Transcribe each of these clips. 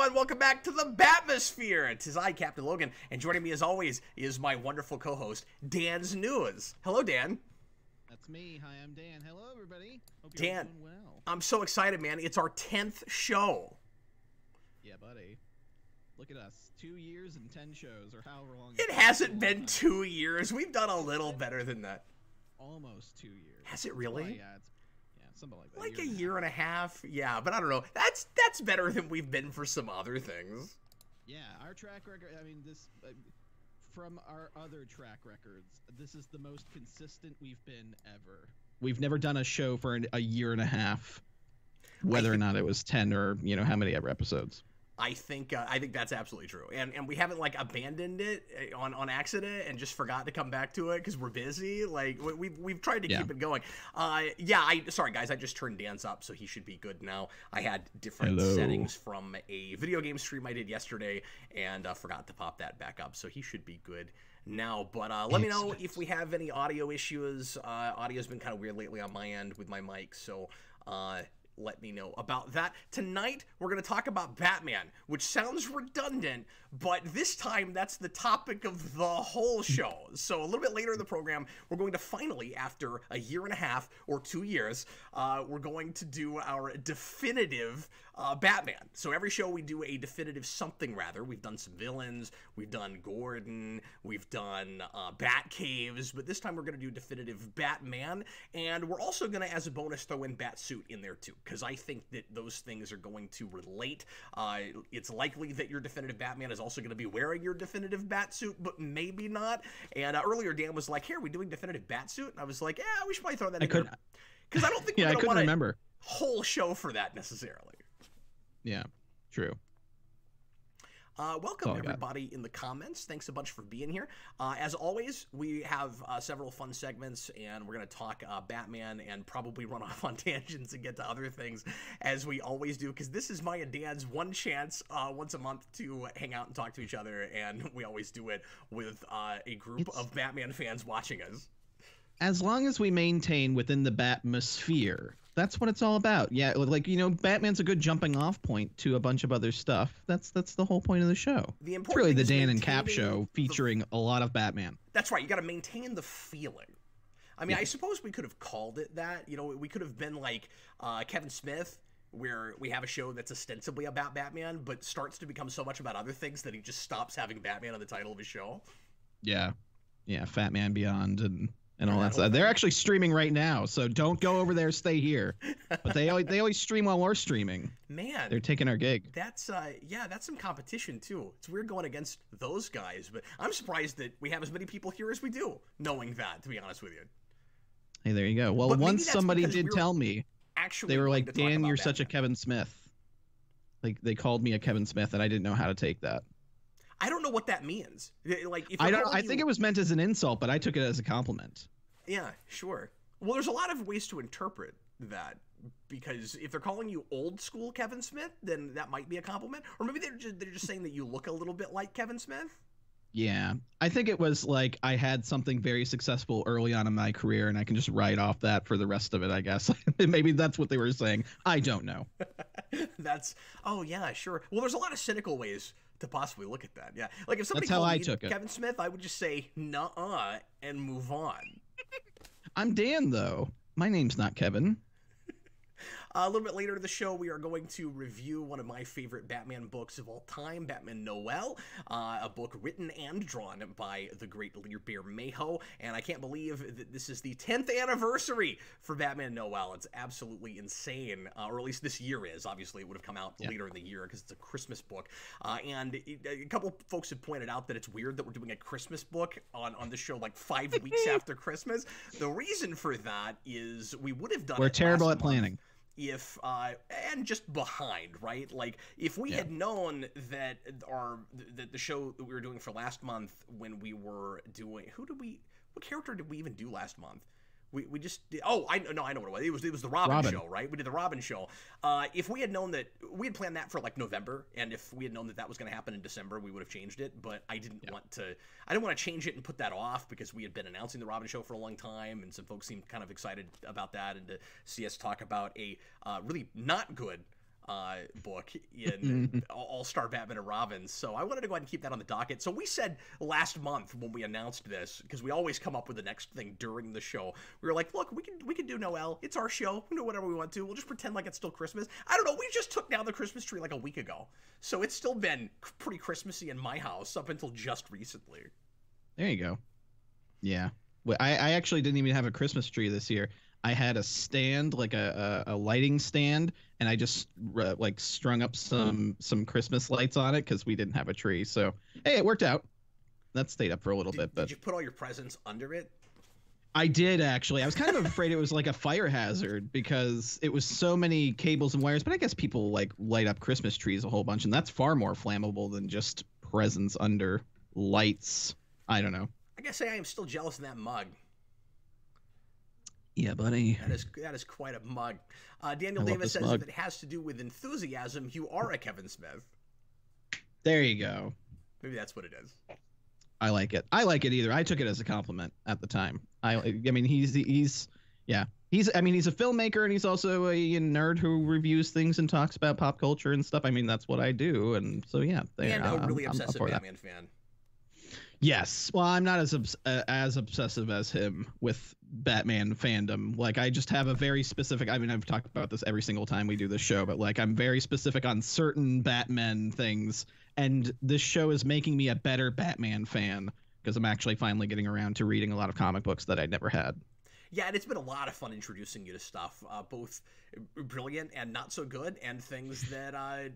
everyone, welcome back to the Batmosphere. Tis I, Captain Logan, and joining me as always is my wonderful co-host, DanzNewz. Hello, Dan. That's me. Hi, I'm Dan. Hello, everybody. Hope Dan, you're doing well. I'm so excited, man. It's our 10th show. Yeah, buddy. Look at us. 2 years and 10 shows, or however long. It hasn't been 2 years. We've done a little better than that. Almost 2 years. Has it really? Oh, yeah, something like that. Like a year and a half? Yeah, but I don't know. That's better than we've been for some other things. Yeah, our track record, I mean, this... from our other track records, this is the most consistent we've been ever. We've never done a show for a year and a half, whether or not it was 10 or, you know, how many ever episodes. I think that's absolutely true, and we haven't like abandoned it on accident and just forgot to come back to it because we're busy. Like we've tried to keep it going. Sorry guys, I just turned Dan's up, so he should be good now. I had different settings from a video game stream I did yesterday and forgot to pop that back up, so he should be good now. But let me know if we have any audio issues. Audio's been kind of weird lately on my end with my mic, so let me know about that. Tonight, we're going to talk about Batman, which sounds redundant, but this time that's the topic of the whole show. So a little bit later in the program, we're going to finally, after a year and a half or 2 years, we're going to do our definitive Batman. So every show we do a definitive something rather. We've done some villains, we've done Gordon, we've done Bat Caves, but this time we're going to do definitive Batman, and we're also going to, as a bonus, throw in Bat Suit in there too, because I think that those things are going to relate. It's likely that your definitive Batman is also going to be wearing your definitive Bat Suit, but maybe not. And earlier Dan was like, "Here, are we doing definitive Bat Suit?" And I was like, "Yeah, we should probably throw that in there." Because I don't think we're going to want a whole show for that necessarily. Yeah, true. Welcome everybody in the comments. Thanks a bunch for being here. As always, we have several fun segments, and we're going to talk Batman and probably run off on tangents and get to other things as we always do, because this is my and Dan's one chance once a month to hang out and talk to each other, and we always do it with a group of Batman fans watching us. As long as we maintain within the Batmosphere, that's what it's all about. Yeah, like, you know, Batman's a good jumping off point to a bunch of other stuff. That's the whole point of the show. It's really the Dan and Cap show featuring a lot of Batman. That's right. You got to maintain the feeling. I mean, I suppose we could have called it that. You know, we could have been like Kevin Smith, where we have a show that's ostensibly about Batman, but starts to become so much about other things that he just stops having Batman on the title of his show. Yeah. Yeah, Fat Man Beyond and all that stuff. They're actually streaming right now, so don't go over there. Stay here. But they always stream while we're streaming. Man, they're taking our gig. That's that's some competition too. It's weird going against those guys, but I'm surprised that we have as many people here as we do, knowing that. To be honest with you. Hey, there you go. Well, once somebody did tell me, actually, they were like, "Dan, you're such a Kevin Smith." Like they called me a Kevin Smith, and I didn't know how to take that. I don't know what that means. Like, if I think it was meant as an insult, but I took it as a compliment. Yeah, sure. Well, there's a lot of ways to interpret that, because if they're calling you old school Kevin Smith, then that might be a compliment. Or maybe they're just saying that you look a little bit like Kevin Smith. Yeah, I think it was like I had something very successful early on in my career, and I can just write off that for the rest of it, I guess. Maybe that's what they were saying. I don't know. Oh, yeah, sure. Well, there's a lot of cynical ways to possibly look at that. Yeah, like if somebody That's how called I me took it. Kevin Smith, I would just say nuh-uh and move on. I'm Dan, though. My name's not Kevin. A little bit later in the show, we are going to review one of my favorite Batman books of all time, Batman Noel, a book written and drawn by the great Bear Mayhew, and I can't believe that this is the 10th anniversary for Batman Noel. It's absolutely insane, or at least this year is. Obviously, it would have come out later in the year because it's a Christmas book, and a couple folks have pointed out that it's weird that we're doing a Christmas book on the show like 5 weeks after Christmas. The reason for that is we would have done We're terrible at planning. If and just behind, right? Like if we had known that the show that we were doing for last month, when we were doing what character did we even do last month? We just I know what it was. It was the Robin show, right? We did the Robin show. If we had known that, we had planned that for like November, and if we had known that that was going to happen in December, we would have changed it. But I didn't want to. I didn't want to change it and put that off, because we had been announcing the Robin show for a long time, and some folks seemed kind of excited about that, and to see us talk about a really not good book in All-Star Batman and Robin. So I wanted to go ahead and keep that on the docket. So we said last month when we announced this, because we always come up with the next thing during the show, we were like, look, we can do Noel. It's our show. We do whatever we want to. We'll just pretend like it's still Christmas. I don't know. We just took down the Christmas tree like a week ago. So it's still been pretty Christmassy in my house up until just recently. There you go. Yeah. Well, I actually didn't even have a Christmas tree this year. I had a stand, like a lighting stand, and I just like strung up some Christmas lights on it because we didn't have a tree. So hey, it worked out. That stayed up for a little bit. But did you put all your presents under it? I did, actually. I was kind of afraid it was like a fire hazard because it was so many cables and wires. But I guess people like light up Christmas trees a whole bunch, and that's far more flammable than just presents under lights. I don't know. I gotta say, I am still jealous of that mug. Yeah, buddy. That is quite a mug. Daniel Davis says if it has to do with enthusiasm, you are a Kevin Smith. There you go. Maybe that's what it is. I like it. I like it either. I took it as a compliment at the time. I mean, he's a filmmaker, and he's also a nerd who reviews things and talks about pop culture and stuff. I mean, that's what I do, and so yeah. And a really obsessive Batman fan. Yes. Well, I'm not as obsessive as him with Batman fandom. Like, I just have a very specific, I mean, I've talked about this every single time we do this show, but like, I'm very specific on certain Batman things, and this show is making me a better Batman fan because I'm actually finally getting around to reading a lot of comic books that I'd never had. Yeah, and it's been a lot of fun introducing you to stuff, both brilliant and not so good, and things that I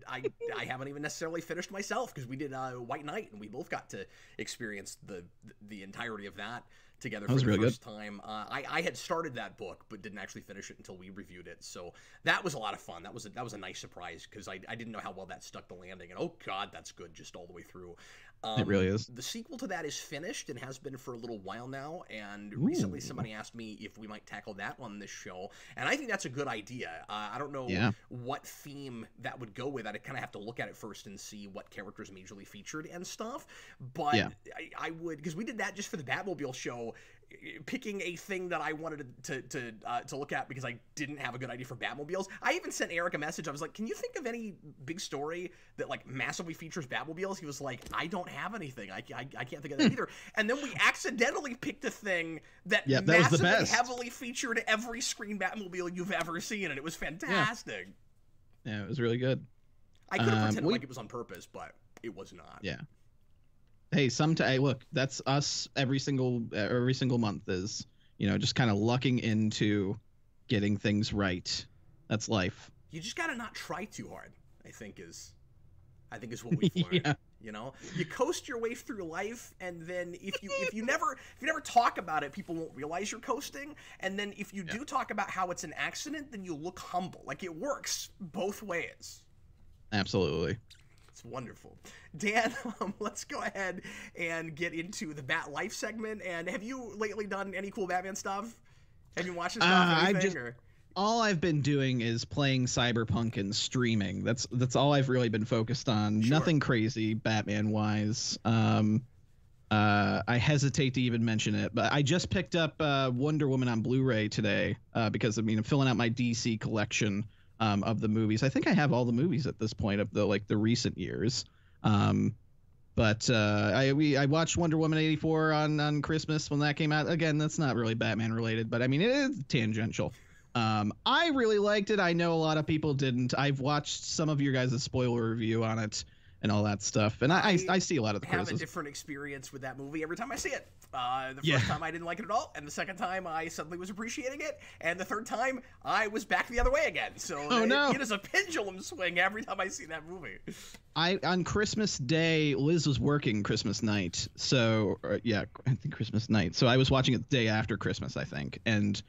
haven't even necessarily finished myself, because we did White Knight, and we both got to experience the entirety of that together for the first time. I had started that book, but didn't actually finish it until we reviewed it, so that was a lot of fun. That was a nice surprise, because I didn't know how well that stuck the landing, and oh god, that's good just all the way through. It really is. The sequel to that is finished and has been for a little while now, and recently somebody asked me if we might tackle that on this show, and I think that's a good idea. I don't know what theme that would go with. I'd kind of have to look at it first and see what characters majorly featured and stuff, but I would, because we did that just for the Batmobile show, picking a thing that I wanted to look at because I didn't have a good idea for Batmobiles. I even sent Eric a message. I was like, can you think of any big story that like massively features Batmobiles? He was like, I don't have anything. I can't think of that either. And then we accidentally picked a thing that massively heavily featured every screen Batmobile you've ever seen, and it was fantastic. Yeah, it was really good. I could have pretended like it was on purpose, but it was not. Yeah. Hey, look, that's us every single month is, just kind of lucking into getting things right. That's life. You just got to not try too hard, I think is what we've learned. You coast your way through life, and then if you never talk about it, people won't realize you're coasting. And then if you do talk about how it's an accident, then you look humble. Like, it works both ways. Absolutely. It's wonderful. Dan, let's go ahead and get into the Bat Life segment. And have you lately done any cool Batman stuff? Have you watched this stuff? All I've been doing is playing Cyberpunk and streaming. That's all I've really been focused on. Sure. Nothing crazy Batman-wise. I hesitate to even mention it, but I just picked up Wonder Woman on Blu-ray today because I'm filling out my DC collection of the movies. I think I have all the movies at this point of the recent years. But I watched Wonder Woman 84 on Christmas when that came out. Again, that's not really Batman related, but I mean, it is tangential. I really liked it. I know a lot of people didn't. I've watched some of your guys' spoiler review on it and all that stuff, and I see a lot of the criticism. I have a different experience with that movie every time I see it. The first time I didn't like it at all, and the second time I suddenly was appreciating it, and the third time I was back the other way again. So it is a pendulum swing every time I see that movie. On Christmas Day, Liz was working Christmas night, so I think Christmas night. So I was watching it the day after Christmas, I think, and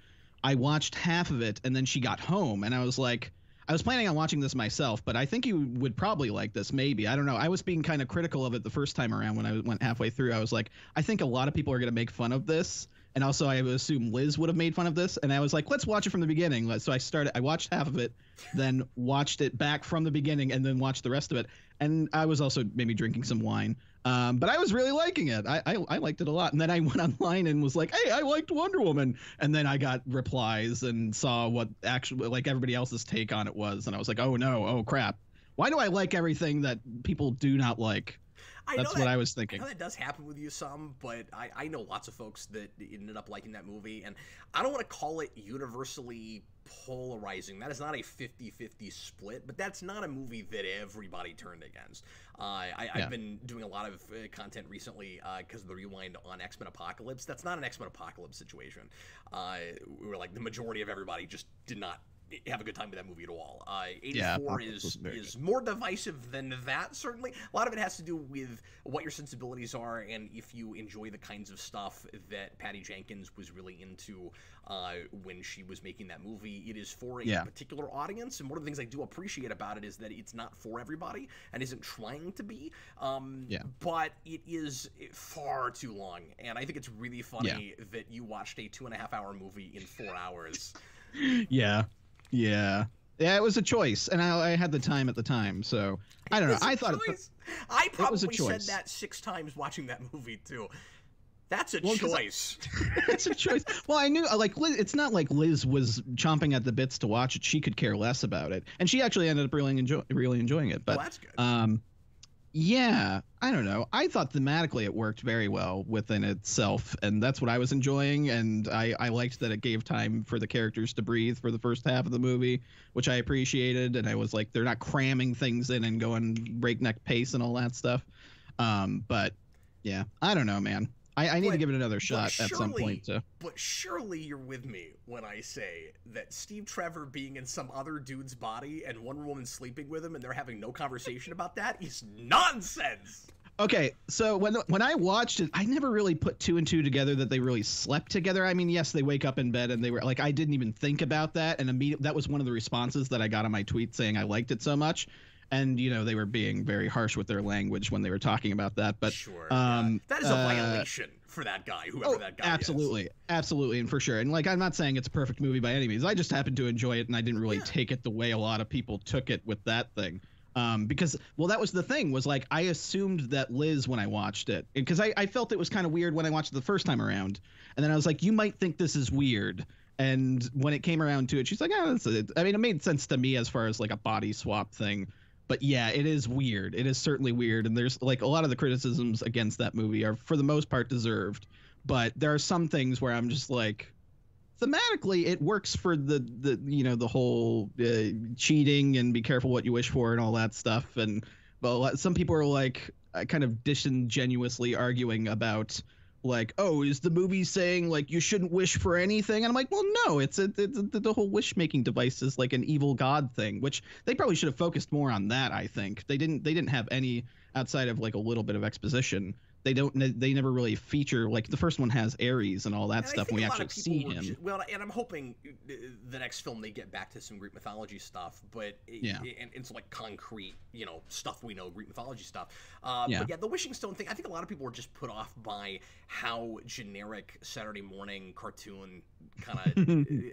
I watched half of it, and then she got home, and I was like, I was planning on watching this myself, but I think you would probably like this, maybe. I don't know. I was being kind of critical of it the first time around when I went halfway through. I was like, I think a lot of people are going to make fun of this, and also I would assume Liz would have made fun of this, and I was like, let's watch it from the beginning. So I watched half of it, then watched it back from the beginning, and then watched the rest of it. And I was also maybe drinking some wine. But I was really liking it. I liked it a lot. And then I went online and was like, hey, I liked Wonder Woman. And then I got replies and saw what actually like everybody else's take on it was. And I was like, oh no, oh crap. Why do I like everything that people do not like? That's what I was thinking. I know that does happen with you some, but I know lots of folks that ended up liking that movie, and I don't want to call it universally polarizing. That is not a 50-50 split, but that's not a movie that everybody turned against. I've been doing a lot of content recently because of the rewind on X-Men Apocalypse. That's not an X-Men Apocalypse situation. We were like, the majority of everybody just did not have a good time with that movie at all. 84 is more divisive than that, certainly. A lot of it has to do with what your sensibilities are and if you enjoy the kinds of stuff that Patty Jenkins was really into when she was making that movie. It is for a particular audience, and one of the things I do appreciate about it is that it's not for everybody and isn't trying to be, but it is far too long, and I think it's really funny that you watched a 2.5-hour movie in 4 hours. Yeah, it was a choice, and I had the time at the time, so I don't know. I thought I probably said that 6 times watching that movie too. That's a choice. It's a choice. Well, I knew, like, it's not like Liz was chomping at the bits to watch it. She could care less about it, and she actually ended up really enjoying it. But that's good. Yeah, I don't know. I thought thematically it worked very well within itself, and that's what I was enjoying, and I liked that it gave time for the characters to breathe for the first half of the movie, which I appreciated, and I was like, they're not cramming things in and going breakneck pace and all that stuff. But, yeah, I don't know, man. I need to give it another shot at some point. But surely you're with me when I say that Steve Trevor being in some other dude's body and Wonder Woman sleeping with him and they're having no conversation about that is nonsense. Okay, so when I watched it, I never really put 2 and 2 together that they really slept together. I mean, yes, they wake up in bed and they were like, I didn't even think about that, and that was one of the responses that I got on my tweet saying I liked it so much. And, you know, they were being very harsh with their language when they were talking about that. But sure, that is a violation for that guy, whoever that guy is. Absolutely, and for sure. And, like, I'm not saying it's a perfect movie by any means. I just happened to enjoy it, and I didn't really take it the way a lot of people took it with that thing. Because, well, that was the thing, was, like, I assumed that Liz, when I watched it, because I felt it was kind of weird when I watched it the first time around. And then I was like, you might think this is weird. And when it came around to it, she's like, oh, that's it. I mean, it made sense to me as far as, like, a body swap thing. But yeah, it is weird. It is certainly weird. And there's like a lot of the criticisms against that movie are for the most part deserved. But there are some things where I'm just like, thematically, it works for the you know, the whole cheating and be careful what you wish for and all that stuff. And well, some people are like kind of disingenuously arguing about like, oh, is the movie saying like you shouldn't wish for anything? And I'm like, well, no, it's the whole wish making device is like an evil god thing, which they probably should have focused more on that. I think they didn't have any outside of like a little bit of exposition. They never really feature, like the first one has Ares and all that stuff, and we actually see him. Well, and I'm hoping the next film they get back to some Greek mythology stuff, but and it's like concrete, you know, stuff we know, Greek mythology stuff. But yeah, the Wishing Stone thing, I think a lot of people were just put off by how generic Saturday morning cartoon kind of you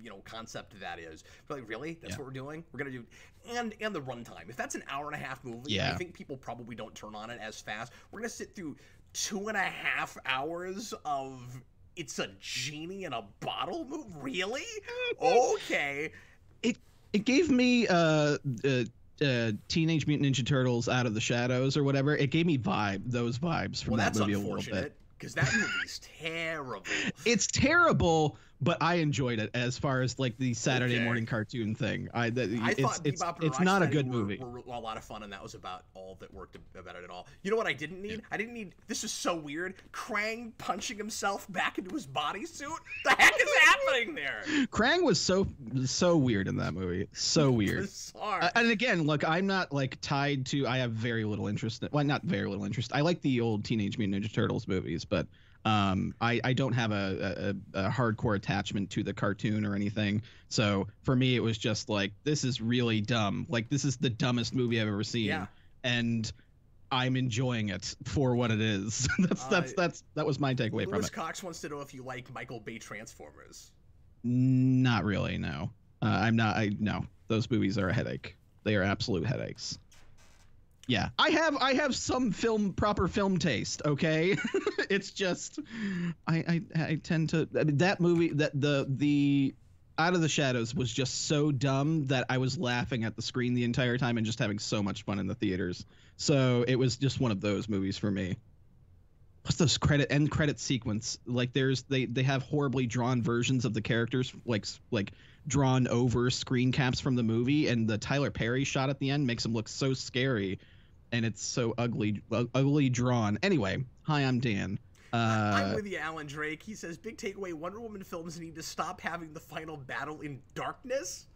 know, concept that is. But like, really, that's what we're doing? We're gonna do, and the runtime. If that's an hour-and-a-half movie, I think people probably don't turn on it as fast. We're gonna sit through 2.5 hours of it's a genie in a bottle movie. Really? Okay. It gave me Teenage Mutant Ninja Turtles Out of the Shadows or whatever. It gave me those vibes from that movie a little bit. Because that movie's terrible. It's terrible, but I enjoyed it as far as like the Saturday morning cartoon thing. I thought it's not a good movie. Were a lot of fun, and that was about all that worked about it at all. You know what I didn't need? I didn't need. This is so weird. Krang punching himself back into his bodysuit. The heck is happening there? Krang was so weird in that movie. So weird. Bizarre. And again, look, I'm not like tied to. I have very little interest. Well, not very little interest. I like the old Teenage Mutant Ninja Turtles movies, but I don't have a hardcore attachment to the cartoon or anything. So for me, it was just like, this is really dumb. Like, this is the dumbest movie I've ever seen. Yeah. And I'm enjoying it for what it is. That was my takeaway from it. Lewis Cox wants to know if you like Michael Bay Transformers. Not really, no. I'm not. No, those movies are a headache. They are absolute headaches. Yeah, I have some proper film taste. Okay, it's just I tend to, I mean, that movie, that the Out of the Shadows was just so dumb that I was laughing at the screen the entire time and just having so much fun in the theaters. So it was just one of those movies for me. What's those end credit sequence? Like they have horribly drawn versions of the characters, like drawn over screen caps from the movie, and the Tyler Perry shot at the end makes him look so scary. And it's so ugly drawn. Anyway, hi, I'm Dan. I'm with you, Alan Drake. He says, big takeaway, Wonder Woman films need to stop having the final battle in darkness.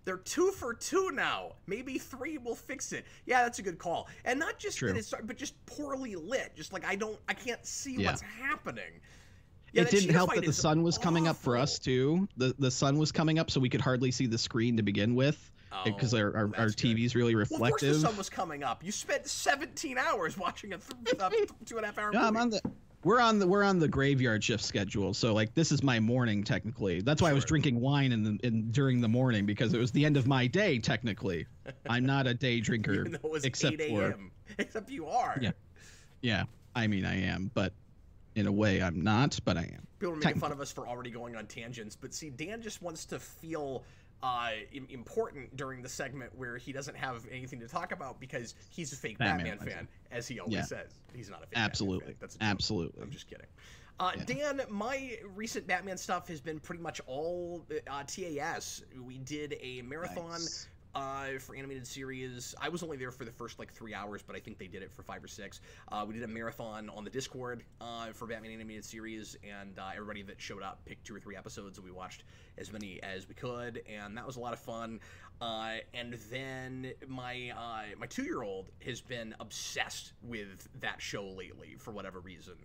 They're 2 for 2 now. Maybe 3 will fix it. Yeah, that's a good call. And not just that it's, but just poorly lit. Just like I can't see what's happening. Yeah, it didn't help that the sun was coming up for us too. The sun was coming up, so we could hardly see the screen to begin with. Because our TV's really reflective. Well, of course the sun was coming up. You spent 17 hours watching a 2.5 hour movie. We're on the graveyard shift schedule, so like this is my morning technically. That's why I was drinking wine during the morning, because it was the end of my day technically. I'm not a day drinker. Even though it was 8 a.m. Except you are. Yeah. I mean, I am, but in a way I'm not, but I am. People are making fun of us for already going on tangents, but see, Dan just wants to feel important during the segment where he doesn't have anything to talk about because he's a fake Batman fan, as he always says. He's not a fake Batman fan. That's a joke. Absolutely. I'm just kidding. Dan, my recent Batman stuff has been pretty much all TAS. We did a marathon for animated series. I was only there for the first like 3 hours, but I think they did it for 5 or 6. We did a marathon on the Discord for Batman animated series, and everybody that showed up picked 2 or 3 episodes, and we watched as many as we could, and that was a lot of fun. And then my 2-year-old has been obsessed with that show lately for whatever reason.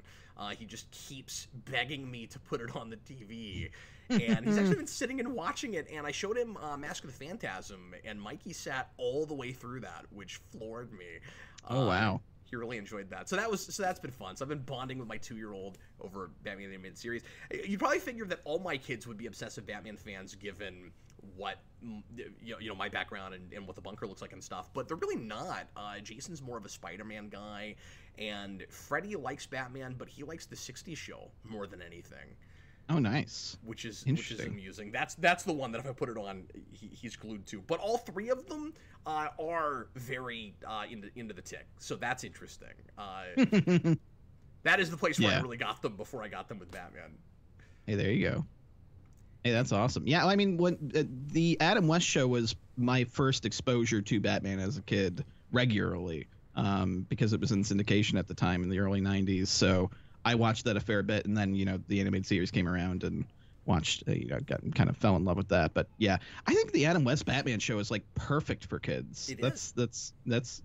He just keeps begging me to put it on the TV. And he's actually been sitting and watching it, and I showed him Mask of the Phantasm, and Mikey sat all the way through that, which floored me. Oh, wow. He really enjoyed that. So that's been fun. So I've been bonding with my 2-year-old over Batman animated series. You'd probably figure that all my kids would be obsessive Batman fans given what my background and what the bunker looks like and stuff, but they're really not. Jason's more of a Spider-Man guy, and Freddie likes Batman, but he likes the 60s show more than anything. Oh, nice. Which is amusing. That's the one that if I put it on, he's glued to. But all 3 of them are very into the Tick, so that's interesting. That is the place where I really got them before I got them with Batman. Hey, there you go. Hey, that's awesome. Yeah, I mean, when the Adam West show was my first exposure to Batman as a kid regularly, because it was in syndication at the time in the early 90s. So I watched that a fair bit, and then the animated series came around and watched. Kind of fell in love with that. But yeah, I think the Adam West Batman show is like perfect for kids. That's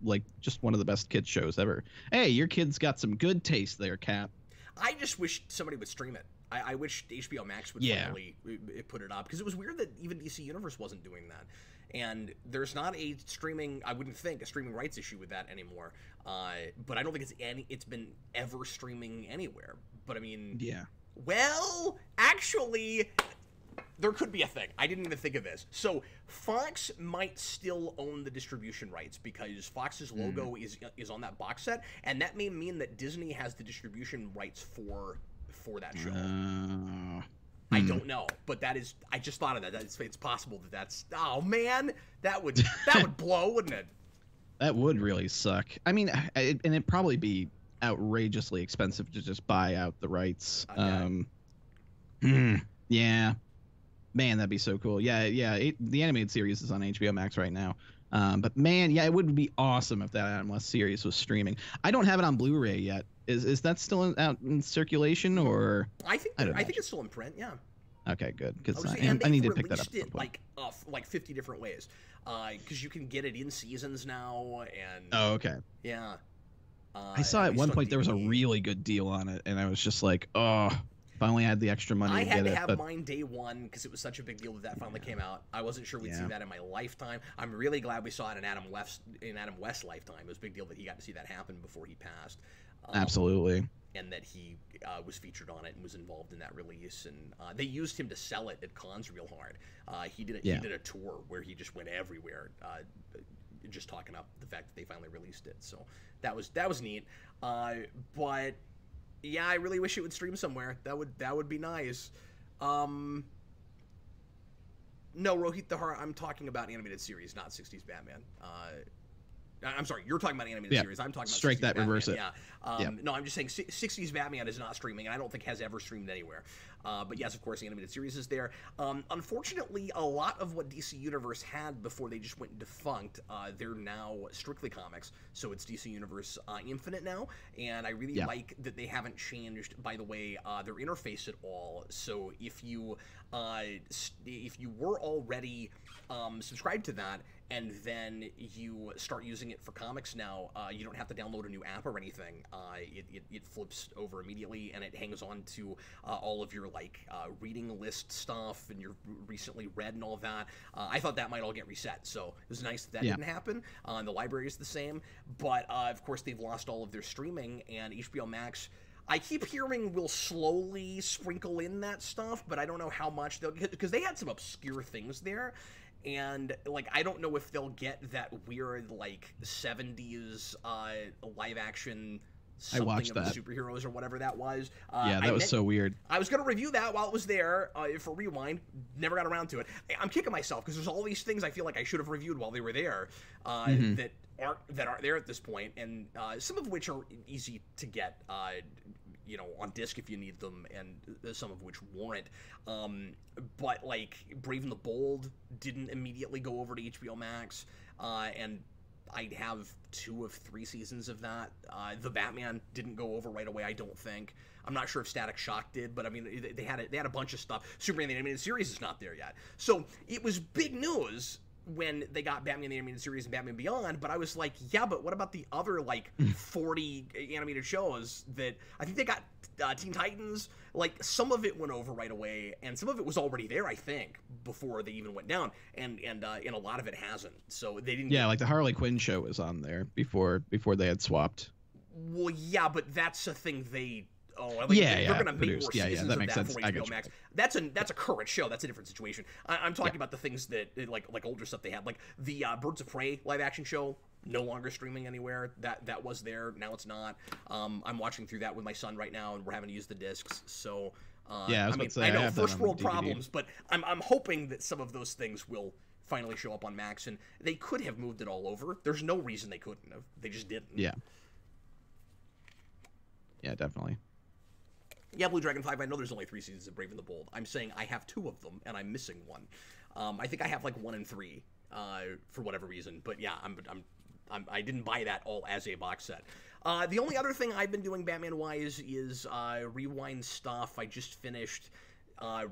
like just one of the best kids shows ever. Hey, your kid's got some good taste there, Cap. I just wish somebody would stream it. I wish HBO Max would finally put it up, because it was weird that even DC Universe wasn't doing that. And there's not a streaming, I wouldn't think, a streaming rights issue with that anymore. But I don't think it's been ever streaming anywhere. But I mean, well, actually, there could be a thing. I didn't even think of this. So Fox might still own the distribution rights, because Fox's logo is on that box set, and that may mean that Disney has the distribution rights for that show. I don't know, but I just thought of that. It's possible that's. Oh man, that would blow, wouldn't it? That would really suck. I mean, and it'd probably be outrageously expensive to just buy out the rights. Yeah, man, that'd be so cool. Yeah. The animated series is on HBO Max right now. But man, yeah, it would be awesome if that Adam West series was streaming. I don't have it on Blu-ray yet. Is that still out in circulation, or? I think it's still in print. Yeah. Okay, good. Because I need to pick that up. It like 50 different ways. Because you can get it in seasons now, and. Oh, okay. Yeah. I saw at one point there was a really good deal on it, and I was just like, oh, if I only had the extra money to get it. I had to have mine day one because it was such a big deal that finally came out. I wasn't sure we'd see that in my lifetime. I'm really glad we saw it in Adam West's lifetime. It was a big deal that he got to see that happen before he passed. Absolutely. And that he was featured on it and was involved in that release, and they used him to sell it at cons real hard. He did a tour where he just went everywhere, just talking up the fact that they finally released it. So that was neat. But yeah, I really wish it would stream somewhere. That would be nice. No, Rohit Thahar, I'm talking about animated series, not 60s Batman. I'm sorry, you're talking about animated series. I'm talking about strike 60s that, Batman. reverse it. Yeah. No, I'm just saying 60s Batman is not streaming, and I don't think has ever streamed anywhere. But yes, of course, the animated series is there. Unfortunately, a lot of what DC Universe had before they just went defunct, they're now strictly comics. So it's DC Universe Infinite now, and I really like that they haven't changed, by the way, their interface at all. So if you were already subscribed to that, and then you start using it for comics now, you don't have to download a new app or anything. It flips over immediately, and it hangs on to all of your reading list stuff and your recently read and all of that. I thought that might all get reset, so it was nice that didn't happen. The library is the same, but of course they've lost all of their streaming, and HBO Max, I keep hearing, will slowly sprinkle in that stuff, but I don't know how much they'll, because they had some obscure things there. And, I don't know if they'll get that weird, 70s live-action something of the superheroes or whatever that was. That was so weird. I was going to review that while it was there for Rewind. Never got around to it. I'm kicking myself because there's all these things I feel like I should have reviewed while they were there that aren't there at this point, and some of which are easy to get on disc if you need them, and some of which warrant. But Brave and the Bold didn't immediately go over to HBO Max, and I have 2 of 3 seasons of that. The Batman didn't go over right away, I don't think. I'm not sure if Static Shock did, but I mean, they had a bunch of stuff. Superman the Animated Series is not there yet. So it was big news when they got Batman the Animated Series and Batman Beyond, but I was like, yeah, but what about the other 40 animated shows that I think they got Teen Titans? Some of it went over right away, and some of it was already there, I think, before they even went down, and a lot of it hasn't. So they didn't. Yeah, the Harley Quinn show was on there before they had swapped. Well, yeah, but that's a thing they. They're going to make more seasons that of makes that sense. for HBO Max. That's a current show. That's a different situation. I'm talking about the things that like older stuff they had, like the Birds of Prey live action show. No longer streaming anywhere. That was there. Now it's not. I'm watching through that with my son right now, and we're having to use the discs. So I know first world problems, but I'm hoping that some of those things will finally show up on Max, and they could have moved it all over. There's no reason they couldn't have. They just didn't. Yeah, definitely. Yeah, Blue Dragon 5, I know there's only 3 seasons of Brave and the Bold. I'm saying I have 2 of them, and I'm missing 1. I think I have 1 and 3 for whatever reason. But yeah, I didn't buy that all as a box set. The only other thing I've been doing Batman-wise is Rewind stuff. I just finished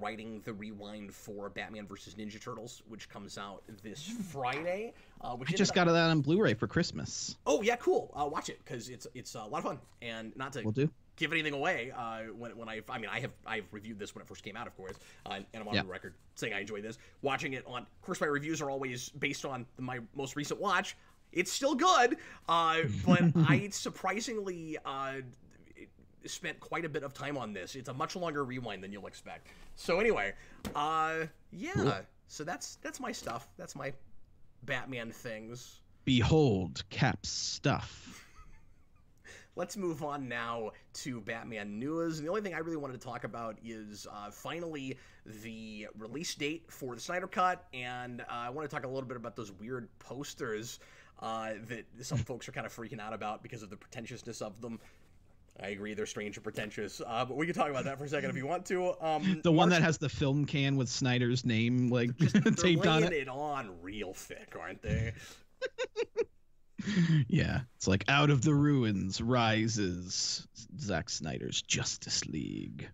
writing the Rewind for Batman vs. Ninja Turtles, which comes out this Friday. I just got that on Blu-ray for Christmas. Oh, yeah, cool. Watch it, because it's a lot of fun. And not to... Will do. Give anything away when I've reviewed this when it first came out, of course, and I'm on the record saying I enjoyed this. Watching it of course, my reviews are always based on my most recent watch. It's still good, but I surprisingly spent quite a bit of time on this. It's a much longer rewind than you'll expect. So anyway, cool. So that's my stuff. That's my Batman things. Behold, Cap's stuff. Let's move on now to Batman news. And the only thing I really wanted to talk about is finally the release date for the Snyder Cut. And I want to talk a little bit about those weird posters that some folks are kind of freaking out about because of the pretentiousness of them. I agree, they're strange and pretentious. But we can talk about that for a second if you want to. The one that has the film can with Snyder's name taped on it. They're laying it on real thick, aren't they? Yeah, it's out of the ruins rises Zack Snyder's Justice League.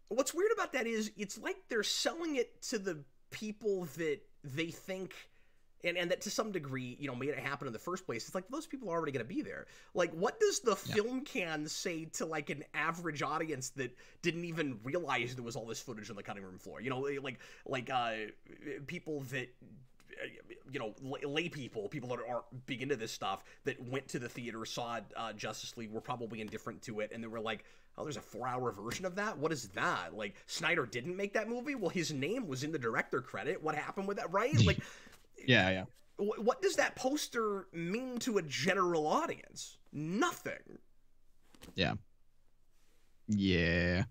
What's weird about that is it's like they're selling it to the people that they think, and that to some degree, made it happen in the first place. It's like those people are already going to be there. What does the film can say to an average audience that didn't even realize there was all this footage on the cutting room floor? People that... lay people that aren't big into this stuff, that went to the theater, saw Justice League, were probably indifferent to it, and they were like, oh, there's a 4-hour version of that? What is that? Snyder didn't make that movie? Well, his name was in the director credit. What happened with that, right? Yeah. what does that poster mean to a general audience? Nothing. Yeah. Yeah.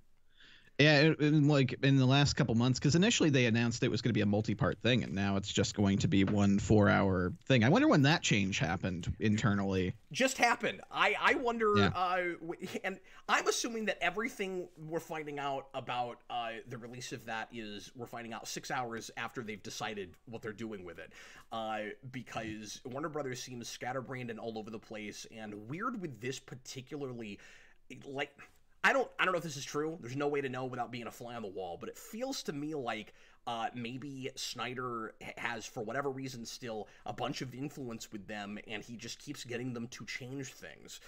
Yeah, like in the last couple months, because initially they announced it was going to be a multi-part thing, and now it's just going to be 1 4-hour thing. I wonder when that change happened internally. Just happened. I wonder, and I'm assuming that everything we're finding out about the release of that is we're finding out 6 hours after they've decided what they're doing with it, because Warner Brothers seems scatterbrained and all over the place, and weird with this particularly, like... I don't know if this is true. There's no way to know without being a fly on the wall, but it feels to me like maybe Snyder has, for whatever reason, still a bunch of influence with them, and he just keeps getting them to change things.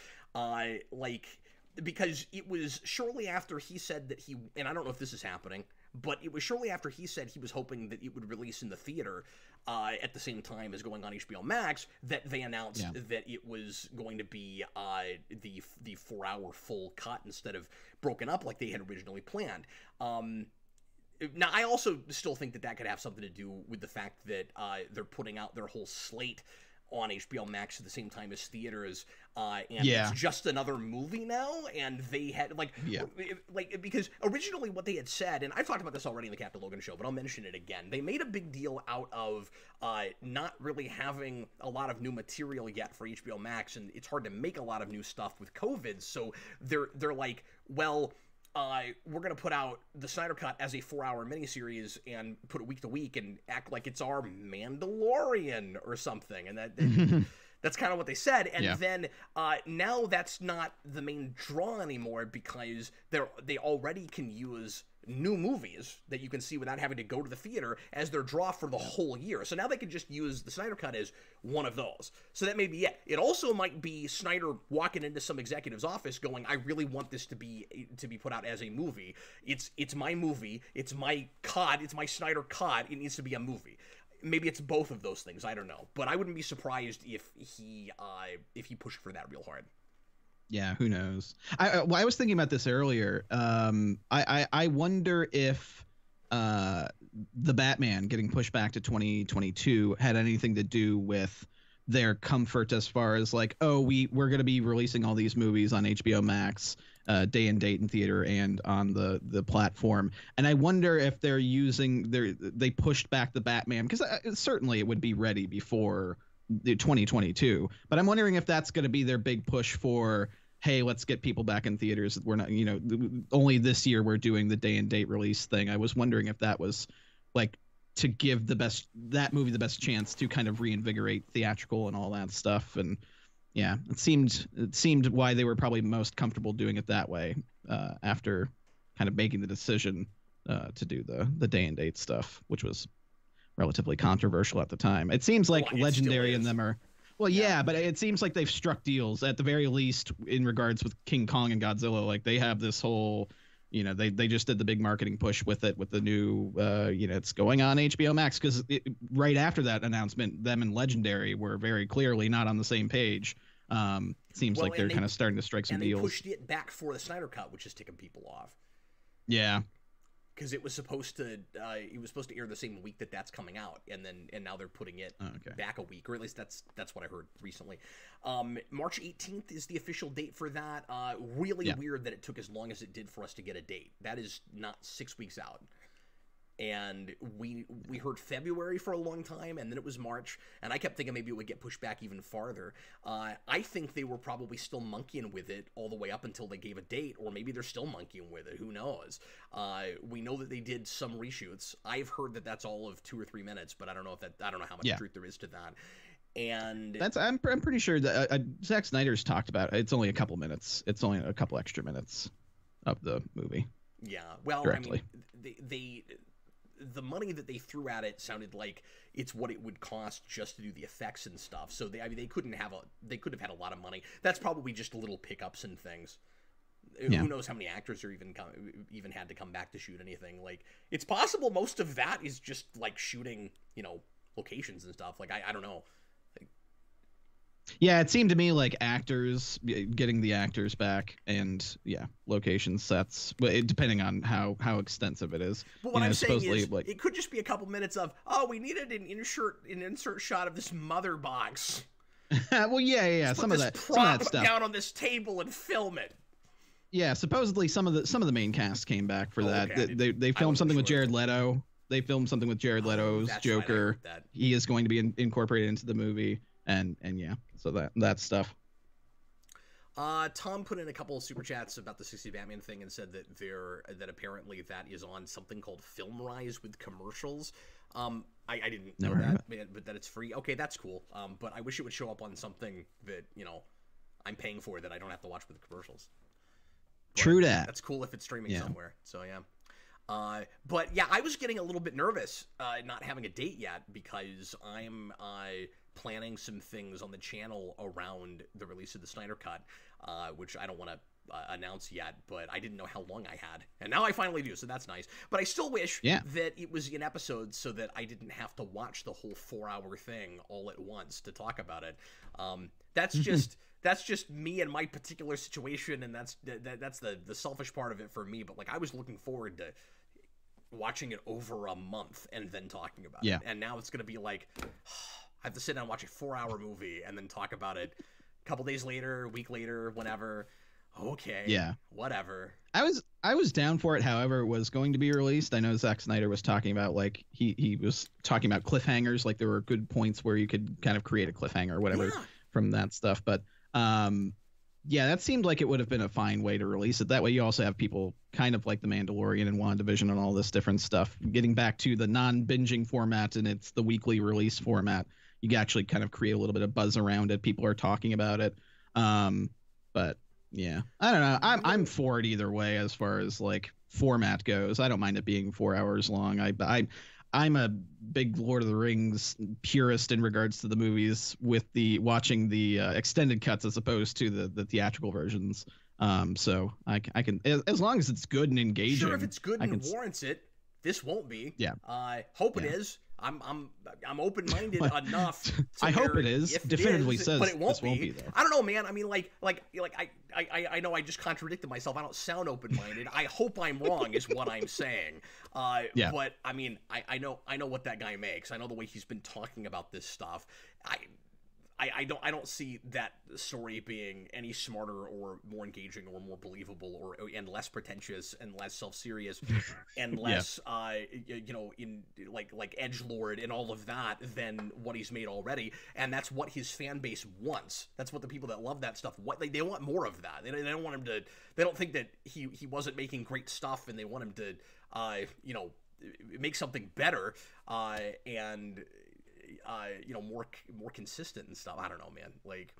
Because it was shortly after he said that he, and I don't know if this is happening, but it was shortly after he said he was hoping that it would release in the theater at the same time as going on HBO Max, that they announced that it was going to be the 4-hour full cut instead of broken up like they had originally planned. Now, I also still think that could have something to do with the fact that they're putting out their whole slate on HBO Max at the same time as theaters, and it's just another movie now, and they had, because originally what they had said, and I've talked about this already in the Captain Logan show, but I'll mention it again, they made a big deal out of not really having a lot of new material yet for HBO Max, and it's hard to make a lot of new stuff with COVID, so they're like, well... we're going to put out the Snyder Cut as a 4-hour miniseries and put it week to week and act like it's our Mandalorian or something. And that's kind of what they said. And then now that's not the main draw anymore, because they already can use new movies that you can see without having to go to the theater as their draw for the whole year. So now they can just use the Snyder Cut as one of those. So that may be it. It also might be Snyder walking into some executive's office going, I really want this to be put out as a movie. It's my movie. It's my cut. It's my Snyder Cut. It needs to be a movie. Maybe it's both of those things. I don't know. But I wouldn't be surprised if he pushed for that real hard. Yeah, who knows? I was thinking about this earlier. I wonder if the Batman getting pushed back to 2022 had anything to do with their comfort as far as like, oh, we're going to be releasing all these movies on HBO Max, day and date in theater and on the platform. And I wonder if they're they pushed back the Batman, because certainly it would be ready before 2022. But I'm wondering if that's going to be their big push for, hey, let's get people back in theaters. We're not, only this year we're doing the day and date release thing. I was wondering if that was like to give that movie the best chance to kind of reinvigorate theatrical and all that stuff. And yeah, it seemed why they were probably most comfortable doing it that way, after kind of making the decision to do the day and date stuff, which was relatively controversial at the time. It seems like Legendary and them are, but it seems like they've struck deals at the very least in regards with King Kong and Godzilla. Like they have this whole, they just did the big marketing push with it, with the new, it's going on HBO Max, because right after that announcement, them and Legendary were very clearly not on the same page. Seems like they're kind of starting to strike some deals. And they pushed it back for the Snyder Cut, which is ticking people off. Yeah. Because it was supposed to air the same week that's coming out, and now they're putting it back a week, or at least that's what I heard recently. March 18th is the official date for that. Really weird that it took as long as it did for us to get a date. That is not 6 weeks out. And we heard February for a long time, and then it was March, and I kept thinking maybe it would get pushed back even farther. I think they were probably still monkeying with it all the way up until they gave a date, or maybe they're still monkeying with it. Who knows? We know that they did some reshoots. I've heard that that's all of 2 or 3 minutes, but I don't know how much truth there is to that. And I'm pretty sure that Zack Snyder's talked about it. It's only a couple minutes. It's only a couple extra minutes of the movie. Yeah, well, directly. I mean, the money that they threw at it sounded like it's what it would cost just to do the effects and stuff. So they could have had a lot of money. That's probably just little pickups and things. Yeah. Who knows how many actors are even had to come back to shoot anything. Like, it's possible most of that is just like shooting, locations and stuff. Like, I don't know. Yeah, it seemed to me like actors, getting the actors back, and location sets, but depending on how extensive it is. But what I'm saying is, like, it could just be a couple minutes of, oh, we needed an insert shot of this mother box. Well, yeah, some of that stuff down on this table and film it. Yeah, supposedly some of the main cast came back for that. Okay. They filmed something with Jared Leto. They filmed something with Jared Leto's Joker. He is going to be incorporated into the movie, and yeah, so that stuff. Tom put in a couple of super chats about the 60 Batman thing and said that apparently that is on something called FilmRise with commercials. I didn't know that, but that it's free. Okay, that's cool. But I wish it would show up on something that, you know, I'm paying for that I don't have to watch with the commercials. But true that. That's cool if it's streaming somewhere. So yeah. But yeah, I was getting a little bit nervous not having a date yet because I'm planning some things on the channel around the release of the Snyder Cut, which I don't want to announce yet, but I didn't know how long I had, and now I finally do, so that's nice. But I still wish that it was in episodes so that I didn't have to watch the whole 4-hour thing all at once to talk about it. That's just me and my particular situation, and that's the selfish part of it for me. But like, I was looking forward to watching it over a month and then talking about it, and now it's gonna be like, I have to sit down and watch a 4-hour movie and then talk about it a couple days later, a week later, whenever. Okay. Yeah. Whatever. I was down for it. However, it was going to be released. I know Zack Snyder was talking about, like, he was talking about cliffhangers. Like, there were good points where you could kind of create a cliffhanger or whatever from that stuff. But that seemed like it would have been a fine way to release it. That way, you also have people kind of like The Mandalorian and WandaVision and all this different stuff getting back to the non-binging format, and it's the weekly release format. You can actually kind of create a little bit of buzz around it. People are talking about it. But yeah, I don't know. I'm for it either way as far as like format goes. I don't mind it being 4 hours long. I'm a big Lord of the Rings purist in regards to the movies, with watching the extended cuts as opposed to the theatrical versions. So I can, as long as it's good and engaging. Sure, if it's good and warrants it. This won't be. Yeah. Hope it is. I'm open-minded enough. I hope it is. Definitively says, but it won't be. I don't know, man. I mean, I know I just contradicted myself. I don't sound open-minded. I hope I'm wrong, is what I'm saying. But I mean, I know what that guy makes. I know the way he's been talking about this stuff. I don't see that story being any smarter or more engaging or more believable and less pretentious and less self-serious and less in like edgelord and all of that than what he's made already. And that's what his fan base wants. That's what the people that love that stuff they want more of that. They don't want him to. They don't think that he wasn't making great stuff, and they want him to make something better and more consistent and stuff. I don't know, man. Like,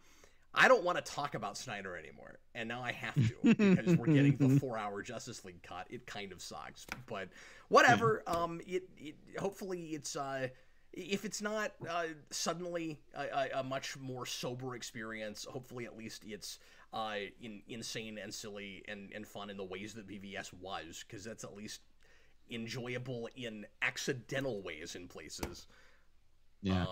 I don't want to talk about Snyder anymore, and now I have to because we're getting the 4-hour Justice League cut. It kind of sucks, but whatever. Hopefully it's if it's not suddenly a much more sober experience, hopefully at least it's insane and silly and fun in the ways that BVS was, because that's at least enjoyable in accidental ways in places. Yeah.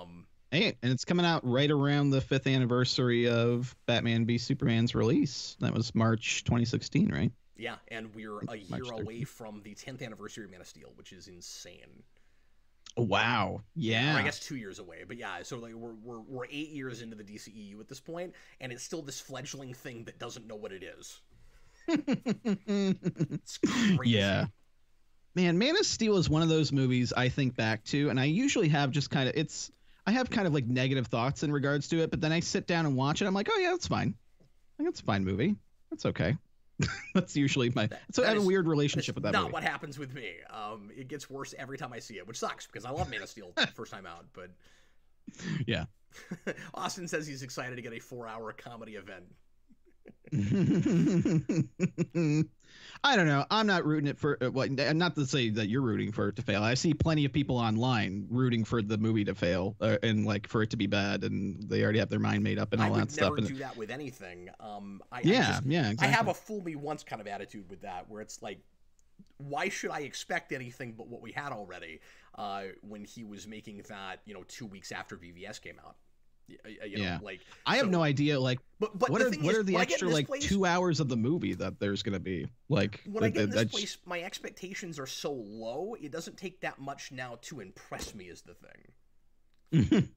Hey, and it's coming out right around the 5th anniversary of Batman v Superman's release. That was March 2016, right? Yeah, and we're a year away from the 10th anniversary of Man of Steel, which is insane. Wow. Yeah. Or I guess 2 years away, but yeah. So like we're 8 years into the DCEU at this point, and it's still this fledgling thing that doesn't know what it is. It's crazy. Yeah. Man, Man of Steel is one of those movies I think back to, and I usually have just kind of I have kind of like negative thoughts in regards to it, but then I sit down and watch it. I'm like, oh yeah, that's fine. I think it's a fine movie. That's okay. That's usually I have a weird relationship with that movie. Not what happens with me. It gets worse every time I see it, which sucks because I love Man of Steel the first time out. But yeah, Austin says he's excited to get a 4-hour comedy event. I don't know. I'm not rooting it for not to say that you're rooting for it to fail. I see plenty of people online rooting for the movie to fail and like for it to be bad, and they already have their mind made up and all that stuff. I would never do that with anything. Exactly. I have a fool me once kind of attitude with that, where it's like, why should I expect anything but what we had already when he was making that 2 weeks after BVS came out? You know, like I have no idea. Like, but what are the extra like 2 hours of the movie that there's gonna be? Like, when I get in this place, my expectations are so low. It doesn't take that much now to impress me, is the thing.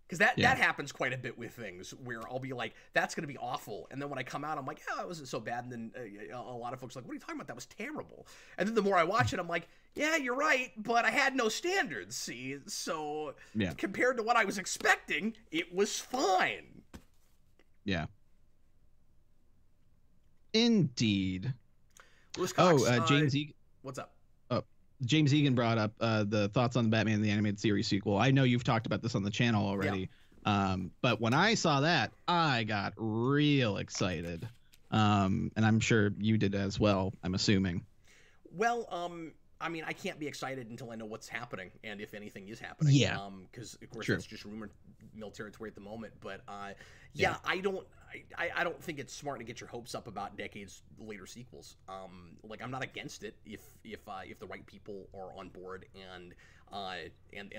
Because that happens quite a bit with things where I'll be like, that's going to be awful. And then when I come out, I'm like, yeah, it wasn't so bad. And then a lot of folks are like, what are you talking about? That was terrible. And then the more I watch it, I'm like, yeah, you're right. But I had no standards, see? So compared to what I was expecting, it was fine. Yeah. Indeed. Lewis Cox, James Egan. What's up? James Egan brought up the thoughts on the Batman the Animated Series sequel. I know you've talked about this on the channel already, but when I saw that, I got real excited, and I'm sure you did as well, I'm assuming. Well, I mean, I can't be excited until I know what's happening and if anything is happening. Yeah. Because of course that's just rumor mill territory at the moment. But I don't think it's smart to get your hopes up about decades later sequels. Like, I'm not against it if the right people are on board and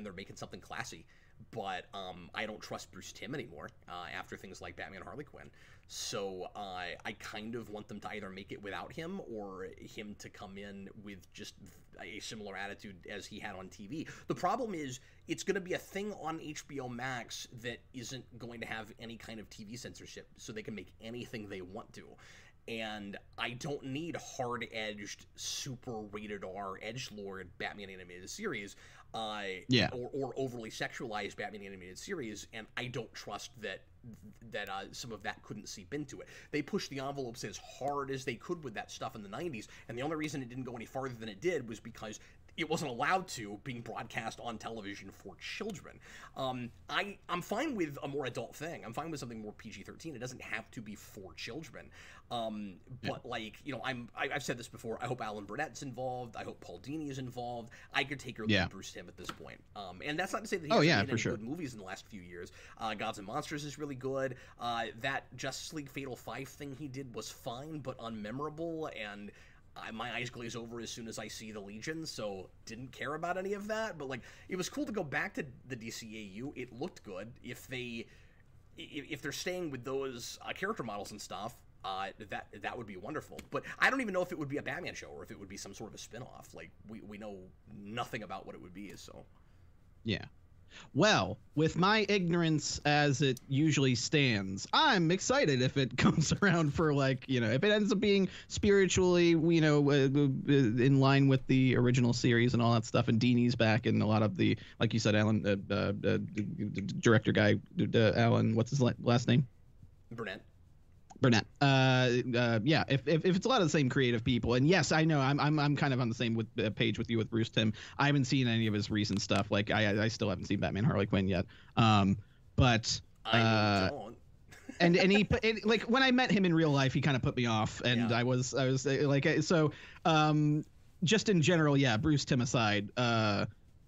they're making something classy. But I don't trust Bruce Timm anymore after things like Batman and Harley Quinn. So I kind of want them to either make it without him or him to come in with just a similar attitude as he had on TV. The problem is it's going to be a thing on HBO Max that isn't going to have any kind of TV censorship, so they can make anything they want to. And I don't need hard-edged, super rated R edgelord Batman animated series, or overly sexualized Batman animated series. And I don't trust that some of that couldn't seep into it. They pushed the envelopes as hard as they could with that stuff in the 90s, and the only reason it didn't go any farther than it did was because it wasn't allowed to, being broadcast on television for children. I'm fine with a more adult thing. I'm fine with something more PG-13. It doesn't have to be for children. But like, you know, I've said this before. I hope Alan Burnett's involved. I hope Paul Dini is involved. I could take or leave Bruce Timm at this point. And that's not to say that he hasn't made any good movies in the last few years. Gods and Monsters is really good. That Justice League Fatal 5 thing he did was fine, but unmemorable, and my eyes glaze over as soon as I see the Legion, so didn't care about any of that. But like, it was cool to go back to the DCAU. It looked good. If they're staying with those character models and stuff, that would be wonderful. But I don't even know if it would be a Batman show or if it would be some sort of a spin-off. Like, we know nothing about what it would be. So yeah. Well, with my ignorance as it usually stands, I'm excited if it comes around for, like, you know, if it ends up being spiritually, you know, in line with the original series and all that stuff, and Dini's back and a lot of the, like you said, Alan, director guy, Alan, what's his last name? Burnett. Yeah, if it's a lot of the same creative people, and yes, I know I'm kind of on the same page with you with Bruce Timm. I haven't seen any of his recent stuff. Like I still haven't seen Batman Harley Quinn yet. But I don't. and he like, when I met him in real life, he kind of put me off, and I was like, so just in general, yeah, Bruce Timm aside,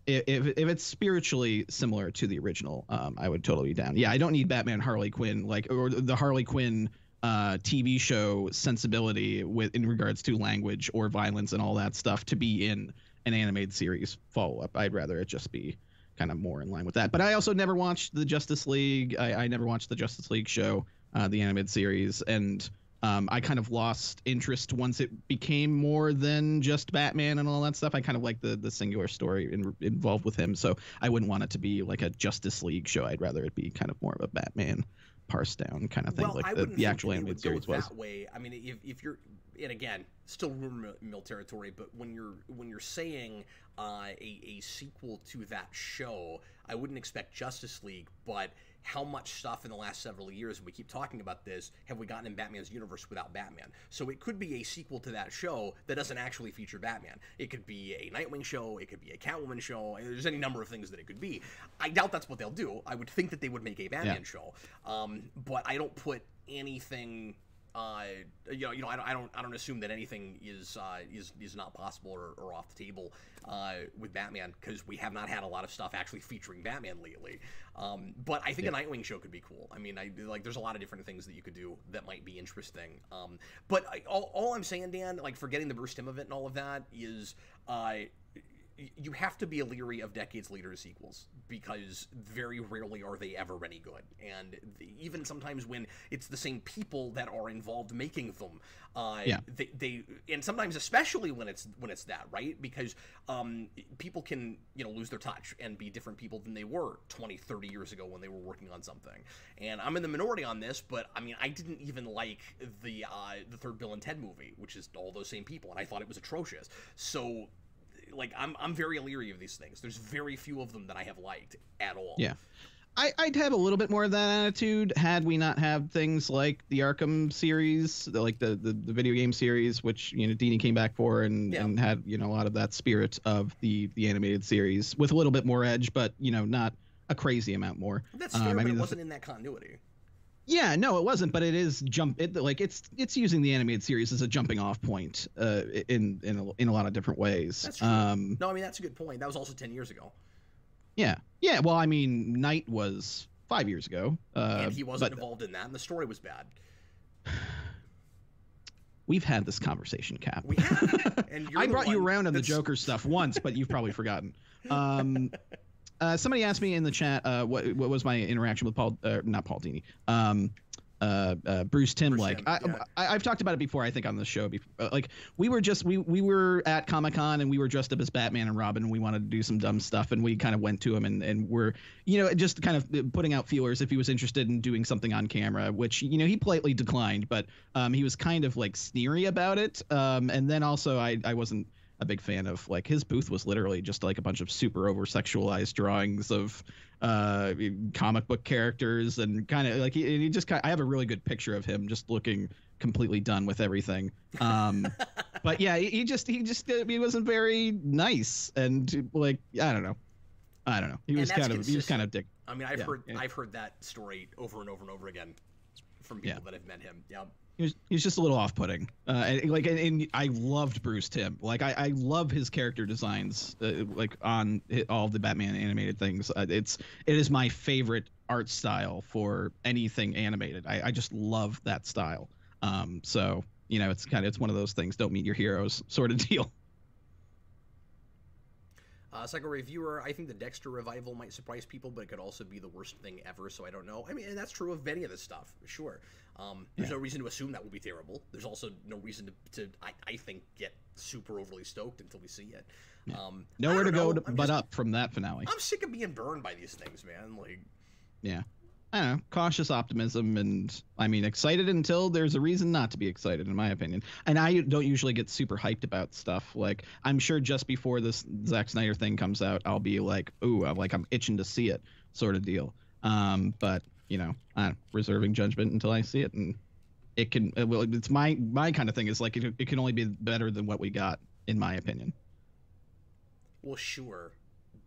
if it's spiritually similar to the original, I would totally be down. Yeah, I don't need Batman Harley Quinn, like, or the Harley Quinn TV show sensibility in regards to language or violence and all that stuff to be in an animated series follow-up. I'd rather it just be kind of more in line with that. But I also never watched the Justice League. I never watched the Justice League show, the animated series, and I kind of lost interest once it became more than just Batman and all that stuff. I kind of like the singular story involved with him, so I wouldn't want it to be like a Justice League show. I'd rather it be kind of more of a Batman parsed down kind of thing, like the actual animated series was. That way, I mean, if you're, and again, still rumor mill territory, but when you're saying a sequel to that show, I wouldn't expect Justice League, but how much stuff in the last several years, and we keep talking about this, have we gotten in Batman's universe without Batman? So it could be a sequel to that show that doesn't actually feature Batman. It could be a Nightwing show, it could be a Catwoman show, there's any number of things that it could be. I doubt that's what they'll do. I would think that they would make a Batman show, but I don't put anything... I don't assume that anything is not possible or off the table with Batman, because we have not had a lot of stuff actually featuring Batman lately. But I think a Nightwing show could be cool. I mean, there's a lot of different things that you could do that might be interesting. But all I'm saying, Dan, like, forgetting the Bruce Timm event and all of that, is you have to be leery of Decades Later sequels because very rarely are they ever any good. And even sometimes when it's the same people that are involved making them, they and sometimes especially when it's that, right? Because people can, lose their touch and be different people than they were 20, 30 years ago when they were working on something. And I'm in the minority on this, but I mean, I didn't even like the third Bill and Ted movie, which is all those same people, and I thought it was atrocious. So like I'm very leery of these things. There's very few of them that I have liked at all. Yeah. I'd have a little bit more of that attitude had we not have things like the Arkham series, like the video game series, which Dini came back for and had a lot of that spirit of the animated series with a little bit more edge, but not a crazy amount more. That's fair, but it wasn't in that continuity. Yeah, no, it wasn't, but it is it's using the animated series as a jumping off point in a lot of different ways. That's true. No, I mean that's a good point. That was also 10 years ago. Yeah. Well, I mean, Knight was 5 years ago, and he wasn't involved in that, and the story was bad. We've had this conversation, Cap. We have. And I brought you around on the Joker stuff once, but you've probably forgotten. Somebody asked me in the chat what was my interaction with not Paul Dini, Bruce Timm. I've talked about it before, I think, on the show. Like we were at Comic-Con and we were dressed up as Batman and Robin, and we wanted to do some dumb stuff, and we kind of went to him and we're just kind of putting out feelers if he was interested in doing something on camera, which he politely declined, but he was kind of like sneery about it, and then also I wasn't a big fan of, like, his booth was literally just like a bunch of super over sexualized drawings of comic book characters, and kind of like he just I have a really good picture of him just looking completely done with everything. But yeah, he wasn't very nice, and like I don't know. He was kind of dick. I mean, I've heard that story over and over and over again from people that have met him. Yeah. He's just a little off-putting. And I loved Bruce Timm. Like I love his character designs. Like on all of the Batman animated things. It is my favorite art style for anything animated. I just love that style. So it's one of those things. Don't meet your heroes sort of deal. Psycho Reviewer, I think the Dexter revival might surprise people, but it could also be the worst thing ever, so I don't know. I mean, and that's true of many of this stuff, sure. There's no reason to assume that will be terrible. There's also no reason to I think, get super overly stoked until we see it. Yeah. Nowhere to go but up from that finale. I'm sick of being burned by these things, man. Like, yeah. I don't know, cautious optimism, and I mean excited until there's a reason not to be excited, in my opinion. And I don't usually get super hyped about stuff. Like, I'm sure just before this Zack Snyder thing comes out, I'll be like, ooh, I'm itching to see it, sort of deal. But I'm reserving judgment until I see it, and it can. Well, it's my kind of thing is like it can only be better than what we got, in my opinion. Well, sure,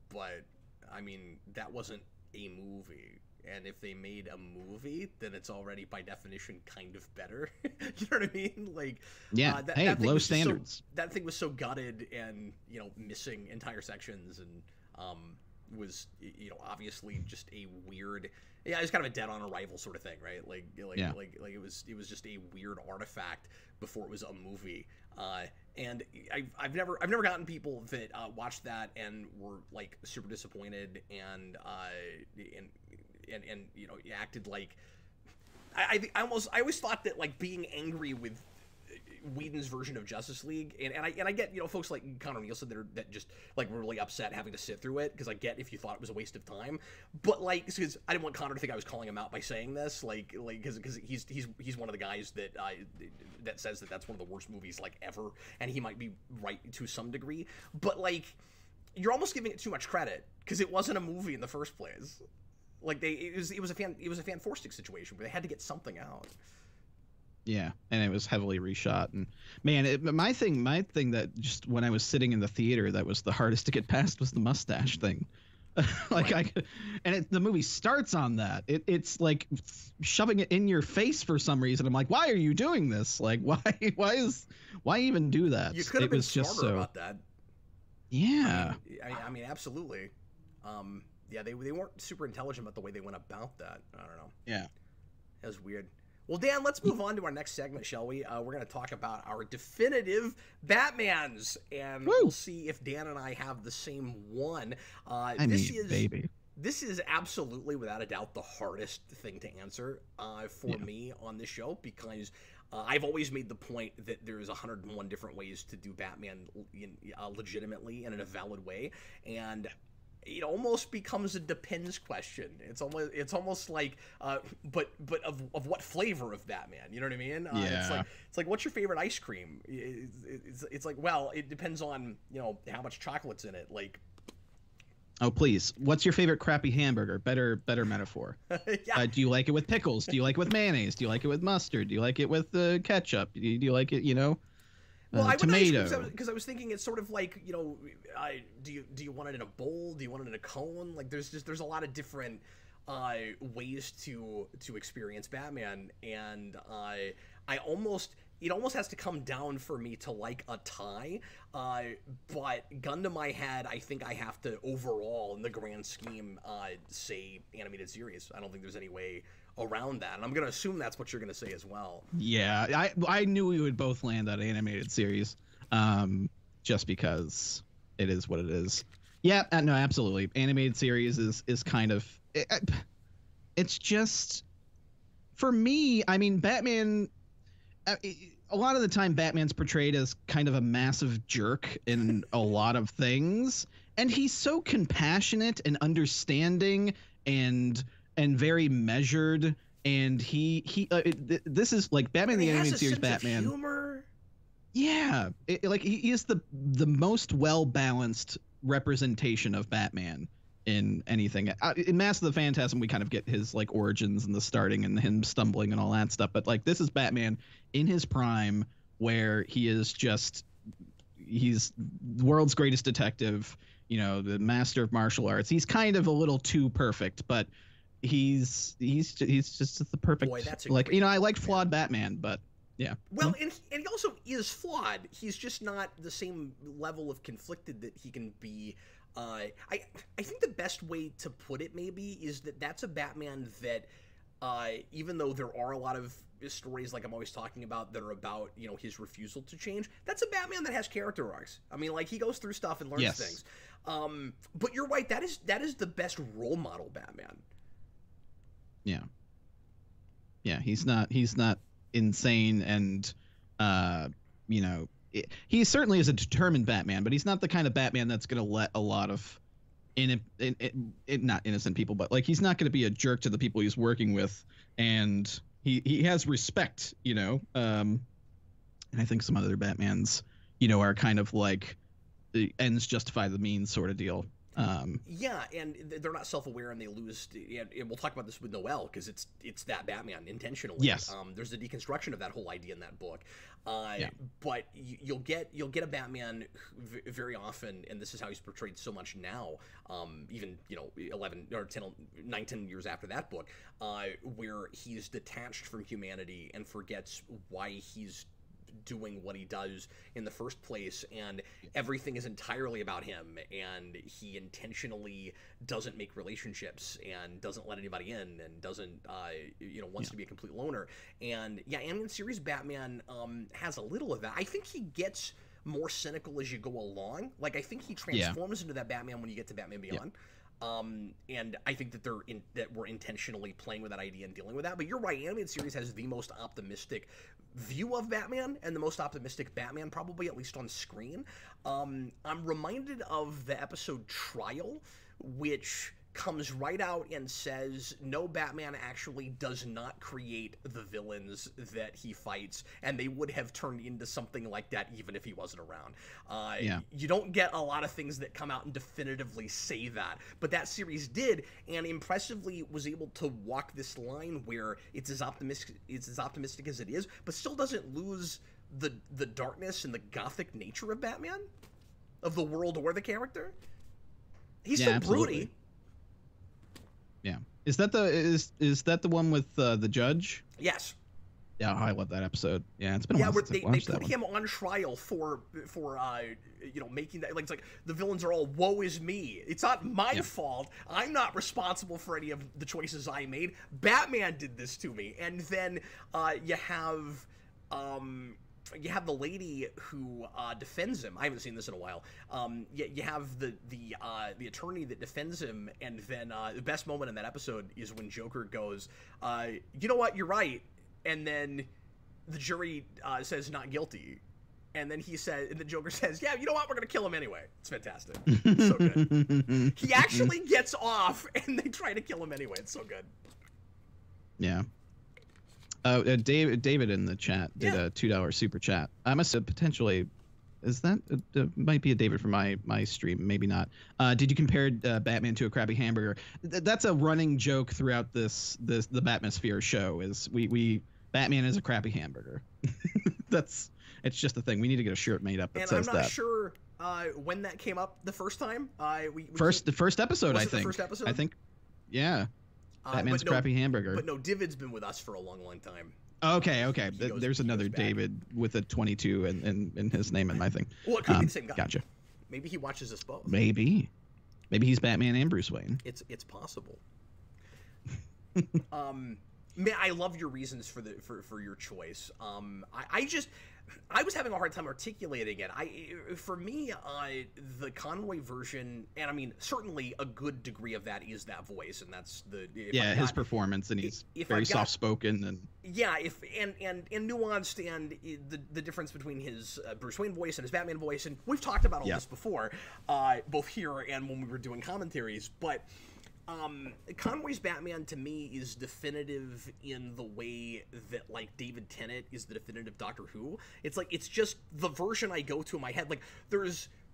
but I mean that wasn't a movie. And if they made a movie, then it's already by definition kind of better. You know what I mean? Like, yeah, that low standards. That thing was so gutted and missing entire sections, and was obviously just a weird. Yeah, it was kind of a dead on arrival sort of thing, right? Like it was just a weird artifact before it was a movie. And I've never gotten people that watched that and were like super disappointed and acted like I always thought that like being angry with Whedon's version of Justice League, and I get folks like Connor Nielsen that just like were really upset having to sit through it, because I get if you thought it was a waste of time, but like because I didn't want Connor to think I was calling him out by saying this, like because he's one of the guys that that says that that's one of the worst movies like ever, and he might be right to some degree, but like you're almost giving it too much credit because it wasn't a movie in the first place. Like it was a fan forced situation where they had to get something out. Yeah, and it was heavily reshot, and man, my thing that just when I was sitting in the theater that was the hardest to get past was the mustache thing. Like right. The movie starts on that. It's like shoving it in your face for some reason. I'm like, why are you doing this? Like, why even do that? You could have been smarter about that. Yeah. I mean, absolutely. Yeah, they weren't super intelligent about the way they went about that. I don't know. Yeah. That was weird. Well, Dan, let's move on to our next segment, shall we? We're going to talk about our definitive Batmans, and we'll see if Dan and I have the same one. Baby. This is absolutely, without a doubt, the hardest thing to answer for me on this show, because I've always made the point that there's 101 different ways to do Batman legitimately and in a valid way, and it almost becomes a depends question. It's almost like, but of what flavor of Batman? You know what I mean? It's like what's your favorite ice cream? It's like, well, it depends on how much chocolate's in it. Like, oh please, what's your favorite crappy hamburger? Better metaphor. Yeah. Do you like it with pickles? Do you like it with mayonnaise? Do you like it with mustard? Do you like it with ketchup? Do you like it? Well, I tomato. Because I was thinking it's sort of like, do you want it in a bowl? Do you want it in a cone? Like there's a lot of different ways to experience Batman, and it almost has to come down for me to like a tie. But gun to my head, I think I have to overall, in the grand scheme, say animated series. I don't think there's any way around that, and I'm gonna assume that's what you're gonna say as well. Yeah, I knew we would both land on animated series, just because it is what it is. Yeah, no, absolutely. Animated series is kind of it's just, for me, I mean, Batman, a lot of the time Batman's portrayed as kind of a massive jerk in a lot of things, and he's so compassionate and understanding and very measured, and this is like Batman the Animated Series. Batman humor. Yeah, he is the most well balanced representation of Batman in anything. In Mask of the Phantasm, we kind of get his like origins and the starting and him stumbling and all that stuff, but like this is Batman in his prime, where he's the world's greatest detective, the master of martial arts. He's kind of a little too perfect, but he's just the perfect. Boy, that's I like flawed Batman, but yeah. Well, and he also is flawed. He's just not the same level of conflicted that he can be. I think the best way to put it maybe is that's a Batman that, even though there are a lot of stories like I'm always talking about that are about his refusal to change, that's a Batman that has character arcs. I mean, like, he goes through stuff and learns things. But you're right. That is the best role model Batman. Yeah. Yeah, he's not insane, and he certainly is a determined Batman, but he's not the kind of Batman that's going to let a lot of not innocent people, but like he's not going to be a jerk to the people he's working with, and he has respect, and I think some other Batmans, are kind of like the ends justify the means sort of deal. Yeah, and they're not self-aware, and they lose. And we'll talk about this with Noel, because it's that Batman intentionally. Yes. There's a deconstruction of that whole idea in that book. But you'll get a Batman who, very often, and this is how he's portrayed so much now. Even 11 or 10 years after that book, where he's detached from humanity and forgets why he's doing what he does in the first place, and everything is entirely about him, and he intentionally doesn't make relationships and doesn't let anybody in, and doesn't wants to be a complete loner. And animated series Batman has a little of that. I think he gets more cynical as you go along. Like, I think he transforms into that Batman when you get to Batman Beyond. And I think that we're intentionally playing with that idea and dealing with that. But you're right, animated series has the most optimistic view of Batman, and the most optimistic Batman, probably, at least on screen. I'm reminded of the episode Trial, which comes right out and says, no, Batman actually does not create the villains that he fights, and they would have turned into something like that even if he wasn't around. You don't get a lot of things that come out and definitively say that, but that series did, and impressively was able to walk this line where it's as optimistic as it is, but still doesn't lose the darkness and the gothic nature of Batman, of the world or the character. He's still broody. Yeah. Is that the one with the judge? Yes. Yeah, I love that episode. Yeah, it's been a while since they put him on trial for making that, like, it's like the villains are all woe is me. It's not my fault. I'm not responsible for any of the choices I made. Batman did this to me. And then you have the lady who defends him. I haven't seen this in a while. You have the attorney that defends him, and then the best moment in that episode is when Joker goes, you know what, you're right. And then the jury says not guilty. And then the Joker says, yeah, you know what? We're going to kill him anyway. It's fantastic. It's so good. He actually gets off, and they try to kill him anyway. It's so good. Yeah. David in the chat did a $2 super chat. I must have potentially... Is that... might be a David from my stream. Maybe not. Did you compare Batman to a crappy hamburger? That's a running joke throughout the Batmosphere show, is Batman is a crappy hamburger. It's just a thing. We need to get a shirt made up that says that. And I'm not sure when that came up the first time. The first episode, I think. The first episode? I think, yeah. Batman's crappy hamburger. But no, David's been with us for a long, long time. Okay. There's another David with a 22 in his name in my thing. Well, it could be the same guy. Gotcha. Maybe he watches us both. Maybe he's Batman and Bruce Wayne. It's possible. Man, I love your reasons for your choice. I was having a hard time articulating it. For me, the Conroy version, and I mean, certainly a good degree of that is that voice, and that's his performance, and he's very soft spoken and and nuanced, and the difference between his Bruce Wayne voice and his Batman voice, and we've talked about all this before, both here and when we were doing commentaries, but. Conroy's Batman to me is definitive in the way that, like, David Tennant is the definitive Doctor Who. It's like, it's just the version I go to in my head. Like,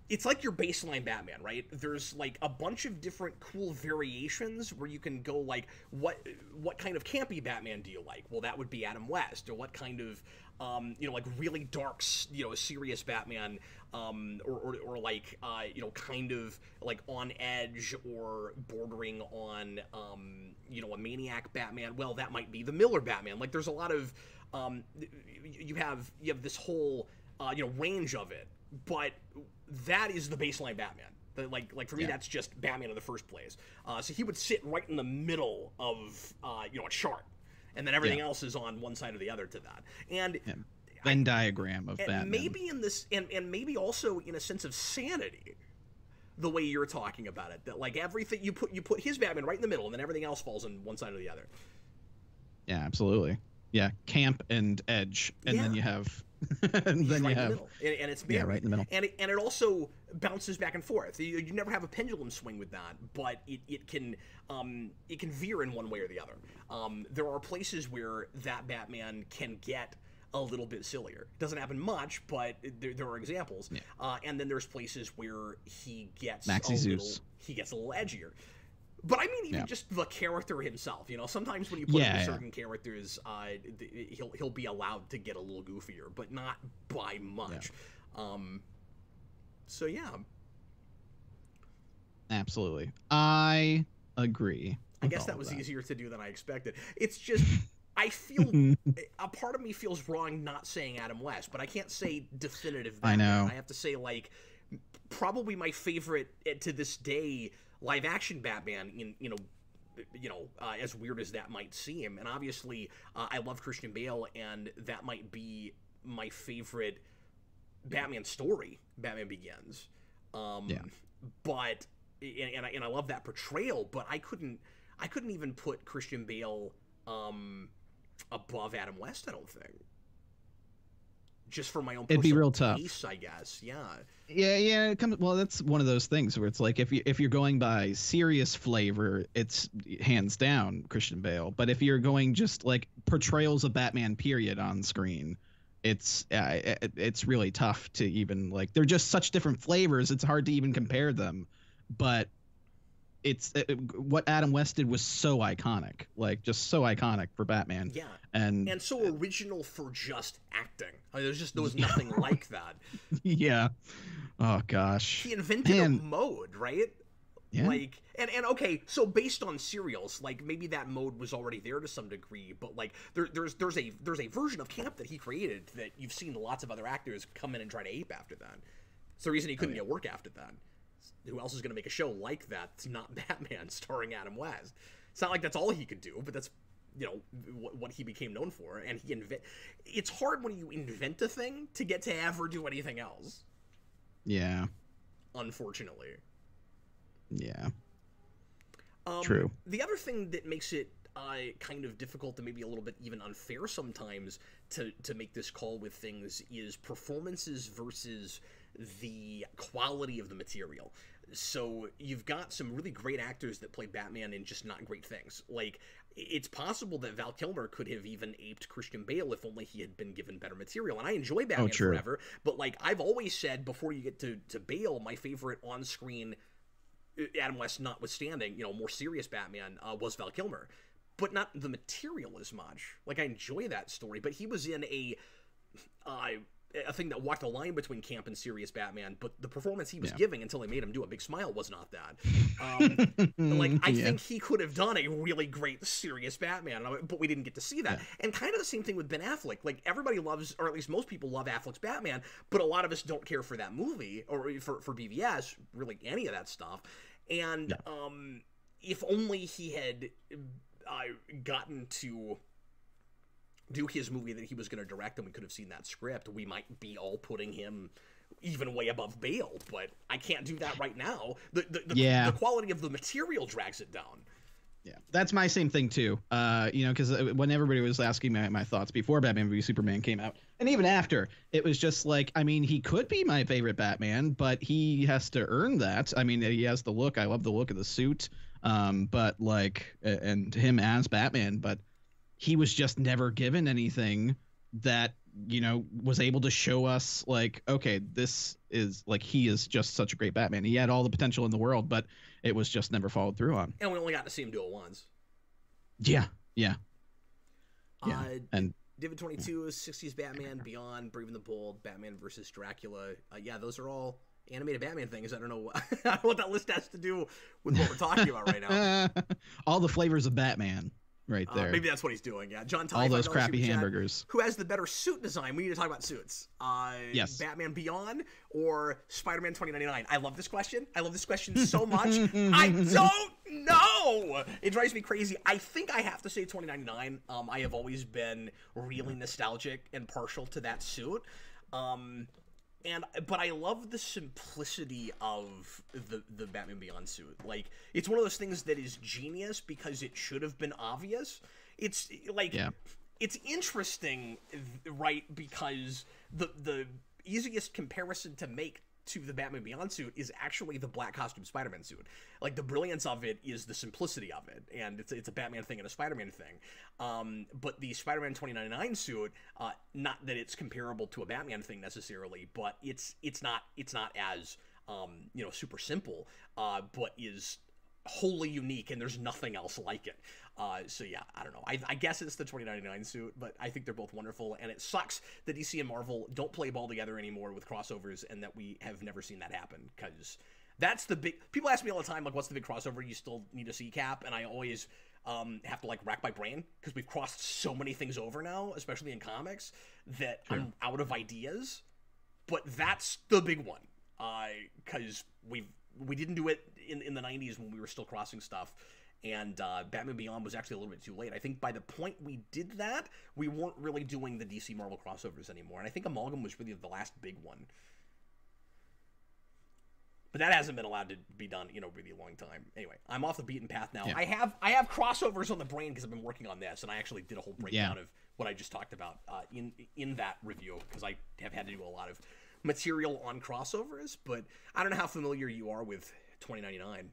it's like your baseline Batman, right? There's, like, a bunch of different cool variations where you can go, like, what kind of campy Batman do you like? Well, that would be Adam West. Or what kind of, like, really dark, serious Batman, or like, kind of, like, on edge or bordering on, a maniac Batman. Well, that might be the Miller Batman. Like, there's a lot of, you have this whole, range of it. But that is the baseline Batman. Like for me, that's just Batman in the first place. So he would sit right in the middle of a chart, and then everything else is on one side or the other to that. And Venn diagram of Batman. Maybe in this, and maybe also in a sense of sanity, the way you're talking about it. That, like, everything you put his Batman right in the middle, and then everything else falls on one side or the other. Yeah, absolutely. Yeah, camp and edge, and then you have. And then right you have, in the middle. And it's married. right in the middle. And it also bounces back and forth. You never have a pendulum swing with that, but it can veer in one way or the other. There are places where that Batman can get a little bit sillier. It doesn't happen much, but there are examples. Yeah. And then there's places where he gets a little edgier. But I mean, even just the character himself. Sometimes when you put in certain characters, he'll be allowed to get a little goofier, but not by much. Yeah. So yeah. Absolutely, I agree. I guess that was easier to do than I expected. It's just I feel a part of me feels wrong not saying Adam West, but I can't say definitive Batman. I know. I have to say, like, probably my favorite to this day. Live action Batman, as weird as that might seem, and obviously I love Christian Bale, and that might be my favorite Batman story, Batman Begins. But and I love that portrayal, but I couldn't even put Christian Bale above Adam West, I don't think. Just for my own it'd be real tough, I guess. Yeah. It comes, well, that's one of those things where it's like if you're going by serious flavor, it's hands down Christian Bale. But if you're going just like portrayals of Batman period on screen, it's really tough to even, like, they're just such different flavors. It's hard to even compare them. But what Adam West did was so iconic, like, just so iconic for Batman. Yeah, and so original for just acting. I mean, there was nothing like that. Yeah. Oh gosh. He invented a mode, right? Yeah. Like, and okay, so based on serials, like maybe that mode was already there to some degree, but like there's a version of camp that he created that you've seen lots of other actors come in and try to ape after that. It's the reason he couldn't get work after that. Who else is going to make a show like that? It's not Batman starring Adam West. It's not like that's all he could do, but that's, you know, what he became known for. And it's hard when you invent a thing to get to ever do anything else. Yeah. Unfortunately. Yeah. True. The other thing that makes it kind of difficult and maybe a little bit even unfair sometimes to make this call with things is performances versus the quality of the material. So you've got some really great actors that play Batman in just not great things. Like, it's possible that Val Kilmer could have even aped Christian Bale if only he had been given better material. And I enjoy Batman Forever, but like I've always said, before you get to Bale, my favorite on-screen, Adam West notwithstanding, you know, more serious Batman was Val Kilmer, but not the material as much. Like, I enjoy that story, but he was in a thing that walked a line between camp and serious Batman, but the performance he was giving until they made him do a big smile was not that. I think he could have done a really great serious Batman, but we didn't get to see that. And kind of the same thing with Ben Affleck. Like, everybody loves, or at least most people love Affleck's Batman, but a lot of us don't care for that movie, or for BVS, really any of that stuff. And if only he had gotten to do his movie that he was going to direct and we could have seen that script, we might be all putting him even way above Bale, but I can't do that right now. The quality of the material drags it down. Yeah, that's my same thing too. You know, because when everybody was asking my thoughts before Batman v Superman came out, and even after, it was just like, I mean, he could be my favorite Batman, but he has to earn that. I mean, he has the look. I love the look of the suit, but like, and him as Batman, but he was just never given anything that, you know, was able to show us like, okay, this is like, he is just such a great Batman. He had all the potential in the world, but it was just never followed through on. And we only got to see him do it once. Yeah. And David 22 is 60s Batman, Beyond, Brave and the Bold, Batman versus Dracula. Those are all animated Batman things. I don't know what that list has to do with what we're talking about right now. All the flavors of Batman. Right there. Maybe that's what he's doing. Yeah, John. All those crappy hamburgers. Who has the better suit design? We need to talk about suits. Yes. Batman Beyond or Spider-Man 2099? I love this question. I love this question so much. I don't know. It drives me crazy. I think I have to say 2099. I have always been really nostalgic and partial to that suit. But I love the simplicity of the Batman Beyond suit. Like, it's one of those things that is genius because it should have been obvious. It's like, it's interesting, right? Because the easiest comparison to make to the Batman Beyond suit is actually the black costume Spider-Man suit. Like, the brilliance of it is the simplicity of it, and it's a Batman thing and a Spider-Man thing. But the Spider-Man 2099 suit, not that it's comparable to a Batman thing necessarily, but it's not as super simple, but is wholly unique, and there's nothing else like it. I don't know. I guess it's the 2099 suit, but I think they're both wonderful, and it sucks that DC and Marvel don't play ball together anymore with crossovers, and that we have never seen that happen, because that's the big... People ask me all the time, like, what's the big crossover you still need to see, Cap? And I always have to, like, rack my brain, because we've crossed so many things over now, especially in comics, that I'm out of ideas. But that's the big one, because we didn't do it in the 90s when we were still crossing stuff. And Batman Beyond was actually a little bit too late. I think by the point we did that, we weren't really doing the DC Marvel crossovers anymore. And I think Amalgam was really the last big one. But that hasn't been allowed to be done in a really long time. Anyway, I'm off the beaten path now. Yeah. I have crossovers on the brain because I've been working on this, and I actually did a whole breakdown of what I just talked about in that review, because I have had to do a lot of material on crossovers. But I don't know how familiar you are with 2099.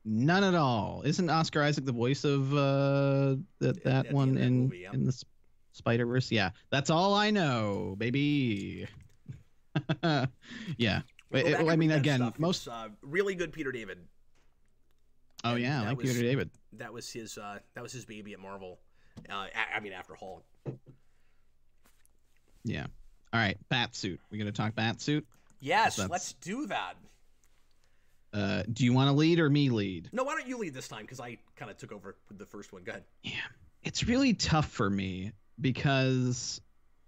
None at all. Isn't Oscar Isaac the voice of that one in the Spider-Verse? Yeah, that's all I know, baby. Yeah. I mean, again, most really good Peter David. Oh yeah, I like Peter David. That was his baby at Marvel. I mean, after Hulk. Yeah. All right, Batsuit. We gonna talk Batsuit? Yes, let's do that. Do you want to lead or me lead? No, why don't you lead this time? Because I kind of took over with the first one. Go ahead. Yeah, it's really tough for me because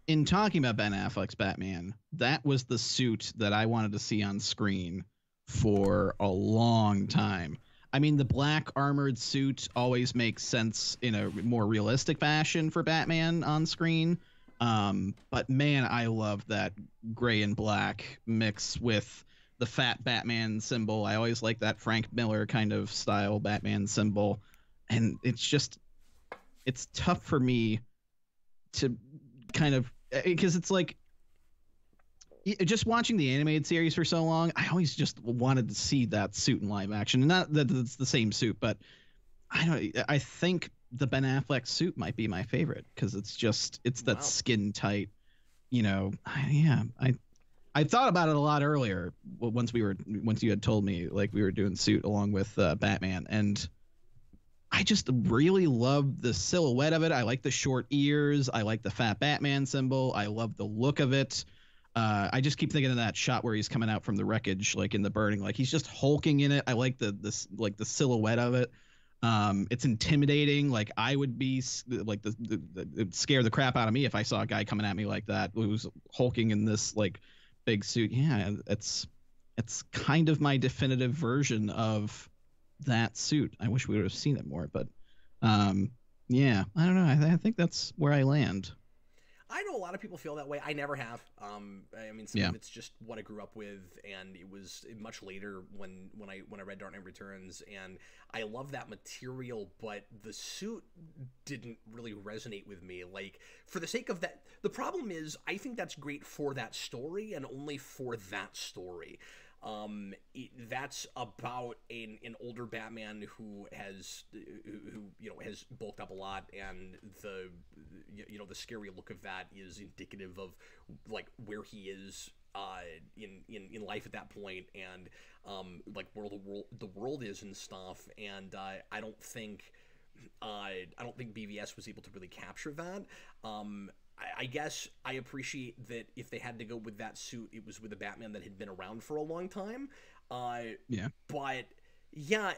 in talking about Ben Affleck's Batman, that was the suit that I wanted to see on screen for a long time. I mean, the black armored suit always makes sense in a more realistic fashion for Batman on screen. But man, I love that gray and black mix with the fat Batman symbol. I always like that Frank Miller kind of style Batman symbol. And it's tough for me to kind of, because it's like, just watching the animated series for so long, I always just wanted to see that suit in live action. Not that it's the same suit, but I think the Ben Affleck suit might be my favorite because it's that skin tight, I thought about it a lot earlier once you had told me like we were doing suit along with Batman, and I just really love the silhouette of it. I like the short ears. I like the fat Batman symbol. I love the look of it. I just keep thinking of that shot where he's coming out from the wreckage, like in the burning, like he's just hulking in it. I like the silhouette of it. It's intimidating. Like I would be like it'd scare the crap out of me if I saw a guy coming at me like that who was hulking in this like big suit. Yeah, it's kind of my definitive version of that suit. I wish we would have seen it more, but yeah, I don't know. I think that's where I land. I know a lot of people feel that way. I never have. I mean, some of it's just what I grew up with, and it was much later when I read Dark Knight Returns, and I love that material, but the suit didn't really resonate with me. Like, for the sake of that, the problem is I think that's great for that story, and only for that story. That's about an older Batman who has bulked up a lot, and the scary look of that is indicative of like where he is in life at that point, and like where the world is and stuff. And I don't think BVS was able to really capture that. I guess I appreciate that if they had to go with that suit, it was with a Batman that had been around for a long time. But yeah,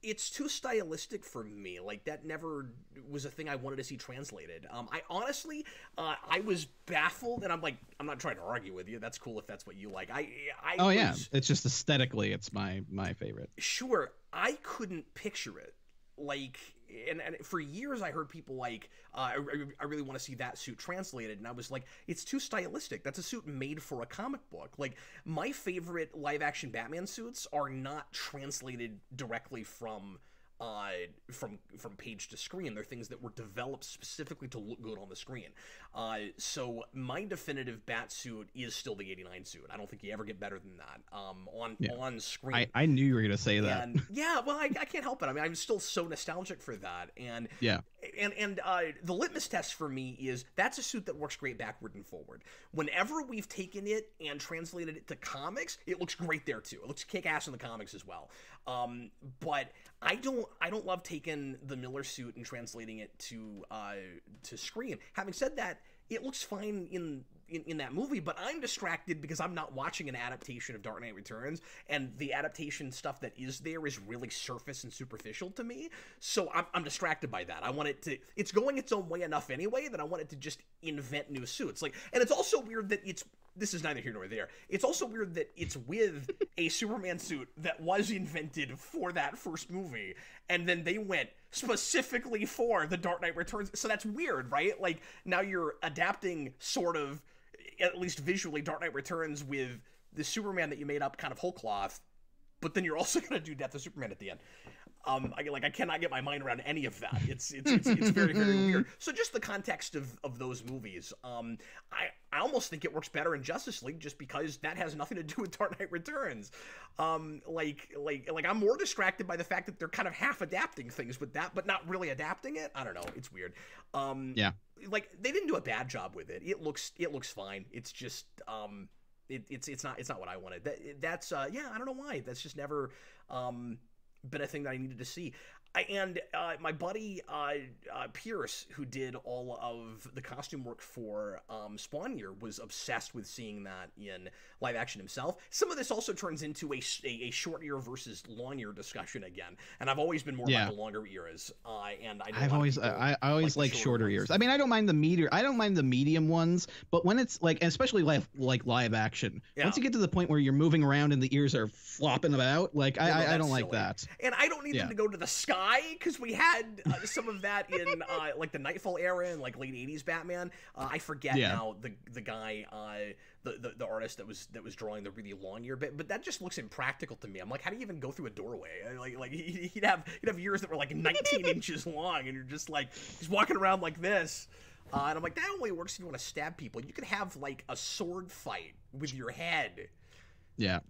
it's too stylistic for me. Like, that never was a thing I wanted to see translated. I honestly, I was baffled, and I'm not trying to argue with you. That's cool if that's what you like. It's just aesthetically, it's my favorite. Sure, I couldn't picture it. Like, and for years I heard people like, I really want to see that suit translated, and I was like, it's too stylistic. That's a suit made for a comic book. Like, my favorite live-action Batman suits are not translated directly from page to screen. They're things that were developed specifically to look good on the screen. So my definitive bat suit is still the '89 suit. I don't think you ever get better than that on screen. I knew you were gonna say that. And yeah, well, I can't help it. I mean, I'm still so nostalgic for that. And yeah. And the litmus test for me is that's a suit that works great backward and forward. Whenever we've taken it and translated it to comics, it looks great there too. It looks kick-ass in the comics as well. But I don't love taking the Miller suit and translating it to screen. Having said that, it looks fine in that movie, but I'm distracted because I'm not watching an adaptation of Dark Knight Returns, and the adaptation stuff that is there is really surface and superficial to me, so I'm distracted by that. I want it to, it's going its own way enough anyway that I want it to just invent new suits. Like, and it's also weird that this is neither here nor there. It's also weird that it's with a Superman suit that was invented for that first movie, and then they went specifically for the Dark Knight Returns. So that's weird, right? Like, now you're adapting, sort of, at least visually, Dark Knight Returns with the Superman that you made up kind of whole cloth, but then you're also going to do Death of Superman at the end. I cannot get my mind around any of that. It's very, very weird. So just the context of those movies, I almost think it works better in Justice League just because that has nothing to do with Dark Knight Returns. Like I'm more distracted by the fact that they're kind of half adapting things with that, but not really adapting it. I don't know. It's weird. Yeah. Like, they didn't do a bad job with it. It looks fine. It's just it's not what I wanted. That's I don't know why. That's just never been a thing that I needed to see. My buddy Pierce, who did all of the costume work for Spawn Year, was obsessed with seeing that in live action himself. Some of this also turns into a short year versus long year discussion again, and I've always been more about the longer eras. And I always like shorter years. I mean, I don't mind the medium ones, but when it's like, especially like live action, once you get to the point where you're moving around and the ears are flopping about, like I don't like that. And I don't need them to go to the sky, because we had some of that in like the Nightfall era and like late 80s Batman. I forget now the guy, the artist that was drawing the really long year bit, but that just looks impractical to me. I'm like, how do you even go through a doorway? Like he'd have years that were like 19 inches long, and you're just like, he's walking around like this. And I'm like, that only works if you want to stab people. You could have like a sword fight with your head. Yeah.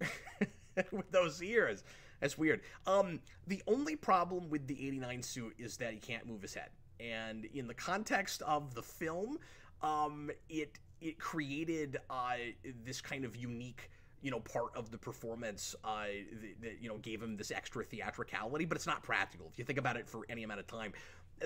With those ears. That's weird. The only problem with the 89 suit is that he can't move his head. And in the context of the film, it created this kind of unique, part of the performance that gave him this extra theatricality, but it's not practical. If you think about it for any amount of time,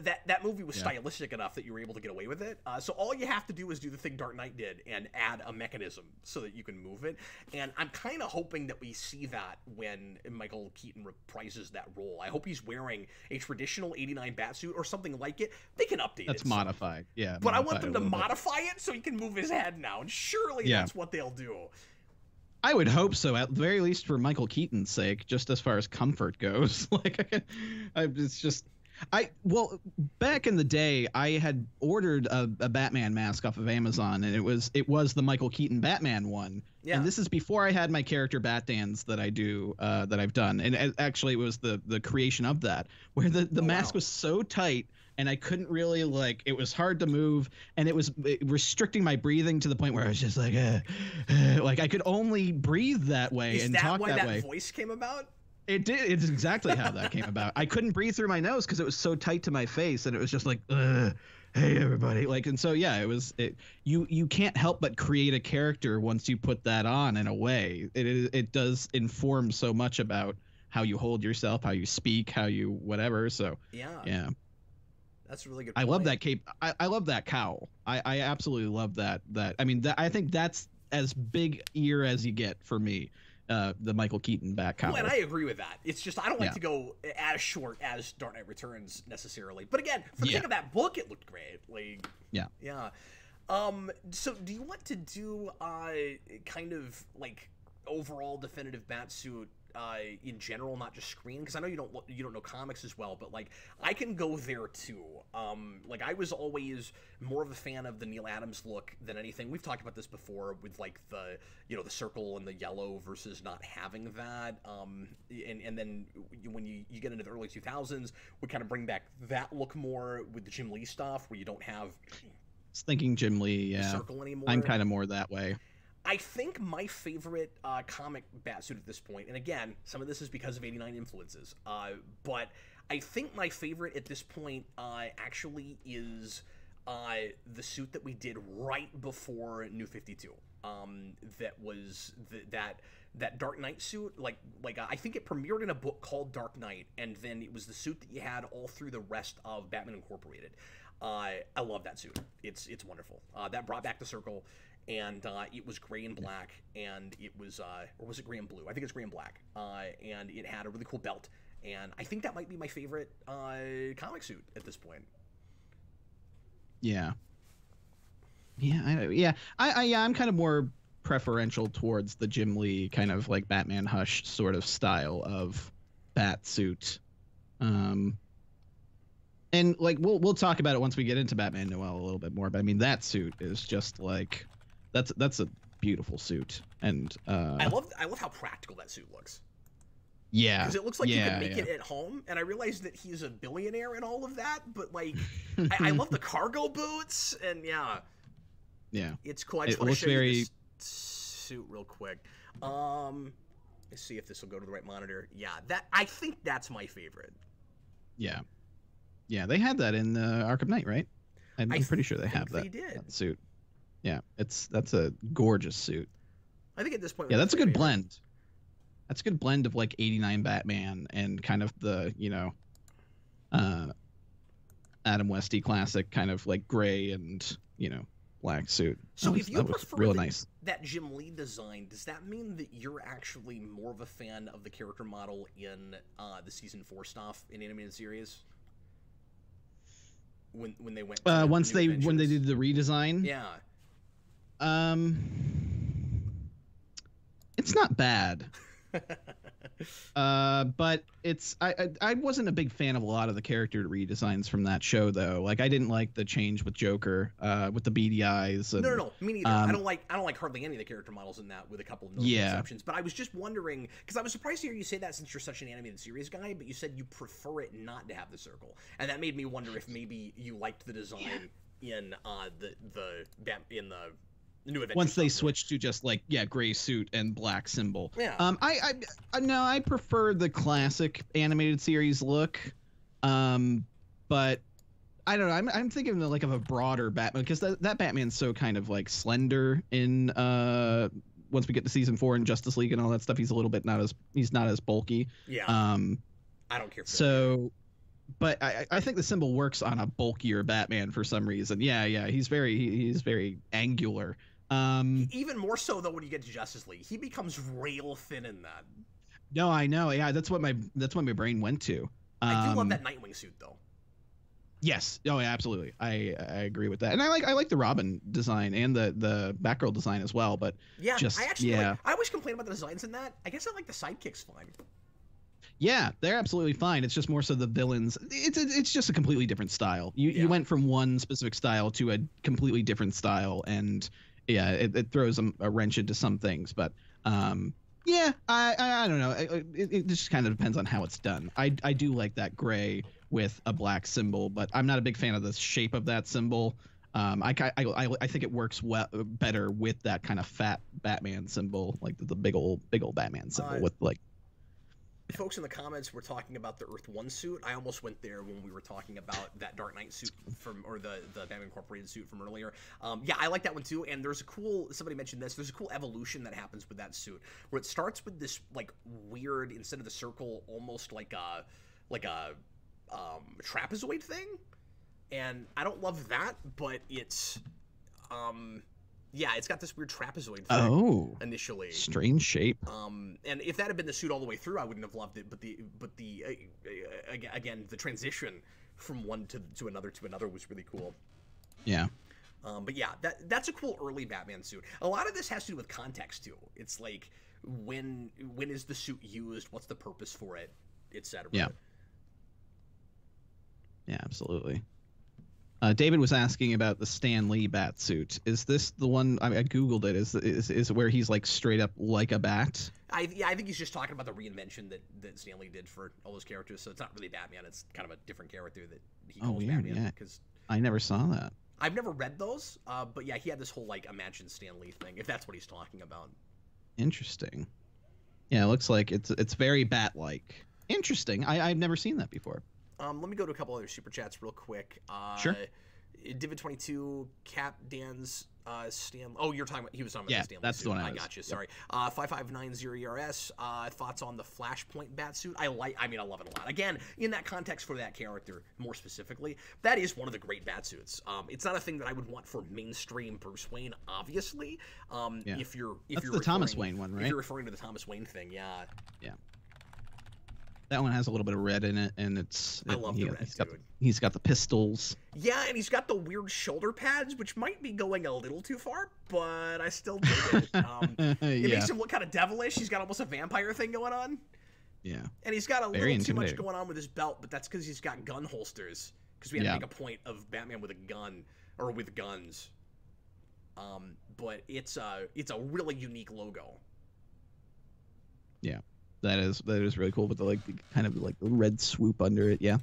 that movie was stylistic enough that you were able to get away with it. So all you have to do is do the thing Dark Knight did and add a mechanism so that you can move it. And I'm kind of hoping that we see that when Michael Keaton reprises that role. I hope he's wearing a traditional 89 Batsuit or something like it. They can update it. That's modified, yeah. But I want them to modify it so he can move his head now. And surely that's what they'll do. I would hope so, at the very least for Michael Keaton's sake, just as far as comfort goes. It's just... back in the day, I had ordered a Batman mask off of Amazon, and it was the Michael Keaton Batman one. Yeah. And this is before I had my character Batdanz that I do that I've done, and actually it was the creation of that, where the mask was so tight and I couldn't really it was hard to move, and it was restricting my breathing to the point where I was just like I could only breathe that way and talk that way. Is that why that voice came about? It did. It's exactly how that came about. I couldn't breathe through my nose because it was so tight to my face, and it was just like, hey everybody, and so you can't help but create a character once you put that on. In a way, it does inform so much about how you hold yourself, how you speak, how you whatever. So yeah, that's a really good point. I love that cape. I love that cowl. I absolutely love that. I think that's as big ear as you get for me. The Michael Keaton back cowl. Well, and I agree with that. It's just I don't like to go as short as Dark Knight Returns necessarily. But again, for the sake of that book, it looked great. Yeah. So do you want to do kind of overall definitive Batsuit in general, not just screen? Because I know you don't know comics as well, but I can go there too. I was always more of a fan of the Neil Adams look than anything. We've talked about this before with the the circle and the yellow versus not having that. And then when you get into the early 2000s, we kind of bring back that look more with the Jim Lee stuff, where you don't have thinking Jim Lee, circle anymore. I'm kind of more that way. I think my favorite comic Batsuit at this point, and again, some of this is because of 89 influences, but I think my favorite at this point actually is the suit that we did right before New 52. That was that Dark Knight suit. I think it premiered in a book called Dark Knight, and then it was the suit that you had all through the rest of Batman Incorporated. I love that suit. It's wonderful. That brought back the circle. And it was gray and black, and it was, or was it gray and blue? I think it's gray and black. And it had a really cool belt, and I think that might be my favorite comic suit at this point. Yeah. I'm kind of more preferential towards the Jim Lee kind of Batman Hush sort of style of bat suit. And we'll talk about it once we get into Batman Noel a little bit more, but I mean that suit is just that's a beautiful suit, and I love how practical that suit looks. Yeah, because it looks like you can make it at home, and I realized that he's a billionaire and all of that. But I love the cargo boots, and it's cool. I just want to show you this suit real quick. Let's see if this will go to the right monitor. Yeah, I think that's my favorite. Yeah, they had that in Arkham Knight, right? I'm pretty sure they have that. They did. That suit. Yeah, that's a gorgeous suit. I think at this point. Yeah, that's a good blend. That's a good blend of 89 Batman and kind of the Adam Westy classic kind of like gray and black suit. So if you prefer real nice. that Jim Lee design, does that mean that you're actually more of a fan of the character model in the season 4 stuff in animated series? When they went when they did the redesign? Yeah. It's not bad. But I wasn't a big fan of a lot of the character redesigns from that show though. Like I didn't like the change with Joker, with the beady eyes. And, no, me neither. I don't like hardly any of the character models in that, with a couple of notable exceptions. But I was just wondering, because I was surprised to hear you say that since you're such an animated series guy. But you said you prefer it not to have the circle, and that made me wonder if maybe you liked the design in the New Adventures. Once they switched to just like gray suit and black symbol. Yeah. I prefer the classic animated series look, but I don't know. I'm thinking of a broader Batman, because that Batman's so kind of like slender in once we get to season 4 and Justice League and all that stuff. He's a little bit he's not as bulky. Yeah. I don't care for that. But I think the symbol works on a bulkier Batman for some reason. Yeah, he's very angular. Even more so though when you get to Justice League, he becomes rail thin in that. No, I know. Yeah, that's what my brain went to. I do love that Nightwing suit though. Yes. Oh, yeah, absolutely. I agree with that, and I like the Robin design and the Batgirl design as well. But I always complain about the designs in that. I guess I like the sidekicks fine. Yeah, they're absolutely fine. It's just more so the villains. It's just a completely different style. You went from one specific style to a completely different style, and it throws a wrench into some things. But I don't know. It just kind of depends on how it's done. I do like that gray with a black symbol, but I'm not a big fan of the shape of that symbol. I think it works better with that kind of fat Batman symbol, like the big old Batman symbol with like. Folks in the comments were talking about the Earth 1 suit. I almost went there when we were talking about that Dark Knight suit or the Batman Incorporated suit from earlier. I like that one too. And somebody mentioned this, there's a cool evolution that happens with that suit, where it starts with this like weird, instead of the circle, almost like a trapezoid thing. And I don't love that, but it's it's got this weird trapezoid thing initially. Strange shape. And if that had been the suit all the way through, I wouldn't have loved it. But the again, the transition from one to another was really cool. Yeah. But yeah, that's a cool early Batman suit. A lot of this has to do with context too. It's like when is the suit used? What's the purpose for it, etc. Yeah. Yeah, absolutely. David was asking about the Stan Lee bat suit. Is this the one? I Googled it. Is it where he's like straight up like a bat? I think he's just talking about the reinvention that Stan Lee did for all those characters. So it's not really Batman. It's kind of a different character that he calls Batman. Yeah. Because I never saw that. I've never read those, but yeah, he had this whole like Imagine Stan Lee thing, if that's what he's talking about. Interesting. Yeah, it looks like it's very bat-like. Interesting. I've never seen that before. Let me go to a couple other super chats real quick. Sure. Divid22, Cap, Dan's, Stan. Oh, you're talking about. He was talking about the Stan Lee that's suit. The one I got you. Sorry. 5590ERS. Thoughts on the Flashpoint bat suit? I love it a lot. Again, in that context for that character, more specifically, that is one of the great bat suits. It's not a thing that I would want for mainstream Bruce Wayne, obviously. If you're the Thomas Wayne one, right? If you're referring to the Thomas Wayne thing, yeah. Yeah. That one has a little bit of red in it, and I love the red, he's got the pistols. Yeah, and he's got the weird shoulder pads, which might be going a little too far, but I still dig it. It makes him look kind of devilish. He's got almost a vampire thing going on. Yeah. And he's got a little too much going on with his belt, but that's because he's got gun holsters. Because we had to make a point of Batman with a gun, or with guns. But it's a really unique logo. Yeah. That is really cool, but the kind of like the red swoop under it. Yeah,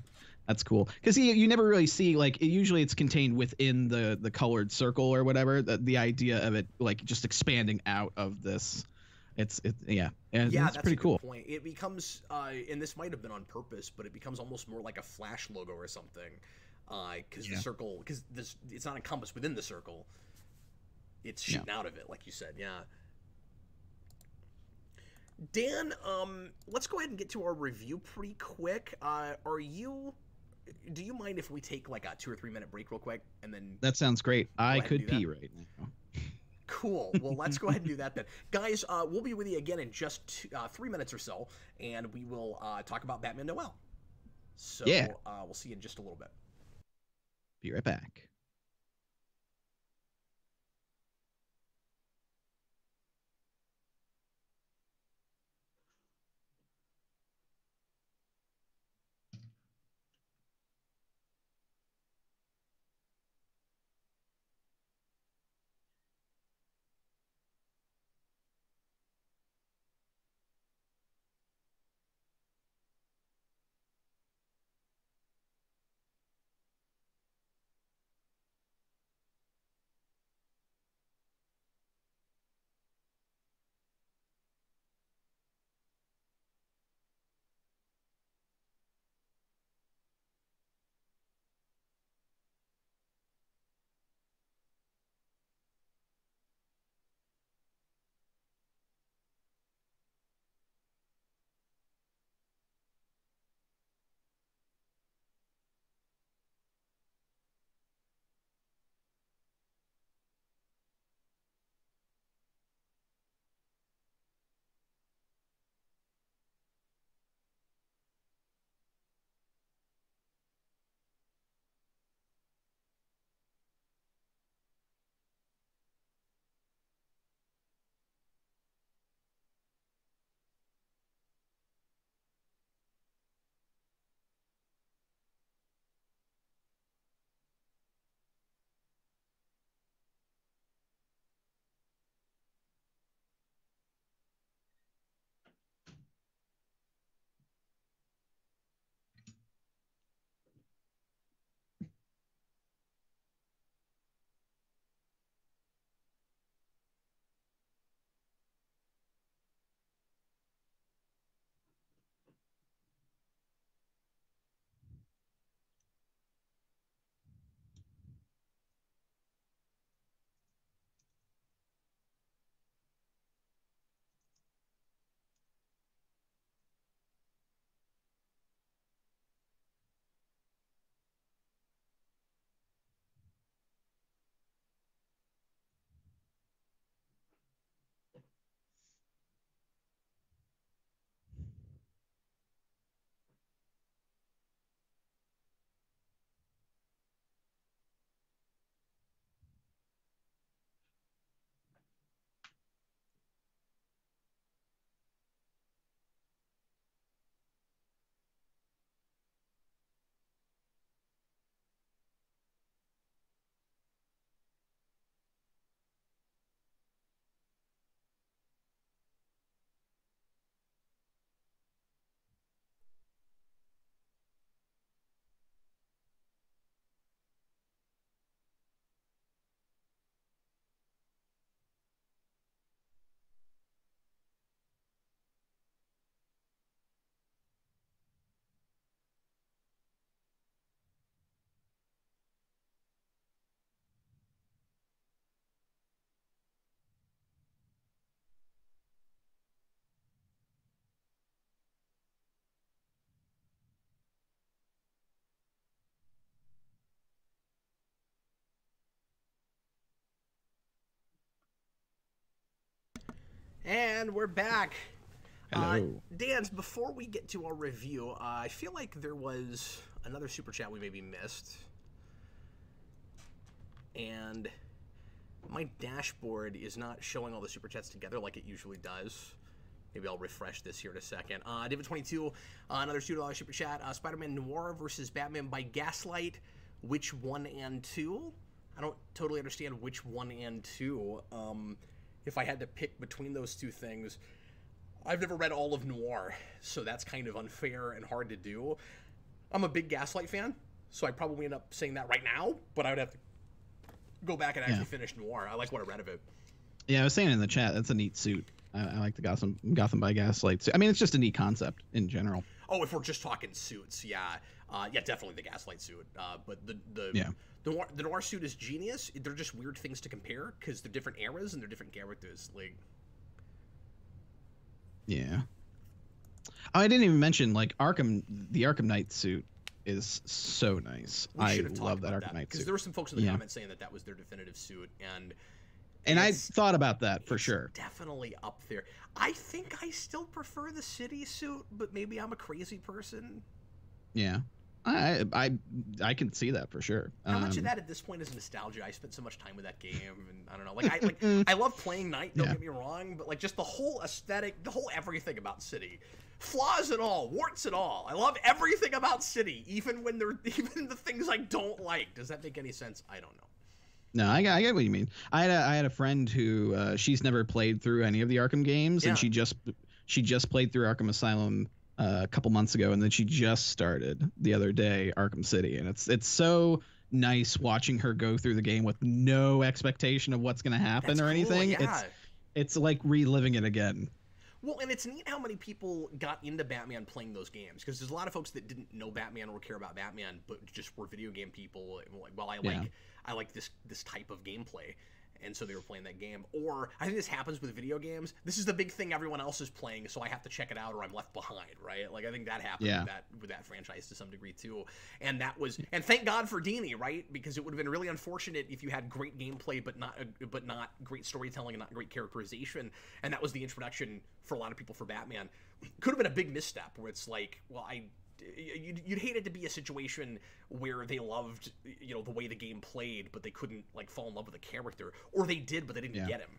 that's cool, because you never really see usually it's contained within the colored circle or whatever. The idea of it like just expanding out of this, it's that's pretty cool. Point. It becomes and this might have been on purpose, but it becomes almost more like a Flash logo or something, because the circle, because it's not encompassed within the circle. It's shooting out of it, like you said. Yeah. Dan, let's go ahead and get to our review pretty quick. Are you do you mind if we take like a 2 or 3 minute break real quick and then? That sounds great. I could pee right now. Cool. Well, let's go ahead and do that then. Guys, we'll be with you again in just 3 minutes or so, and we will talk about Batman Noel. So yeah. We'll see you in just a little bit. Be right back. And we're back. Hello. Danz, before we get to our review, I feel like there was another super chat we maybe missed. And my dashboard is not showing all the super chats together like it usually does. Maybe I'll refresh this here in a second. David22, another $2 super chat. Spider-Man Noir versus Batman by Gaslight. Which 1 and 2? I don't totally understand which 1 and 2. If I had to pick between those two things, I've never read all of Noir, so that's kind of unfair and hard to do. I'm a big Gaslight fan, so I'd probably end up saying that right now, but I would have to go back and actually finish Noir. I like what I read of it. Yeah, I was saying in the chat, that's a neat suit. I like the Gotham by Gaslight suit. I mean, it's just a neat concept in general. Oh, if we're just talking suits, yeah. Yeah, definitely the Gaslight suit. But the Noir suit is genius. They're just weird things to compare because they're different eras and they're different characters. Like, yeah. Oh, I didn't even mention like the Arkham Knight suit. is so nice. I love that Arkham Knight suit. Because there were some folks in the comments saying that was their definitive suit, and I thought about that for sure. Definitely up there. I think I still prefer the city suit, but maybe I'm a crazy person. Yeah. I can see that for sure. How much of that at this point is nostalgia? I spent so much time with that game, and I don't know. I love playing Night. Don't get me wrong, but just the whole aesthetic, the whole everything about City, flaws and all, warts and all. I love everything about City, even the things I don't like. Does that make any sense? I don't know. No, I get what you mean. I had a friend who she's never played through any of the Arkham games, and she just played through Arkham Asylum a couple months ago, and then she just started the other day Arkham City, and it's so nice watching her go through the game with no expectation of what's going to happen or anything. Yeah. It's like reliving it again. Well, and it's neat how many people got into Batman playing those games, because there's a lot of folks that didn't know Batman or care about Batman, but just were video game people. Like, well, I like this type of gameplay, and so they were playing that game. Or I think this happens with video games. This is the big thing everyone else is playing, so I have to check it out or I'm left behind, right? Like, I think that happened with that franchise to some degree too. And and thank God for Dini, right? Because it would have been really unfortunate if you had great gameplay but not great storytelling and not great characterization. And that was the introduction for a lot of people for Batman. Could have been a big misstep where it's like, well, you'd hate it to be a situation where they loved, the way the game played, but they couldn't fall in love with the character, or they did, but they didn't get him,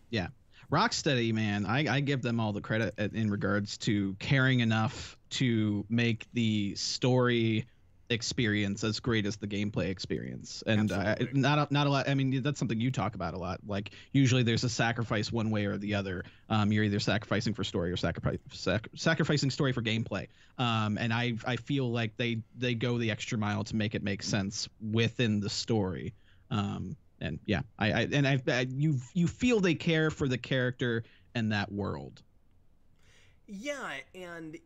Yeah. Rocksteady, man, I give them all the credit in regards to caring enough to make the story experience as great as the gameplay experience. And not a lot. I mean, that's something you talk about a lot. Like, usually there's a sacrifice one way or the other. You're either sacrificing for story or sacrificing story for gameplay. And I feel like they go the extra mile to make it make sense within the story. And yeah, you feel they care for the character and that world. Yeah, and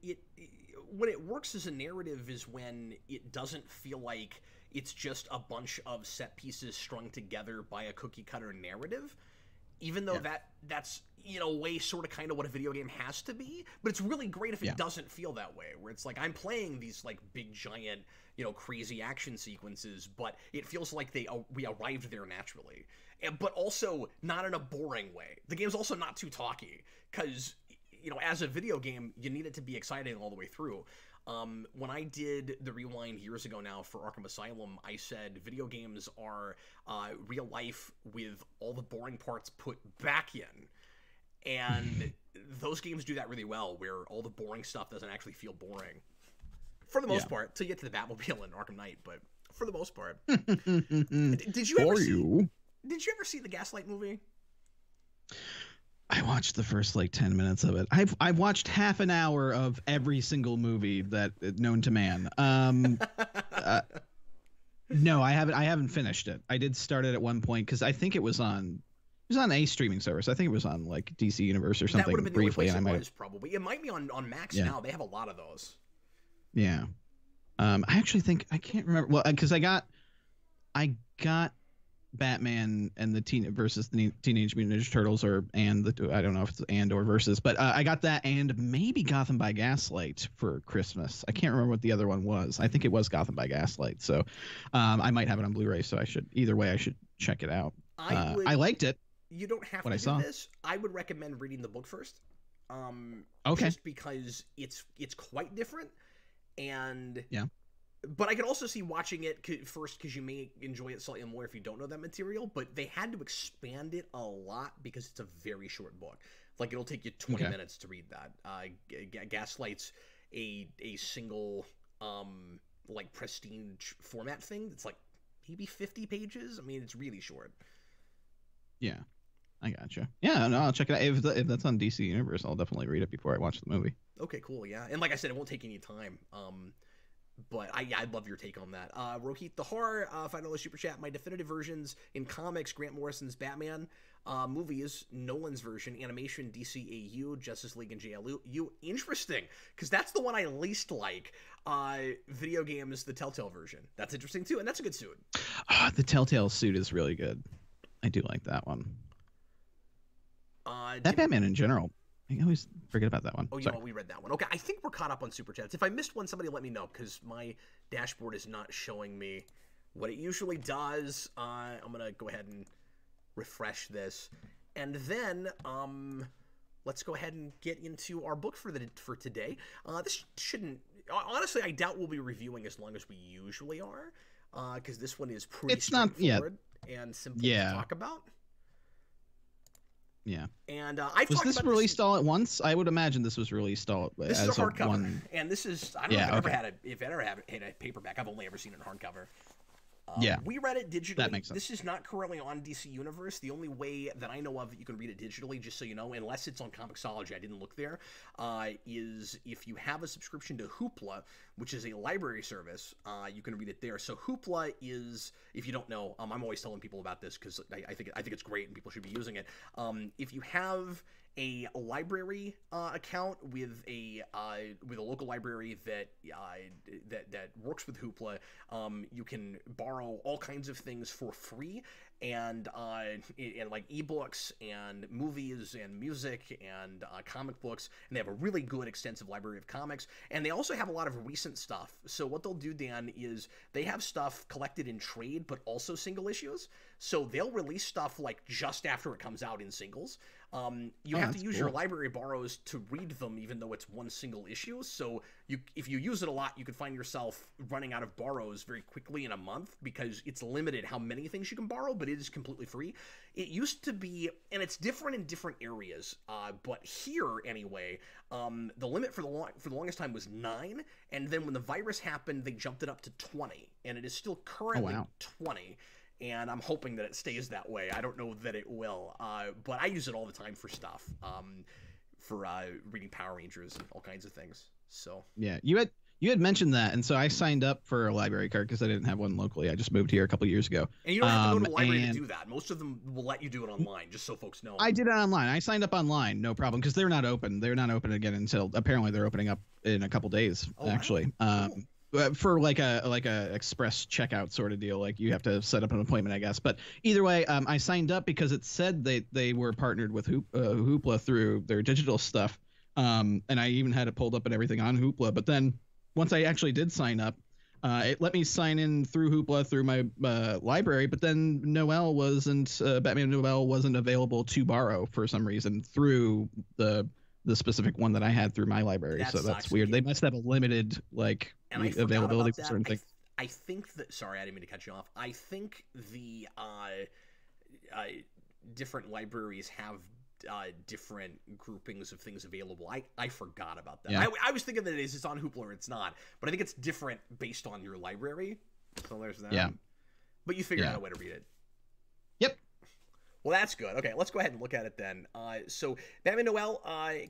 when it works as a narrative is when it doesn't feel like it's just a bunch of set pieces strung together by a cookie cutter narrative, even though that's way sort of kind of what a video game has to be. But it's really great if it doesn't feel that way, where it's like I'm playing these big giant crazy action sequences, but it feels like we arrived there naturally, but also not in a boring way. The game's also not too talky, because as a video game, you need it to be exciting all the way through. When I did the rewind years ago now for Arkham Asylum, I said video games are real life with all the boring parts put back in. And those games do that really well, where all the boring stuff doesn't actually feel boring. For the most part, till you get to the Batmobile and Arkham Knight, but for the most part. Did you ever see the Gaslight movie? I watched the first 10 minutes of it. I've watched half an hour of every single movie that known to man. No, I haven't finished it. I did start it at one point because I think it was on a streaming service. I think it was on DC Universe or something. That would have been briefly. The only place it was, probably. It might be on Max now. They have a lot of those. Yeah. I actually think I can't remember. Well, because I got Batman and the Teenage Mutant Ninja Turtles, I don't know if it's and or versus, but I got that and maybe Gotham by Gaslight for Christmas. I can't remember what the other one was. I think it was Gotham by Gaslight. So I might have it on Blu-ray. So I should check it out. I liked it. You don't have to do this. I would recommend reading the book first. Okay. Just because it's quite different, and but I can also see watching it first because you may enjoy it slightly more if you don't know that material. But they had to expand it a lot because it's a very short book. It'll take you 20 minutes to read that. Gaslight's a single prestige format thing. It's maybe 50 pages. I mean, it's really short. Yeah, I gotcha. Yeah, no, I'll check it out. If that's on DC Universe, I'll definitely read it before I watch the movie. Okay, cool. Yeah, and like I said, it won't take any time. But I'd love your take on that. Rohit the Har, $5 super chat. My definitive versions in comics: Grant Morrison's Batman. Movies: Nolan's version. Animation: DCAU, Justice League, and JLU. Interesting, because that's the one I least like. Video games: the Telltale version. That's interesting too, and that's a good suit. The Telltale suit is really good. I do like that one. Batman in general. I always forget about that one. Oh, you know what? We read that one. Okay, I think we're caught up on Super Chats. If I missed one, somebody let me know, because my dashboard is not showing me what it usually does. I'm going to go ahead and refresh this. And then let's go ahead and get into our book for today. This shouldn't... Honestly, I doubt we'll be reviewing as long as we usually are, because this one is pretty straightforward and simple to talk about. Yeah. And was this released all at once? I would imagine this was released all this as is a hardcover, one. And this is I don't know if I ever had a paperback. I've only ever seen it in hardcover. We read it digitally. That makes sense. This is not currently on DC Universe. The only way that I know of that you can read it digitally, just so you know, unless it's on Comixology, I didn't look there, is if you have a subscription to Hoopla, which is a library service, you can read it there. So Hoopla is, if you don't know, I'm always telling people about this because I think it's great and people should be using it. If you have a library account with a local library that works with Hoopla, you can borrow all kinds of things for free, and like ebooks and movies and music and comic books, and they have a really good extensive library of comics, and they also have a lot of recent stuff. So what they'll do, Dan, is they have stuff collected in trade but also single issues, so they'll release stuff like just after it comes out in singles. You have to use your library borrows to read them, even though it's one single issue. So if you use it a lot, you could find yourself running out of borrows very quickly in a month, because it's limited how many things you can borrow, but it is completely free. It used to be, and it's different in different areas, but here anyway, the limit for the longest time was 9, and then when the virus happened, they jumped it up to 20, and it is still currently 20. And I'm hoping that it stays that way. I don't know that it will, but I use it all the time for stuff, for reading Power Rangers and all kinds of things. So yeah, you had mentioned that, and so I signed up for a library card because I didn't have one locally. I just moved here a couple years ago. And you don't have to go to the library to do that. Most of them will let you do it online, just so folks know. I did it online. I signed up online, no problem, because they're not open. They're not open again until apparently they're opening up in a couple days, actually. Wow. Cool. For like a express checkout sort of deal, like you have to set up an appointment, I guess. But either way, I signed up because it said they were partnered with Hoopla through their digital stuff, and I even had it pulled up and everything on Hoopla. But then once I actually did sign up, it let me sign in through Hoopla through my library. But then Batman Noel wasn't available to borrow for some reason through the specific one that I had through my library. So that's weird. They must have a limited availability for certain things. I think that, sorry, I didn't mean to cut you off. I think the different libraries have different groupings of things available. I forgot about that. Yeah. I was thinking that it's on Hoopla or it's not, but I think it's different based on your library. So there's that. Yeah. But you figured out a way to read it. Yep. Well, that's good. Okay, let's go ahead and look at it then. So Batman Noel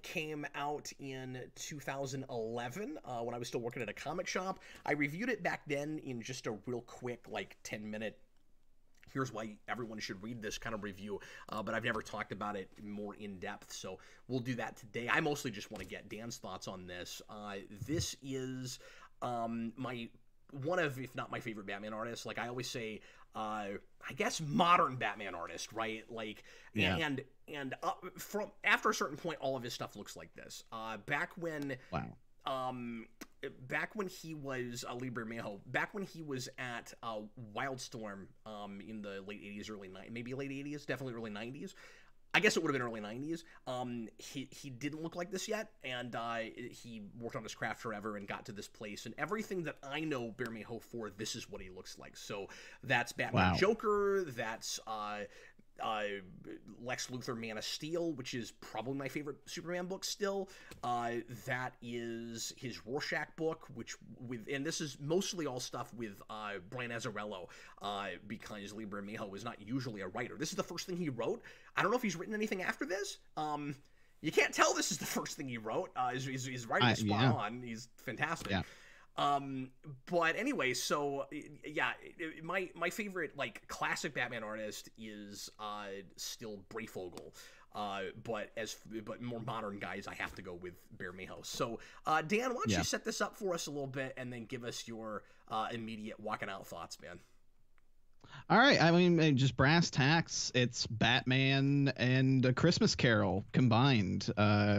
came out in 2011 when I was still working at a comic shop. I reviewed it back then in just a real quick, like 10-minute, here's why everyone should read this kind of review, but I've never talked about it more in depth, so we'll do that today. I mostly just want to get Dan's thoughts on this. This is one of, if not my favorite Batman artists. Like I always say, I guess modern Batman artist, right? Like, and from after a certain point, all of his stuff looks like this. Back when he was Liber Mejo, back when he was at Wildstorm in the late 80s, maybe late 80s, definitely early 90s. I guess it would have been early 90s. He didn't look like this yet, and he worked on his craft forever and got to this place. And everything that I know Bermejo for, this is what he looks like. So that's Batman Joker, that's Lex Luthor Man of Steel, which is probably my favorite Superman book still. That is his Rorschach book, and this is mostly all stuff with Brian Azzarello, because Lee Bermejo is not usually a writer. This is the first thing he wrote. I don't know if he's written anything after this. You can't tell this is the first thing he wrote. His writing is spot on. He's fantastic. Yeah. But anyway, so yeah, my favorite like classic Batman artist is still Breyfogle. But more modern guys, I have to go with Bermejo. So Dan, why don't you set this up for us a little bit and then give us your immediate walking out thoughts, man? All right. I mean, just brass tacks. It's Batman and A Christmas Carol combined.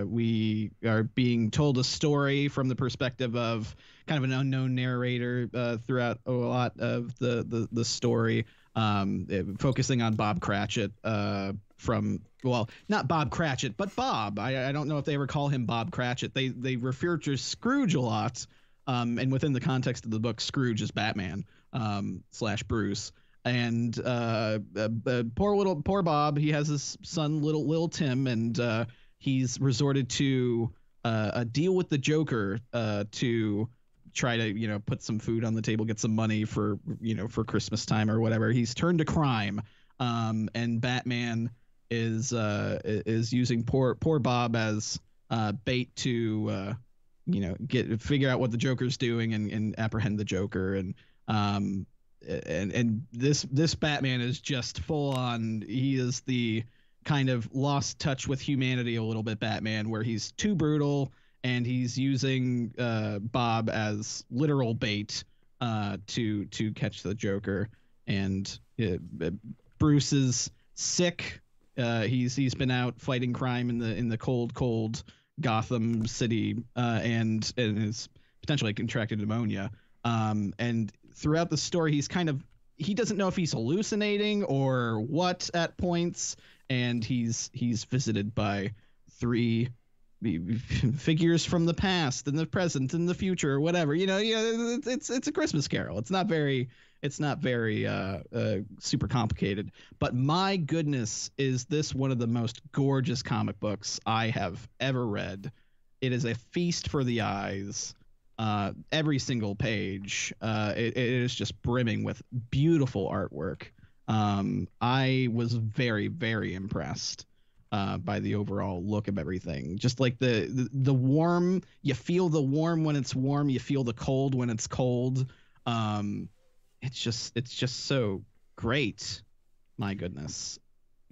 We are being told a story from the perspective of kind of an unknown narrator throughout a lot of the story, focusing on Bob Cratchit from, well, not Bob Cratchit, but Bob. I don't know if they ever call him Bob Cratchit. They refer to Scrooge a lot, and within the context of the book, Scrooge is Batman / Bruce. And poor Bob, he has his son little Tim, and he's resorted to a deal with the Joker to try to put some food on the table, get some money for for Christmas time or whatever. He's turned to crime, and Batman is using poor Bob as bait to figure out what the Joker's doing and apprehend the Joker. And this Batman is just full on. He is the kind of lost touch with humanity a little bit Batman, where he's too brutal and he's using Bob as literal bait to catch the Joker. And Bruce is sick. He's been out fighting crime in the cold Gotham City, and is potentially contracted pneumonia. And throughout the story, he doesn't know if he's hallucinating or what at points, and he's visited by three figures from the past and the present and the future or whatever. It's a Christmas Carol. It's not very super complicated, but my goodness, is this one of the most gorgeous comic books I have ever read. It is a feast for the eyes. Every single page, it is just brimming with beautiful artwork. I was very, very impressed by the overall look of everything. Just like the warm, you feel the warm when it's warm, you feel the cold when it's cold. It's just so great. My goodness.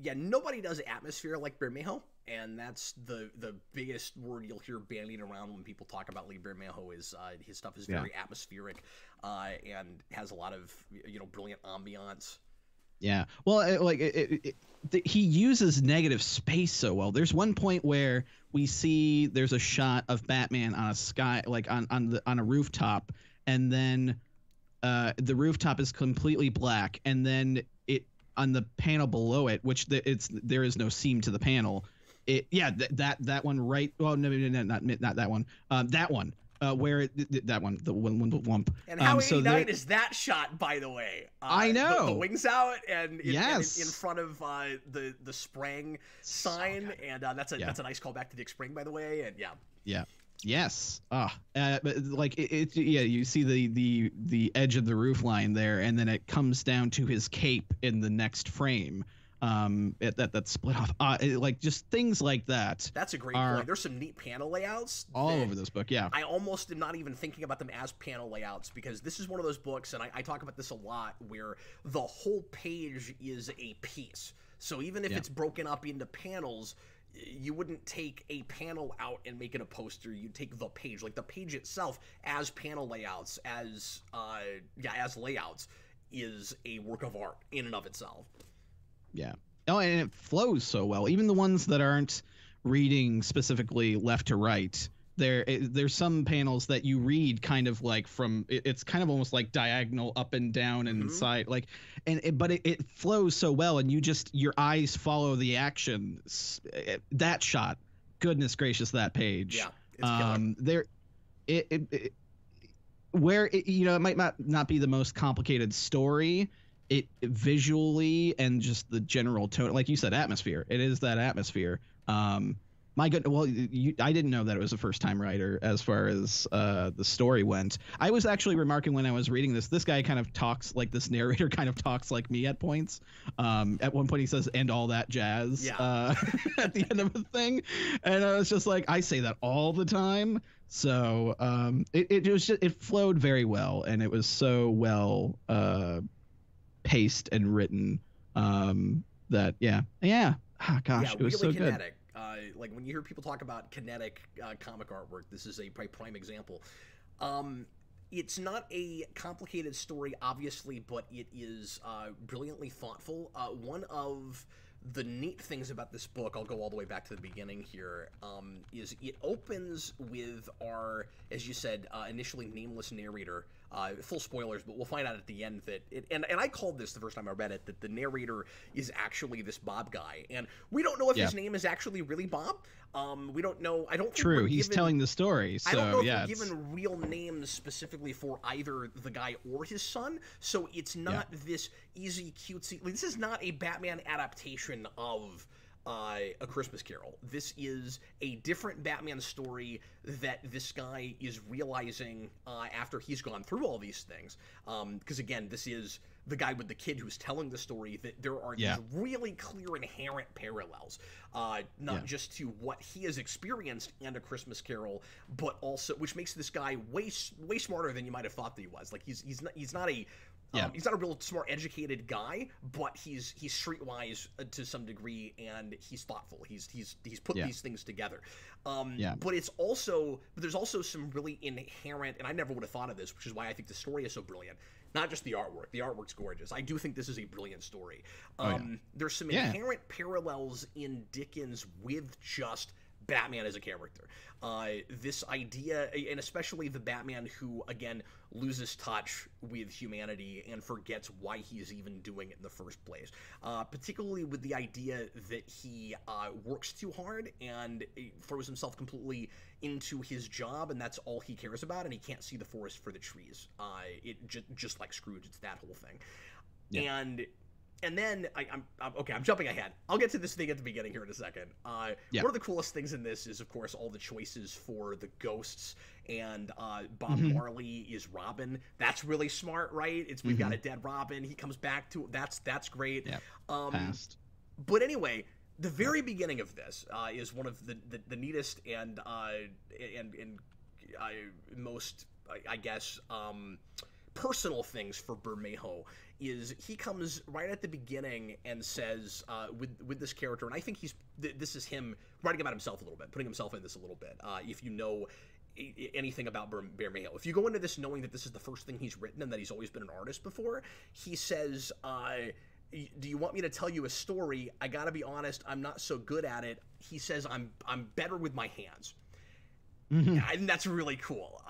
Yeah, nobody does atmosphere like Bermejo. And that's the biggest word you'll hear bandied around when people talk about Lee Bermejo is his stuff is very atmospheric and has a lot of brilliant ambiance. Yeah, well, he uses negative space so well. There's one point where we see there's a shot of Batman on a sky, like on a rooftop, and then the rooftop is completely black, and then it on the panel below it, which there is no seam to the panel. That one right. Well, no, not that one. That one. Where that one, the one with the lump. And how 89 is that shot, by the way? I know the wings out and in front of the Sprang sign, and that's a nice callback to Dick Spring, by the way. And yes. You see the edge of the roof line there, and then it comes down to his cape in the next frame. That split off, just things like that. That's a great point. There's some neat panel layouts all over this book. Yeah, I almost am not even thinking about them as panel layouts, because this is one of those books, and I talk about this a lot, where the whole page is a piece. So even if it's broken up into panels, you wouldn't take a panel out and make it a poster. You'd take the page, like the page itself, as panel layouts, as layouts, is a work of art in and of itself. Yeah. Oh, and it flows so well. Even the ones that aren't reading specifically left to right, there's some panels that you read kind of like from. It's kind of almost like diagonal up and down and side, but it flows so well, and your eyes follow the action. That shot, goodness gracious, that page. Yeah, it's killer. It might not be the most complicated story. It visually and just the general tone, like you said, atmosphere. It is that atmosphere. My good. Well, I didn't know that it was a first-time writer as far as the story went. I was actually remarking when I was reading this. This guy kind of talks like this narrator kind of talks like me at points. At one point, he says "and all that jazz" at the end of a thing, and I was just like, I say that all the time. So it flowed very well, and it was so well paced and written that oh gosh, it was really so kinetic. Good. Like when you hear people talk about kinetic comic artwork, this is a prime example. It's not a complicated story, obviously, but it is brilliantly thoughtful. One of the neat things about this book, I'll go all the way back to the beginning here, is it opens with our, as you said, initially nameless narrator. Full spoilers, but we'll find out at the end that and I called this the first time I read it, that the narrator is actually this Bob guy, and we don't know if his name is actually really Bob. We don't know. I don't think True. He's telling the story. So, I don't know if we're given real names specifically for either the guy or his son. So it's not this easy, cutesy. This is not a Batman adaptation of A Christmas Carol. This is a different Batman story that this guy is realizing after he's gone through all these things. Because again, this is the guy with the kid who's telling the story, that there are these really clear inherent parallels, not just to what he has experienced and A Christmas Carol, but also, which makes this guy way smarter than you might have thought that he was. Like he's not a he's not a real smart, educated guy, but he's streetwise to some degree, and he's thoughtful. He's put these things together. But there's also some really inherent, and I never would have thought of this, which is why I think the story is so brilliant. Not just the artwork. The artwork's gorgeous. I do think this is a brilliant story. There's some inherent parallels in Dickens with just Batman as a character. This idea, and especially the Batman who, again, loses touch with humanity and forgets why he's even doing it in the first place. Particularly with the idea that he works too hard and throws himself completely into his job, and that's all he cares about, and he can't see the forest for the trees. Just like Scrooge, it's that whole thing. And then I'm jumping ahead. I'll get to this thing at the beginning here in a second. One of the coolest things in this is, of course, all the choices for the ghosts, and Bob Marley is Robin. That's really smart, right? We've got a dead Robin. He comes back to that's great. Past. But anyway, the very beginning of this is one of the neatest and most, I guess, personal things for Bermejo. Is he comes right at the beginning and says with this character, and I think this is him writing about himself a little bit, putting himself in this a little bit. If you know anything about Bermejo, if you go into this knowing that this is the first thing he's written and that he's always been an artist before, he says, do you want me to tell you a story? I gotta be honest, I'm not so good at it. He says, I'm better with my hands. And that's really cool.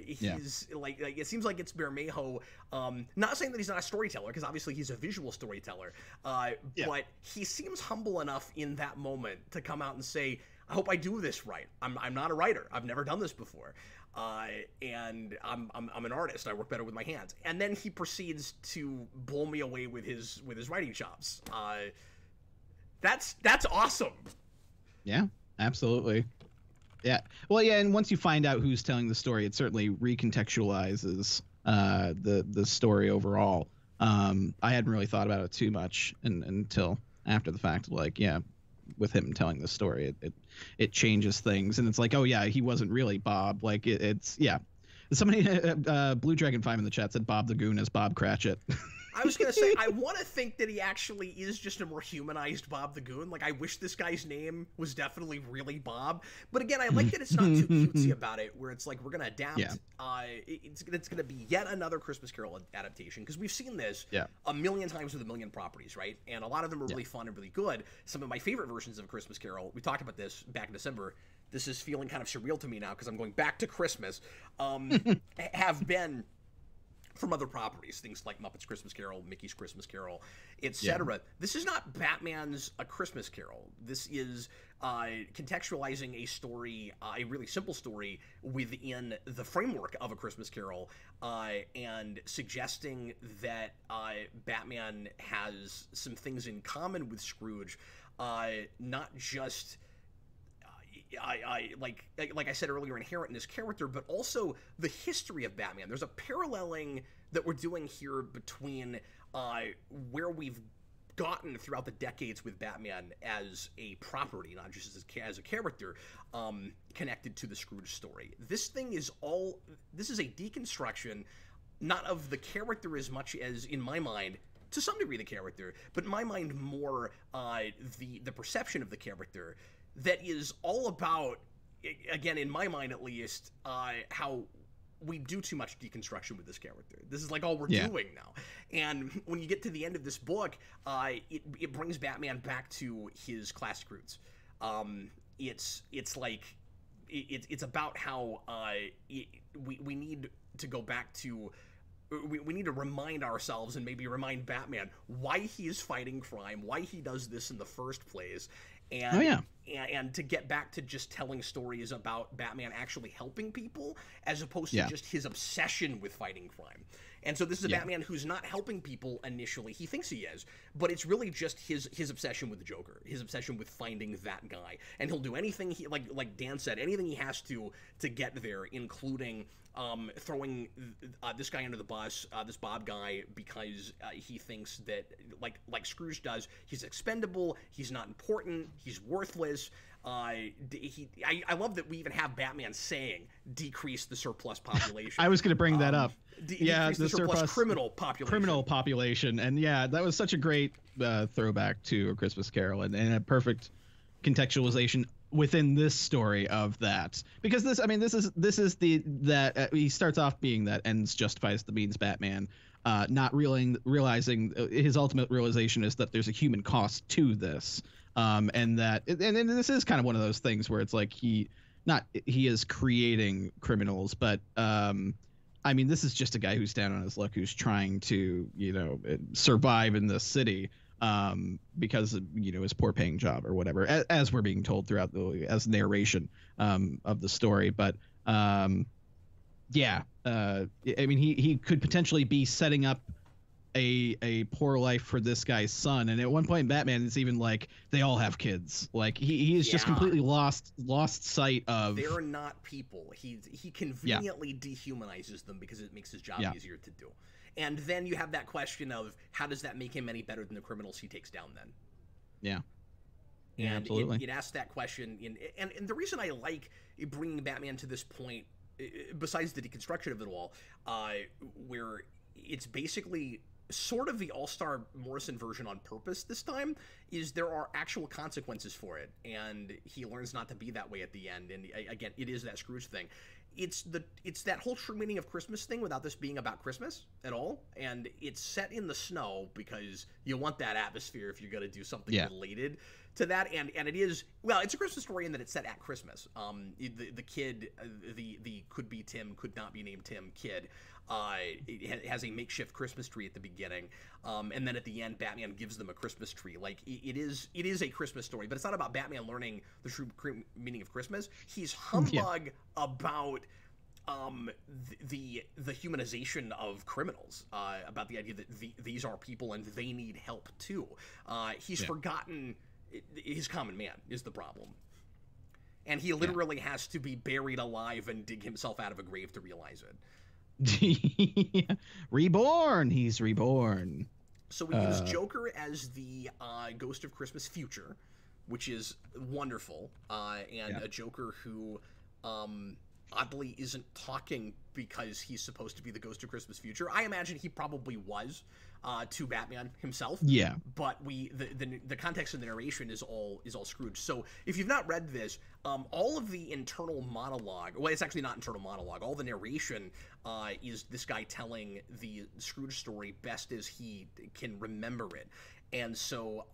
He's like it seems like it's Bermejo. Not saying that he's not a storyteller, because obviously he's a visual storyteller. But he seems humble enough in that moment to come out and say, "I hope I do this right. I'm not a writer. I've never done this before, and I'm an artist. I work better with my hands." And then he proceeds to blow me away with his writing chops. That's awesome. Yeah, absolutely. Yeah. Well, yeah, and once you find out who's telling the story, it certainly recontextualizes the story overall. I hadn't really thought about it too much until after the fact. Like, with him telling the story, it changes things, and it's like, oh yeah, he wasn't really Bob. Like it's Somebody, Blue Dragon 5 in the chat said Bob the Goon is Bob Cratchit. I was going to say, I want to think that he actually is just a more humanized Bob the Goon. Like, I wish this guy's name was definitely really Bob. But again, I like that it's not too cutesy about it, where it's like, we're going to adapt. It's going to be yet another Christmas Carol adaptation, because we've seen this a million times with a million properties, right? And a lot of them are really fun and really good. Some of my favorite versions of A Christmas Carol, we talked about this back in December, this is feeling kind of surreal to me now because I'm going back to Christmas, have been from other properties, things like Muppets Christmas Carol, Mickey's Christmas Carol, etc. This is not Batman's A Christmas Carol. This is contextualizing a story, a really simple story within the framework of A Christmas Carol, and suggesting that Batman has some things in common with Scrooge, not just like I said earlier, inherent in his character, but also the history of Batman. There's a paralleling that we're doing here between where we've gotten throughout the decades with Batman as a property, not just as a character, connected to the Scrooge story. This is a deconstruction, not of the character as much as, in my mind, to some degree the character, but in my mind more the perception of the character, that is all about, again, in my mind at least, how we do too much deconstruction with this character. This is like all we're doing now. And when you get to the end of this book, it brings Batman back to his classic roots. It's like it's about how we need to go back to. We need to remind ourselves and maybe remind Batman why he is fighting crime, why he does this in the first place, and and to get back to just telling stories about Batman actually helping people as opposed to just his obsession with fighting crime. And so this is a Batman who's not helping people initially. He thinks he is, but it's really just his obsession with the Joker, his obsession with finding that guy. And he'll do anything like Dan said, anything he has to get there, including throwing this guy under the bus, this Bob guy, because he thinks that like Scrooge does, he's expendable, he's not important, he's worthless. I love that we even have Batman saying decrease the surplus population. I was going to bring that up. The surplus criminal population. And that was such a great throwback to A Christmas Carol and a perfect contextualization within this story of that, because this is that he starts off being that ends justifies the means Batman, not realizing his ultimate realization is that there's a human cost to this. And this is kind of one of those things where it's like he is creating criminals, but this is just a guy who's down on his luck, who's trying to survive in this city because of his poor paying job or whatever, as we're being told throughout as narration of the story. But he could potentially be setting up a poor life for this guy's son, and at one point Batman is even like, they all have kids. Like he is just completely lost sight of, they're not people. He conveniently dehumanizes them because it makes his job easier to do. And then you have that question of, how does that make him any better than the criminals he takes down then? And absolutely. It asks that question and the reason I like bringing Batman to this point, besides the deconstruction of it all, where it's basically sort of the All-Star Morrison version on purpose this time, is there are actual consequences for it, and he learns not to be that way at the end. And again, it is that Scrooge thing. It's that whole true meaning of Christmas thing without this being about Christmas at all, and it's set in the snow because you want that atmosphere if you're going to do something related to that. And it is, well, it's a Christmas story in that it's set at Christmas. The kid, the could be Tim, could not be named Tim kid, it has a makeshift Christmas tree at the beginning, and then at the end Batman gives them a Christmas tree. Like it is a Christmas story, but it's not about Batman learning the true meaning of Christmas. He's humbug about the humanization of criminals, about the idea that these are people and they need help too. He's forgotten his common man is the problem, and he literally has to be buried alive and dig himself out of a grave to realize it. Reborn. He's reborn. So we use Joker as the Ghost of Christmas Future, which is wonderful, and a Joker who oddly isn't talking because he's supposed to be the Ghost of Christmas Future. I imagine he probably was to Batman himself. Yeah. But the context of the narration is all Scrooge. So if you've not read this, all of the internal monologue, well, it's actually not internal monologue. All the narration is this guy telling the Scrooge story best as he can remember it. And so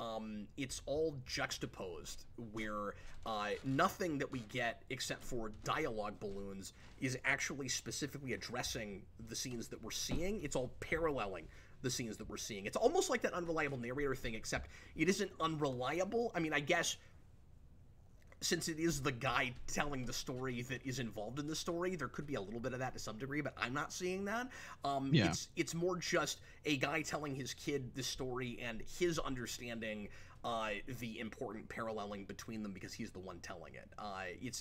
it's all juxtaposed, where nothing that we get except for dialogue balloons is actually specifically addressing the scenes that we're seeing. It's all paralleling the scenes that we're seeing. It's almost like that unreliable narrator thing, except it isn't unreliable. I mean, I guess since it is the guy telling the story that is involved in the story, there could be a little bit of that to some degree, but I'm not seeing that. It's more just a guy telling his kid the story and his understanding the important paralleling between them because he's the one telling it.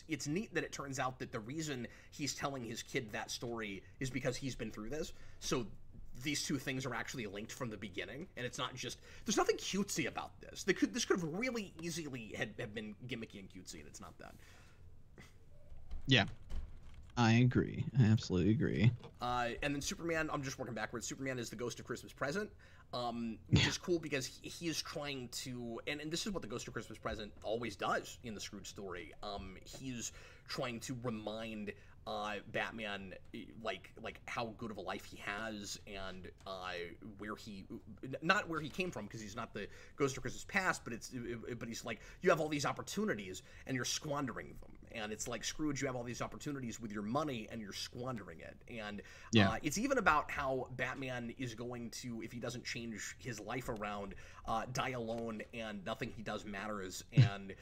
It's neat that it turns out that the reason he's telling his kid that story is because he's been through this. So these two things are actually linked from the beginning, and it's not just, there's nothing cutesy about this. This could have really easily have been gimmicky and cutesy, and it's not that. Yeah. I agree. I absolutely agree. And then Superman, I'm just working backwards. Superman is the Ghost of Christmas Present, which is cool because he is trying to, and this is what the Ghost of Christmas Present always does in the Scrooge story. He's trying to remind Batman like how good of a life he has, and not where he came from, because he's not the Ghost of Christmas Past, but he's like, you have all these opportunities and you're squandering them. And it's like, Scrooge, you have all these opportunities with your money and you're squandering it. And it's even about how Batman is going to, if he doesn't change his life around, die alone, and nothing he does matters, and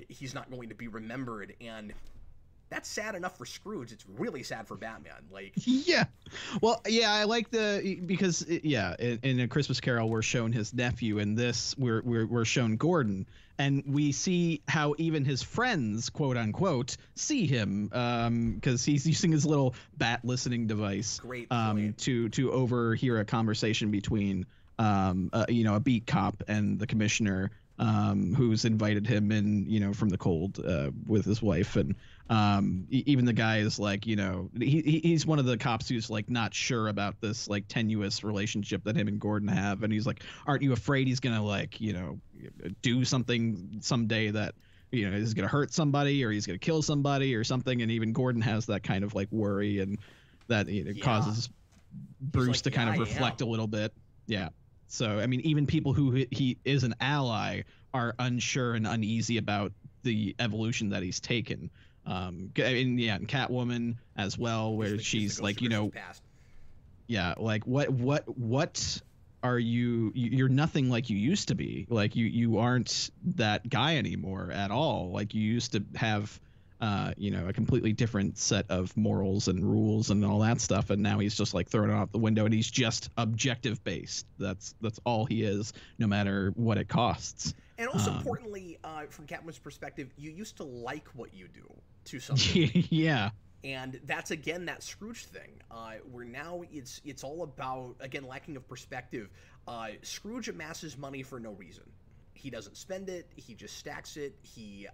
he's not going to be remembered. And that's sad enough for Scrooge. It's really sad for Batman. Like, yeah, well, yeah, I like because in A Christmas Carol we're shown his nephew, and this we're shown Gordon, and we see how even his friends, quote unquote, see him, because he's using his little bat listening device, to overhear a conversation between a beat cop and the commissioner, who's invited him in, from the cold, with his wife. And even the guy is like, he's one of the cops who's like not sure about this like tenuous relationship that him and Gordon have, and he's like, aren't you afraid he's gonna like do something someday that is gonna hurt somebody, or he's gonna kill somebody or something? And even Gordon has that kind of like worry, and that causes Bruce to kind of reflect a little bit. Yeah. So, I mean, even people who he is an ally are unsure and uneasy about the evolution that he's taken. And Catwoman as well, where she's like, like, what are you? You're nothing like you used to be. Like, you aren't that guy anymore at all. Like, you used to have a completely different set of morals and rules and all that stuff, and now he's just like throwing it out the window, and he's just objective based. That's all he is, no matter what it costs. And also importantly, from Catwoman's perspective, you used to like what you do to something. Yeah. And that's, again, that Scrooge thing, where now it's all about, again, lacking of perspective. Scrooge amasses money for no reason. He doesn't spend it. He just stacks it. He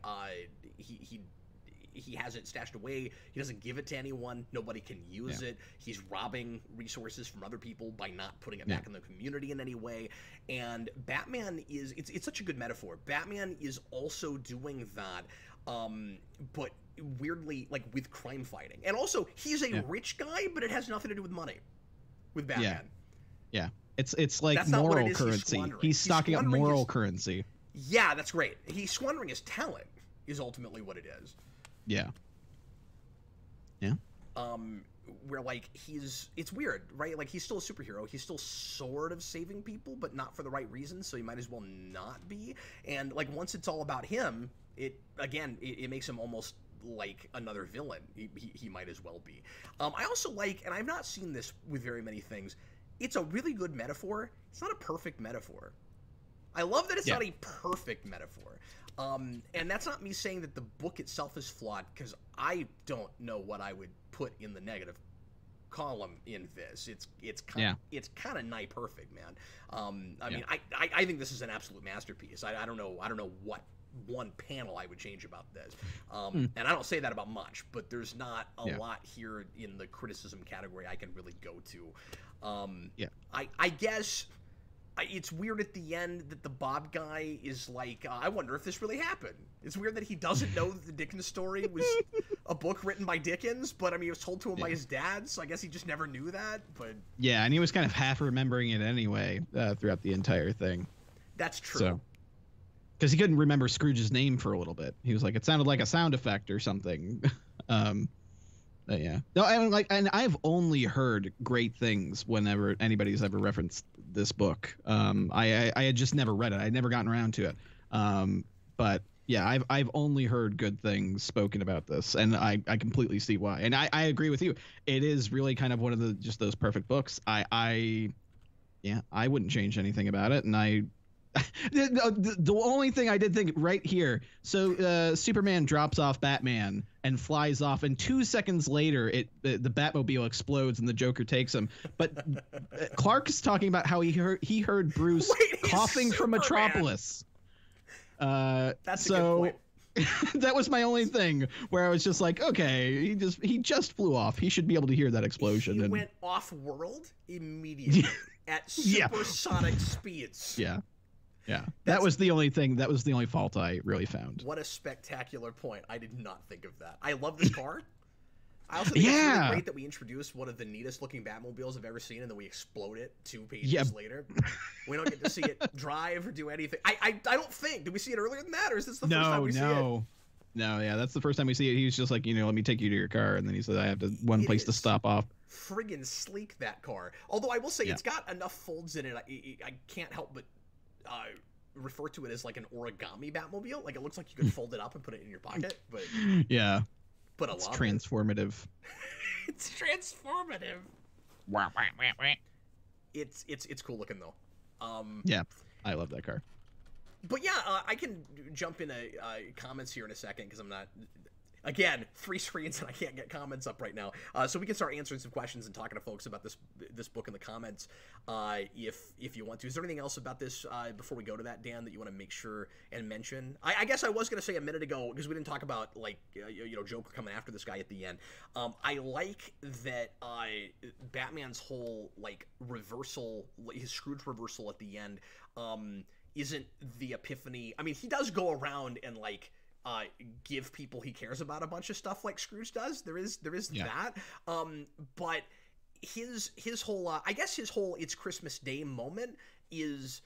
has it stashed away. He doesn't give it to anyone. Nobody can use it. He's robbing resources from other people by not putting it back in the community in any way. And Batman is, it's such a good metaphor. Batman is also doing that, but weirdly, like, with crime fighting. And also, he's a rich guy, but it has nothing to do with money with Batman. Yeah. It's like that's moral currency. He's stocking up moral currency. Yeah, that's great. He's squandering his talent is ultimately what it is. Yeah. Where, like, it's weird, right? Like, he's still a superhero. He's still sort of saving people, but not for the right reasons, so he might as well not be. And, like, once it's all about him, it makes him almost like another villain. He might as well be. I also like, and I've not seen this with very many things, it's a really good metaphor. It's not a perfect metaphor. I love that it's not a perfect metaphor. And that's not me saying that the book itself is flawed, because I don't know what I would put in the negative column in this. It's kind of nigh perfect, man. I mean, I think this is an absolute masterpiece. I don't know what one panel I would change about this. And I don't say that about much, but there's not a lot here in the criticism category I can really go to. I guess it's weird at the end that the Bob guy is like, I wonder if this really happened. It's weird that he doesn't know that the Dickens story was a book written by Dickens, but I mean, it was told to him by his dad, so I guess he just never knew that. But yeah, and he was kind of half remembering it anyway throughout the entire thing. That's true. Because he couldn't remember Scrooge's name for a little bit. He was like, it sounded like a sound effect or something. And I've only heard great things whenever anybody's ever referenced this book. I had just never read it. I'd never gotten around to it. But yeah, I've only heard good things spoken about this, and I completely see why. And I agree with you. It is really kind of one of just those perfect books. I wouldn't change anything about it. And the only thing I did think right here, so Superman drops off Batman and flies off, and 2 seconds later the Batmobile explodes and the Joker takes him. But Clark is talking about how he heard Bruce coughing from Metropolis. That's a good point. That was my only thing where I was just like, okay, he just flew off. He should be able to hear that explosion. He went off world immediately at supersonic speeds. Yeah. Yeah. That was the only thing. That was the only fault I really found. What a spectacular point. I did not think of that. I love this car. I also think it's really great that we introduced one of the neatest looking Batmobiles I've ever seen, and then we explode it 2 pages later. We don't get to see it drive or do anything. I don't think. Did we see it earlier than that, or is this the first time we see it? No, yeah, that's the first time we see it. He was just like, let me take you to your car, and then he said, I have one place to stop off. Friggin' sleek, that car. Although I will say it's got enough folds in it. I can't help but refer to it as like an origami Batmobile. Like, it looks like you could fold it up and put it in your pocket. But yeah. But it's transformative. It's transformative. It's cool looking though. Yeah, I love that car. But yeah, I can jump into comments here in a second because I'm not. Again, 3 screens and I can't get comments up right now. So we can start answering some questions and talking to folks about this book in the comments if you want to. Is there anything else about this before we go to that, Dan, that you want to make sure and mention? I guess I was going to say a minute ago, because we didn't talk about, like, Joker coming after this guy at the end. I like that Batman's whole, like, reversal, his Scrooge reversal at the end isn't the epiphany. I mean, he does go around and, like, give people he cares about a bunch of stuff like Scrooge does. There is that. But his whole I guess his whole It's Christmas Day moment is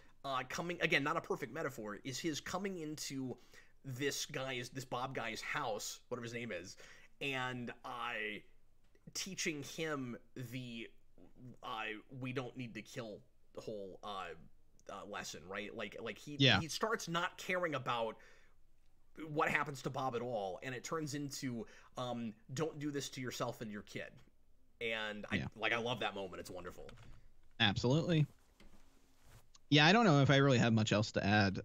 coming, again, not a perfect metaphor, is his coming into this Bob guy's house, whatever his name is, and teaching him the we don't need to kill the whole lesson, right? Like he starts not caring about what happens to Bob at all, and it turns into don't do this to yourself and your kid. And I love that moment. It's wonderful. Absolutely. Yeah, I don't know if I really have much else to add.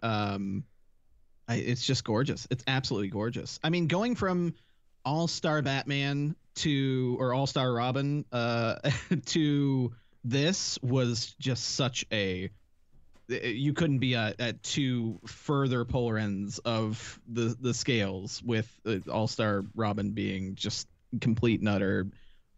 It's just gorgeous. It's absolutely gorgeous. I mean, going from All-Star Batman or All-Star Robin to this was just such a... You couldn't be at 2 further polar ends of the scales, with All-Star Robin being just complete and utter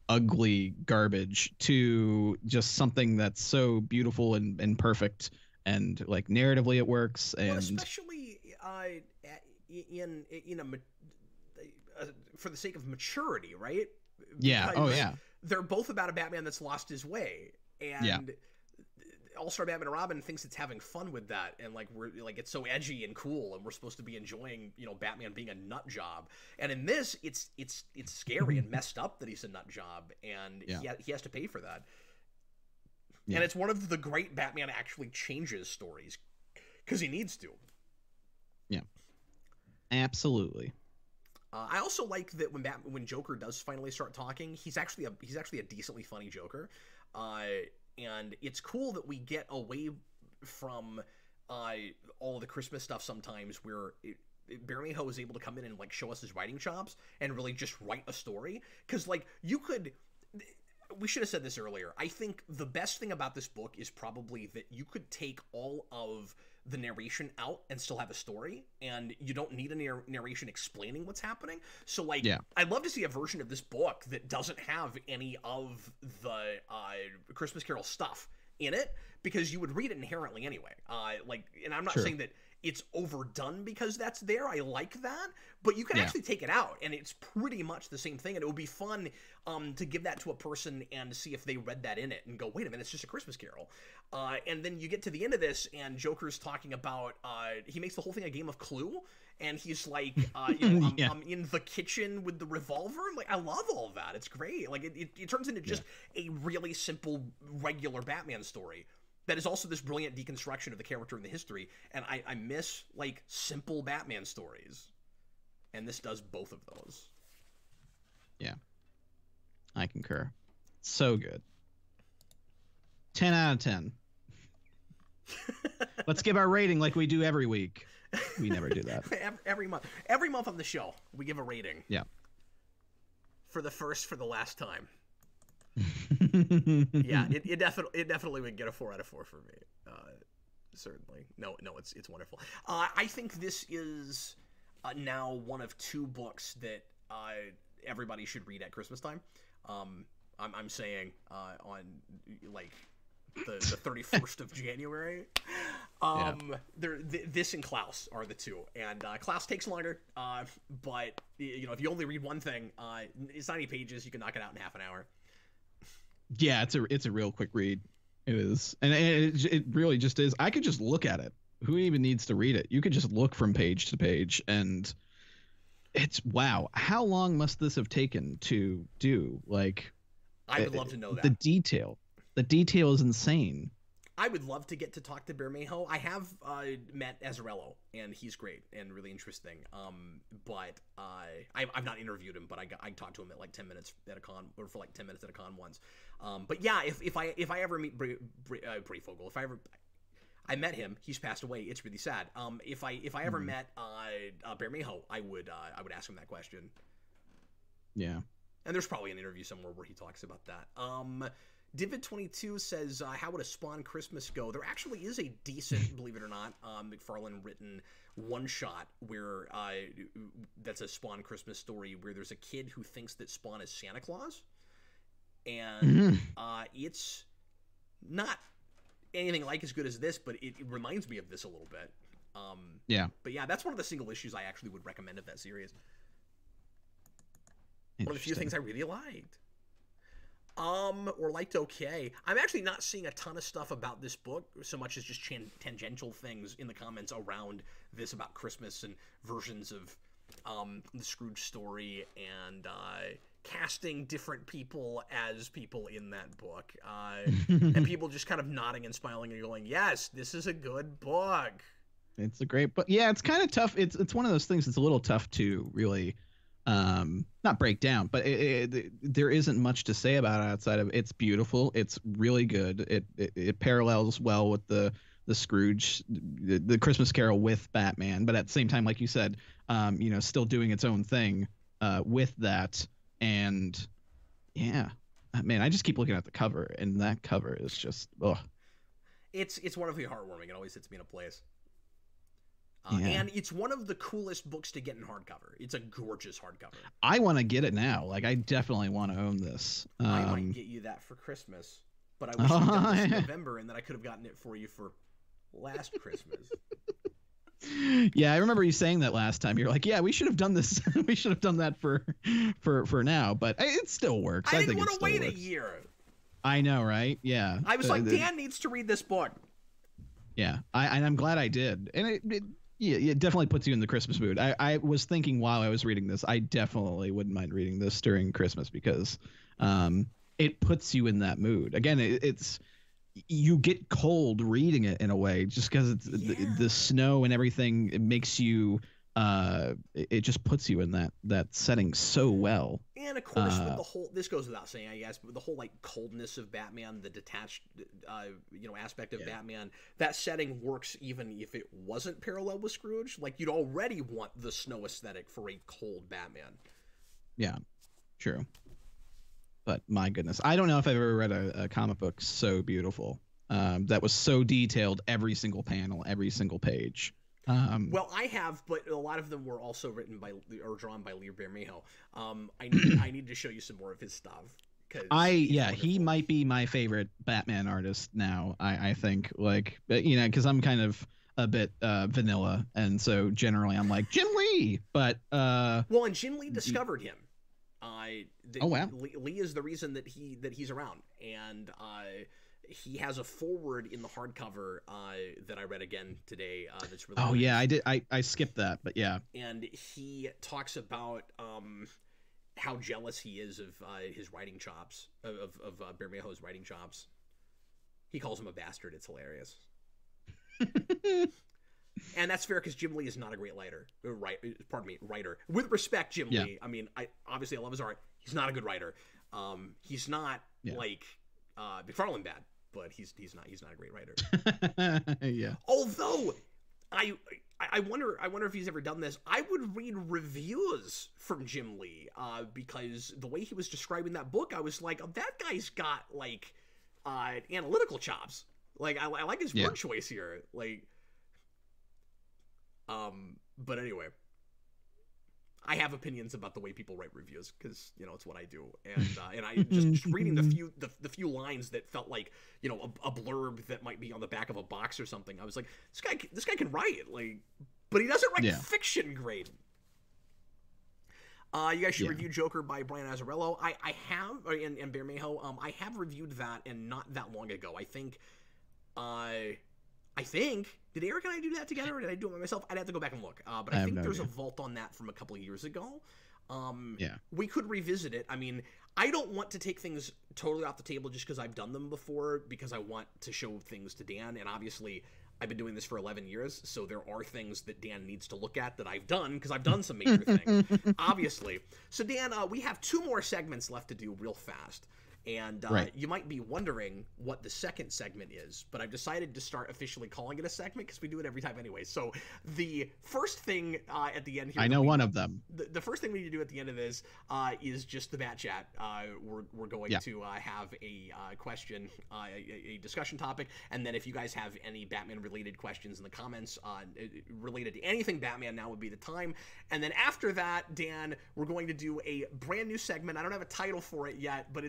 ugly garbage to just something that's so beautiful and perfect, and like narratively it works, and well, especially in a for the sake of maturity, right? Yeah. Because they're both about a Batman that's lost his way, and All-Star Batman and Robin thinks it's having fun with that, and like we're like, it's so edgy and cool, and we're supposed to be enjoying, Batman being a nut job. And in this, it's scary and messed up that he's a nut job, and he has to pay for that. And it's one of the great Batman actually changes stories, because he needs to. Yeah, absolutely. I also like that when Joker does finally start talking, he's actually a decently funny Joker. And it's cool that we get away from all of the Christmas stuff sometimes, where Bermejo is able to come in and like show us his writing chops and really just write a story. Because like we should have said this earlier. I think the best thing about this book is probably that you could take all of the narration out and still have a story, and you don't need a narration explaining what's happening. So like, I'd love to see a version of this book that doesn't have any of the Christmas Carol stuff in it, because you would read it inherently anyway. And I'm not saying that it's overdone because that's there. I like that, but you can actually take it out, and it's pretty much the same thing. And it would be fun to give that to a person and see if they read that in it and go, wait a minute, it's just a Christmas Carol. And then you get to the end of this, and Joker's talking about he makes the whole thing a game of Clue, and he's like, I'm in the kitchen with the revolver. Like, I love all of that. It's great. Like, it turns into just a really simple, regular Batman story that is also this brilliant deconstruction of the character and the history. And I miss, like, simple Batman stories. And this does both of those. Yeah. I concur. So good. 10 out of 10. Let's give our rating like we do every week. We never do that. Every month. Every month on the show, we give a rating. Yeah. For the last time. Yeah, it definitely would get a 4 out of 4 for me. Certainly. No, it's wonderful. I think this is now one of two books that everybody should read at Christmas time. I'm saying on like the 31st of January. This and Klaus are the two, and Klaus takes longer, but you know, if you only read one thing, it's 90 pages, you can knock it out in half an hour. Yeah, it's a real quick read. It is, and it really just is. I could just look at it. Who even needs to read it? You could just look from page to page, and it's wow. How long must this have taken to do? Like, I would love to know that. The detail is insane. I would love to get to talk to Bermejo. I have met Azzarello, and he's great and really interesting. But I've not interviewed him, but I talked to him at like 10 minutes at a con, or for like 10 minutes at a con once. But yeah, if I ever meet Breyfogle, I met him. He's passed away. It's really sad. If I ever met Bermejo, I would ask him that question. Yeah. And there's probably an interview somewhere where he talks about that. Divid22 says, how would a Spawn Christmas go? There actually is a decent, believe it or not, McFarlane written one-shot where that's a Spawn Christmas story where there's a kid who thinks that Spawn is Santa Claus. And it's not anything like as good as this, but it reminds me of this a little bit. Yeah. But yeah, that's one of the single issues I actually would recommend of that series. One of the few things I really liked. Or liked okay. I'm actually not seeing a ton of stuff about this book, so much as just tangential things in the comments around this about Christmas and versions of the Scrooge story and casting different people as people in that book. And people just kind of nodding and smiling and going, yes, this is a good book. It's a great book. Yeah, it's kind of tough. It's one of those things that's a little tough to really not break down, but there isn't much to say about it outside of it's beautiful. It's really good. It parallels well with the Scrooge, the Christmas Carol with Batman, but at the same time, like you said, still doing its own thing with that. And yeah, man, I just keep looking at the cover, and that cover is just It's wonderfully heartwarming. It always hits me in a place. Yeah. And it's one of the coolest books to get in hardcover. It's a gorgeous hardcover. I want to get it now. Like, I definitely want to own this. I might get you that for Christmas, but I wish we'd done this in November, and then I could have gotten it for you for last Christmas. Yeah, I remember you saying that last time. You're like, yeah, we should have done this. We should have done that for now, but it still works. I didn't want to wait a year. I know, right? Yeah. I was like, Dan needs to read this book. Yeah, and I'm glad I did, and it definitely puts you in the Christmas mood. I was thinking while I was reading this, I definitely wouldn't mind reading this during Christmas because it puts you in that mood. Again, it's you get cold reading it in a way just because it's the snow and everything. It makes you it just puts you in that setting so well. And of course, with the whole, this goes without saying, I guess, but the whole like coldness of Batman, the detached, aspect of Batman, that setting works even if it wasn't parallel with Scrooge. Like, you'd already want the snow aesthetic for a cold Batman. Yeah, true. But my goodness, I don't know if I've ever read a comic book so beautiful, that was so detailed, every single panel, every single page. Well, I have, but a lot of them were also written by or drawn by Lee Bermejo. I need to show you some more of his stuff. He might be my favorite Batman artist now. I think, like, because I'm kind of a bit vanilla, and so generally I'm like Jim Lee. But and Jim Lee discovered him. Oh wow! Lee is the reason that he's around, and he has a foreword in the hardcover that I read again today. That's really nice. Yeah, I did. I skipped that, but yeah. And he talks about how jealous he is of his writing chops, of Bermejo's writing chops. He calls him a bastard. It's hilarious. And that's fair because Jim Lee is not a great writer. Writer. With respect, Jim Lee. I mean, I love his art. He's not a good writer. He's not like McFarlane bad, but he's not a great writer. Yeah. Although I wonder if he's ever done this. I would read reviews from Jim Lee because the way he was describing that book, I was like, oh, that guy's got like analytical chops. Like I like his word choice here. Like, but anyway, I have opinions about the way people write reviews because it's what I do, and I just reading the few lines that felt like a blurb that might be on the back of a box or something. I was like, this guy can write, like, but he doesn't write fiction great. You guys should review Joker by Brian Azzarello. I have, and Bermejo. I have reviewed that, and not that long ago. I think, did Eric and I do that together, or did I do it by myself? I'd have to go back and look. But I think there's a vault on that from a couple of years ago. We could revisit it. I mean, I don't want to take things totally off the table just because I've done them before, because I want to show things to Dan, and obviously I've been doing this for 11 years, so there are things that Dan needs to look at that I've done, because I've done some major things, obviously. So, Dan, we have 2 more segments left to do real fast. And you might be wondering what the second segment is, but I've decided to start officially calling it a segment because we do it every time anyway. So the first thing at the end here... I know one of them. The first thing we need to do at the end of this is just the Bat Chat. We're going to have a question, a discussion topic, and then if you guys have any Batman-related questions in the comments related to anything Batman, now would be the time. And then after that, Dan, we're going to do a brand new segment. I don't have a title for it yet, but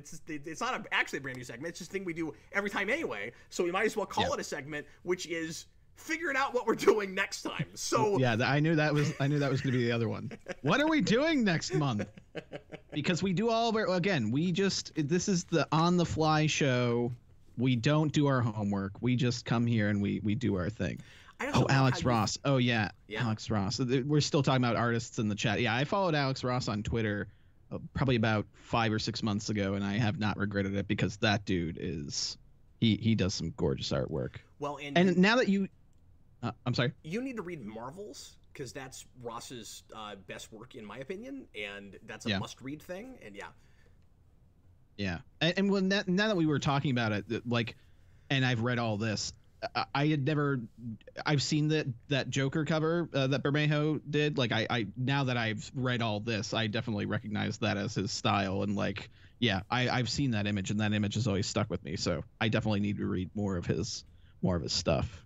it's not actually a brand new segment. It's just a thing we do every time anyway. So we might as well call it a segment, which is figuring out what we're doing next time. So I knew that was going to be the other one. What are we doing next month? Because we do all of our, again, this is the on the fly show. We don't do our homework. We just come here and we do our thing. Alex Ross. Oh yeah, Alex Ross. We're still talking about artists in the chat. Yeah, I followed Alex Ross on Twitter probably about 5 or 6 months ago, and I have not regretted it, because that dude he does some gorgeous artwork. Well, and now that you I'm sorry, you need to read Marvels, because that's Ross's best work in my opinion, and that's a must-read thing. And and when now that we were talking about it, like, and I've read all this, I've seen that Joker cover that Bermejo did. Like, I now that I've read all this, I definitely recognize that as his style. And like, I've seen that image, and that image has always stuck with me. So I definitely need to read more of his stuff.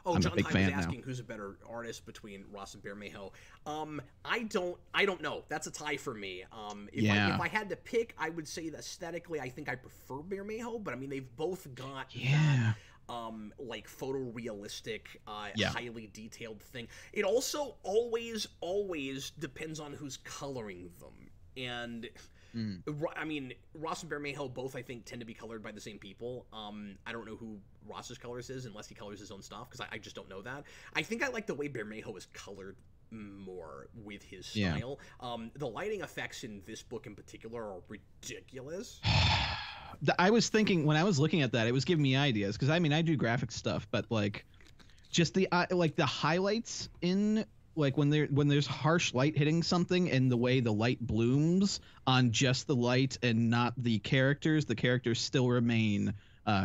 I'm John Ty was asking who's a better artist between Ross and Bermejo. I don't know. That's a tie for me. If I had to pick, I would say that aesthetically, I think I prefer Bermejo, but I mean, they've both got that, like photorealistic, highly detailed thing. It also always depends on who's coloring them. And I mean, Ross and Bermejo both, I think, tend to be colored by the same people. I don't know who Ross's colors is unless he colors his own stuff, because I just don't know that. I think I like the way Bermejo is colored more with his style. The lighting effects in this book in particular are ridiculous. I was thinking, when I was looking at that, it was giving me ideas, because I mean, I do graphic stuff, but like, just the like the highlights in, like, when there's harsh light hitting something, and the way the light blooms on just the light and not the characters still remain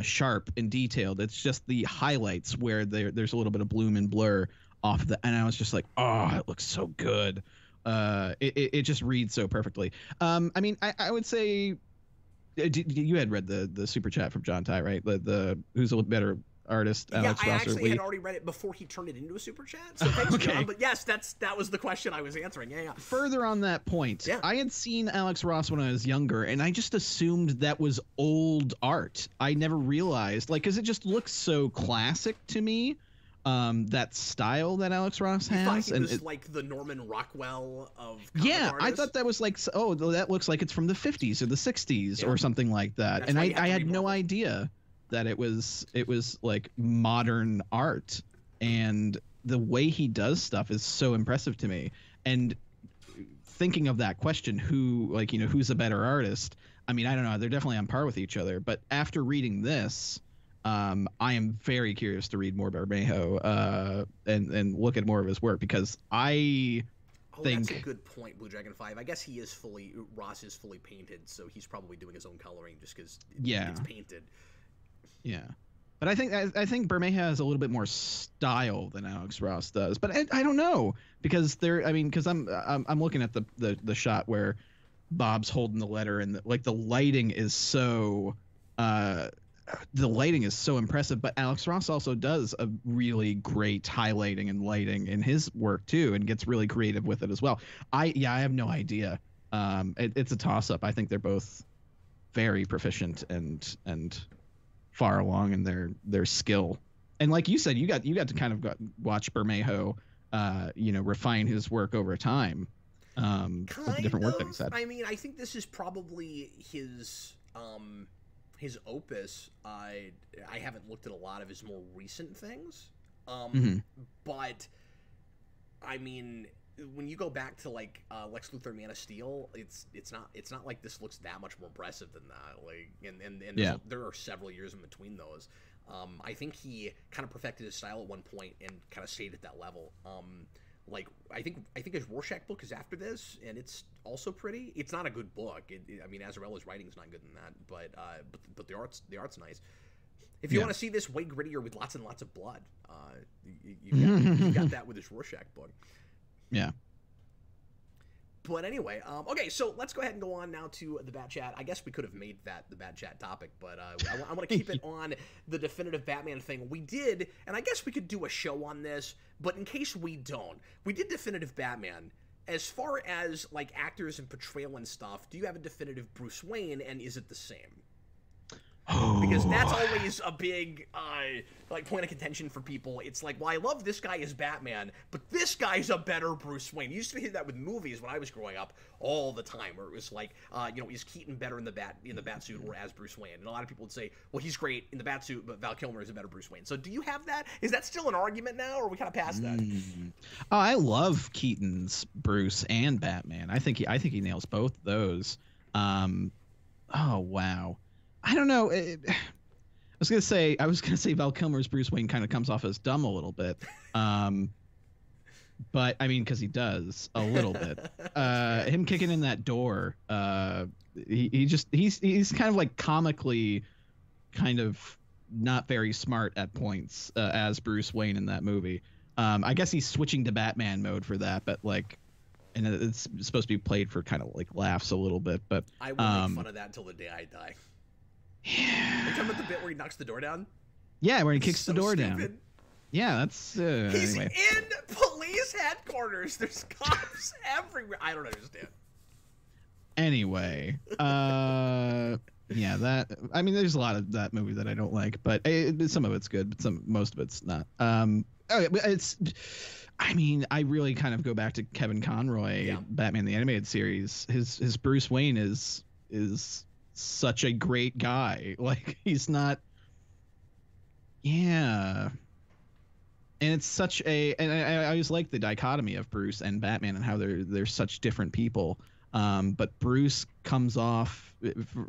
sharp and detailed. It's just the highlights where there's a little bit of bloom and blur off the, and I was just like, oh, it looks so good. It just reads so perfectly. I mean, I would say, you had read the super chat from John Ty, right? The who's a better artist, Alex Ross? I actually had already read it before he turned it into a super chat. So thanks, John. But yes, that was the question I was answering. Further on that point, I had seen Alex Ross when I was younger, and I just assumed that was old art. I never realized, like, because it just looks so classic to me. That style that Alex Ross has, thought he was like the Norman Rockwell of comic artists? I thought that was like, oh, that looks like it's from the 50s or the 60s or something like that. That's, and I had no idea that it was like modern art, and the way he does stuff is so impressive to me. And thinking of that question, who's a better artist? I mean, I don't know, they're definitely on par with each other, but after reading this, I am very curious to read more Bermejo and look at more of his work, because I think that's a good point, Blue Dragon 5. I guess Ross is fully painted, so he's probably doing his own coloring just because it's painted. Yeah, but I think Bermejo has a little bit more style than Alex Ross does. But I don't know, because I'm looking at the shot where Bob's holding the letter, and the lighting is so the lighting is so impressive, but Alex Ross also does a really great highlighting and lighting in his work too, and gets really creative with it as well. I have no idea. It's a toss-up. I think they're both very proficient and far along in their skill. And like you said, you got to kind of watch Bermejo, refine his work over time. With the different work that he's had. I mean, I think this is probably his opus. I haven't looked at a lot of his more recent things, but I mean, when you go back to like Lex Luthor, Man of Steel, it's not like this looks that much more impressive than that. Like, and there are several years in between those. I think he kind of perfected his style at one point and kind of stayed at that level. Like I think his Rorschach book is after this, and it's also pretty. It's not a good book. I mean, Azzarella's writing is not good in that, but the art's nice. If you want to see this way grittier with lots and lots of blood, you've got that with his Rorschach book. Yeah. But anyway, okay, so let's go ahead and go on now to the Bat Chat. I guess we could have made that the Bat Chat topic, but I want to keep it on the definitive Batman thing. We did, and I guess we could do a show on this, but in case we don't, we did definitive Batman. As far as, like, actors and portrayal and stuff, do you have a definitive Bruce Wayne, and is it the same? Because that's always a big point of contention for people. It's like, well, I love this guy as Batman, but this guy's a better Bruce Wayne. You used to hear that with movies when I was growing up all the time, where it was like, is Keaton better in the bat suit or as Bruce Wayne? And a lot of people would say, well, he's great in the bat suit, but Val Kilmer is a better Bruce Wayne. So do you have that? Is that still an argument now, or are we kind of past that? Oh, I love Keaton's Bruce and Batman. I think he nails both those. Oh wow. I don't know. I was gonna say Val Kilmer's Bruce Wayne kind of comes off as dumb a little bit, but I mean, because he does a little bit. Him kicking in that door, he's kind of like comically, kind of not very smart at points as Bruce Wayne in that movie. I guess he's switching to Batman mode for that, but like. And it's supposed to be played for kind of like laughs a little bit, but I will make fun of that until the day I die. Yeah. Are you talking about the bit where he knocks the door down? Yeah, where he kicks the door stupid. down. Yeah, that's he's anyway. in police headquarters. There's cops everywhere. I don't understand. Anyway, yeah, that. I mean, there's a lot of that movie that I don't like, but some of it's good, but most of it's not. It's. I mean, I really kind of go back to Kevin Conroy, Batman the Animated Series. His Bruce Wayne is such a great guy. Like, he's not. Yeah. And it's such a, and I always like the dichotomy of Bruce and Batman and how they're such different people. But Bruce comes off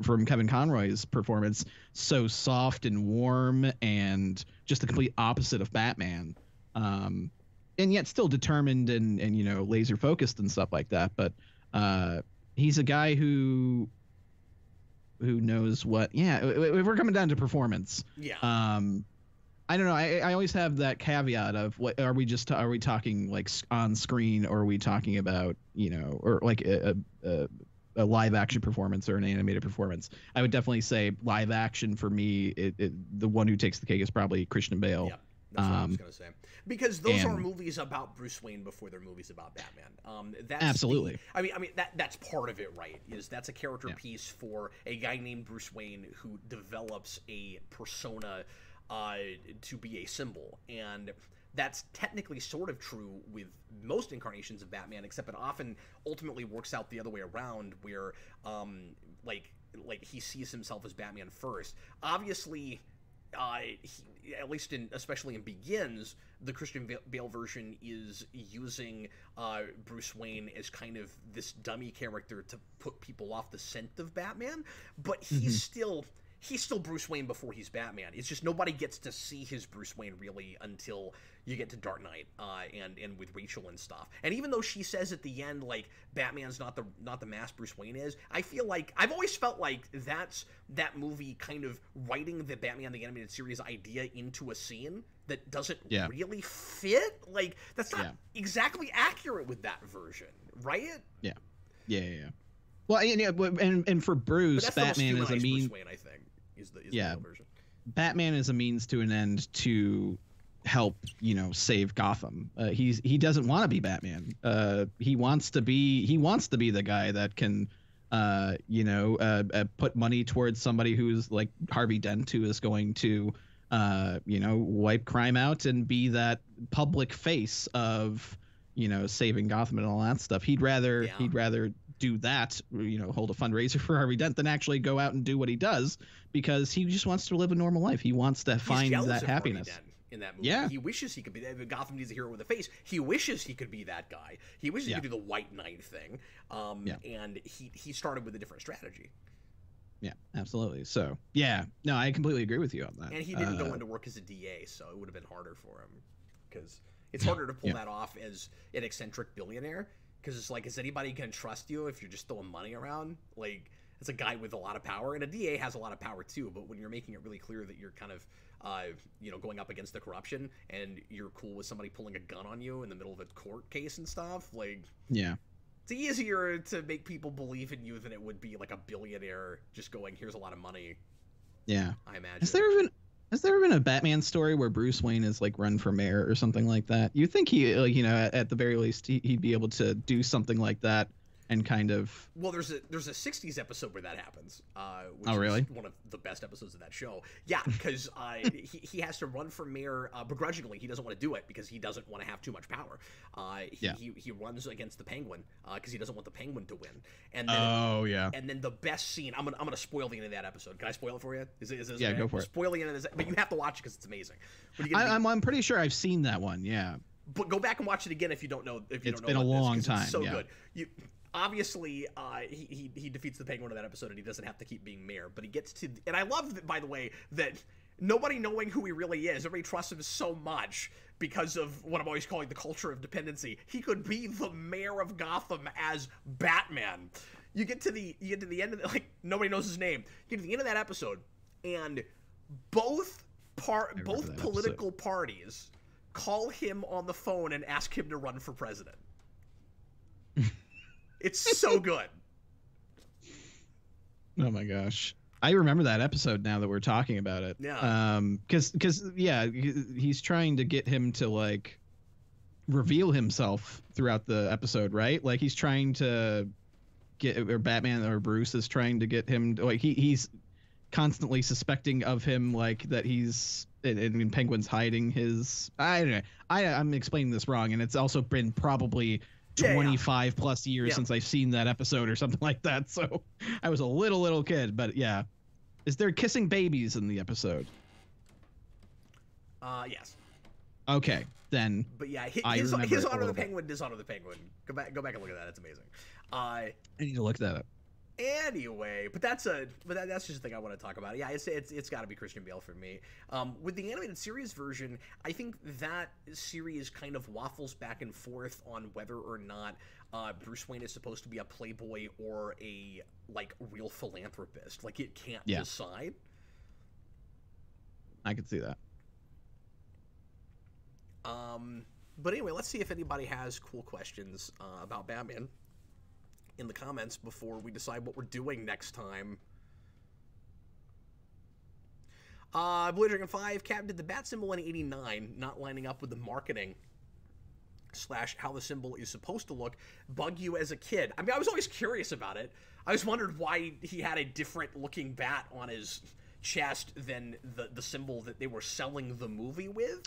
from Kevin Conroy's performance so soft and warm and just the complete opposite of Batman. And yet still determined and laser focused and stuff like that. But he's a guy who knows what. Yeah, if we're coming down to performance. Yeah. I don't know. I always have that caveat of what are we talking like on screen, or are we talking about or like a live action performance or an animated performance? I would definitely say live action for me. The one who takes the cake is probably Christian Bale. Yeah. That's what I was gonna say, because those are movies about Bruce Wayne before they're movies about Batman. That's absolutely. I mean that's part of it, right? That's a character piece for a guy named Bruce Wayne who develops a persona to be a symbol, and that's technically sort of true with most incarnations of Batman, except it often ultimately works out the other way around, where like he sees himself as Batman first. Obviously. Especially in Begins, the Christian Bale version is using Bruce Wayne as kind of this dummy character to put people off the scent of Batman, but he's still Bruce Wayne before he's Batman. It's just nobody gets to see his Bruce Wayne really until you get to Dark Knight and with Rachel and stuff. And even though she says at the end, like, Batman's not the mask Bruce Wayne is, I feel like I've always felt like that's that movie kind of writing the Batman the Animated Series idea into a scene that doesn't really fit. Like, that's not exactly accurate with that version, right? Yeah. Well, and for Bruce, Batman is a mean. Bruce Wayne, I think, is the version. Batman is a means to an end to help, you know, save Gotham. He doesn't want to be Batman. He wants to be the guy that can put money towards somebody who's like Harvey Dent, who is going to wipe crime out and be that public face of, you know, saving Gotham and all that stuff. He'd rather do that, you know, hold a fundraiser for Harvey Dent than actually go out and do what he does, because he just wants to live a normal life. He wants to find that happiness. In that movie, he wishes he could be. Gotham needs a hero with a face. He wishes he could be that guy. He wishes he could do the White Knight thing. And he started with a different strategy. Yeah, absolutely. So yeah, no, I completely agree with you on that. And he didn't go into work as a DA, so it would have been harder for him, because it's harder to pull that off as an eccentric billionaire. Because it's like, is anybody going to trust you if you're just throwing money around? Like, it's a guy with a lot of power, and a DA has a lot of power too. But when you're making it really clear that you're kind of, going up against the corruption, and you're cool with somebody pulling a gun on you in the middle of a court case and stuff, like, it's easier to make people believe in you than it would be like a billionaire just going, "Here's a lot of money." Yeah, I imagine. Has there ever been a Batman story where Bruce Wayne is like run for mayor or something like that? You think he, at the very least, he'd be able to do something like that and kind of. Well, there's a '60s episode where that happens. Which is one of the best episodes of that show. Yeah, because he has to run for mayor begrudgingly. He doesn't want to do it because he doesn't want to have too much power. He runs against the Penguin because he doesn't want the Penguin to win. And then, and then the best scene. I'm gonna spoil the end of that episode. Can I spoil it for you? Is this okay? Go for it. Spoil the end of this, but you have to watch it because it's amazing. I'm pretty sure I've seen that one. Yeah. But go back and watch it again if you don't know. It's been a long time. It's so good. Obviously, he defeats the Penguin in that episode, and he doesn't have to keep being mayor. But he gets to, and I love, by the way, that nobody knowing who he really is, everybody trusts him so much because of what I'm always calling the culture of dependency. He could be the mayor of Gotham as Batman. You get to the end of the, like, nobody knows his name. You get to the end of that episode, and both political parties call him on the phone and ask him to run for president. It's so good. Oh my gosh. I remember that episode now that we're talking about it. Yeah. Cause he's trying to get him to like reveal himself throughout the episode, right? Like he's trying to or Batman or Bruce is trying to get him to, like he's constantly suspecting of him, like that he's and Penguin's hiding his. I don't know. I'm explaining this wrong, and it's also been probably 25 plus years since I've seen that episode or something like that. So I was a little kid, but yeah. Is there kissing babies in the episode? Yes. Okay, then. But yeah, his Honor the Penguin, Dishonor the Penguin. Go back and look at that. It's amazing. I need to look that up. Anyway, but that's just a thing I want to talk about. Yeah, it's got to be Christian Bale for me. With the animated series version, I think that series kind of waffles back and forth on whether or not Bruce Wayne is supposed to be a playboy or a like real philanthropist. Like it can't decide. I could see that. But anyway, let's see if anybody has cool questions about Batman in the comments before we decide what we're doing next time. Blue Dragon 5, Cap, did the bat symbol in 89 not lining up with the marketing / how the symbol is supposed to look bug you as a kid? I mean, I was always curious about it. I always wondered why he had a different looking bat on his chest than the symbol that they were selling the movie with.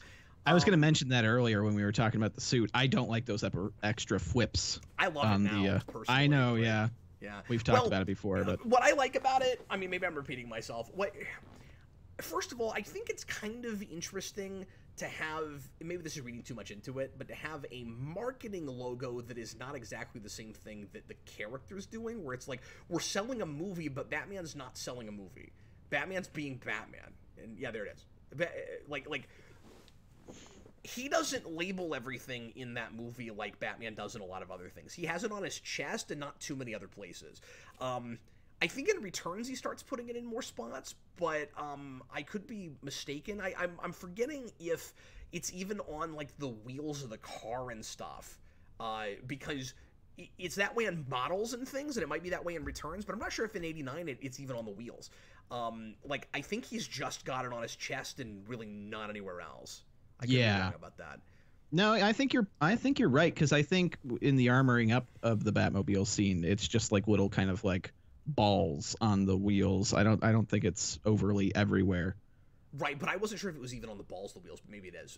I was going to mention that earlier when we were talking about the suit. I don't like those extra whips. I love it now, personally. I know, yeah. We've talked about it before. But what I like about it, I mean, maybe I'm repeating myself. First of all, I think it's kind of interesting to have, maybe this is reading too much into it, but to have a marketing logo that is not exactly the same thing that the character's doing, where it's like, we're selling a movie, but Batman's not selling a movie. Batman's being Batman. And yeah, there it is. Like he doesn't label everything in that movie like Batman does in a lot of other things. He has it on his chest and not too many other places. I think in Returns he starts putting it in more spots, but I could be mistaken. I'm forgetting if it's even on like the wheels of the car and stuff, because it's that way in models and things, and it might be that way in Returns, but I'm not sure if in 89 it's even on the wheels. Like, I think he's just got it on his chest and really not anywhere else. I could be wrong about that. No, I think you're right, because I think in the armoring up of the Batmobile scene, it's just like little kind of like balls on the wheels. I don't think it's overly everywhere. Right, but I wasn't sure if it was even on the balls of the wheels, but maybe it is.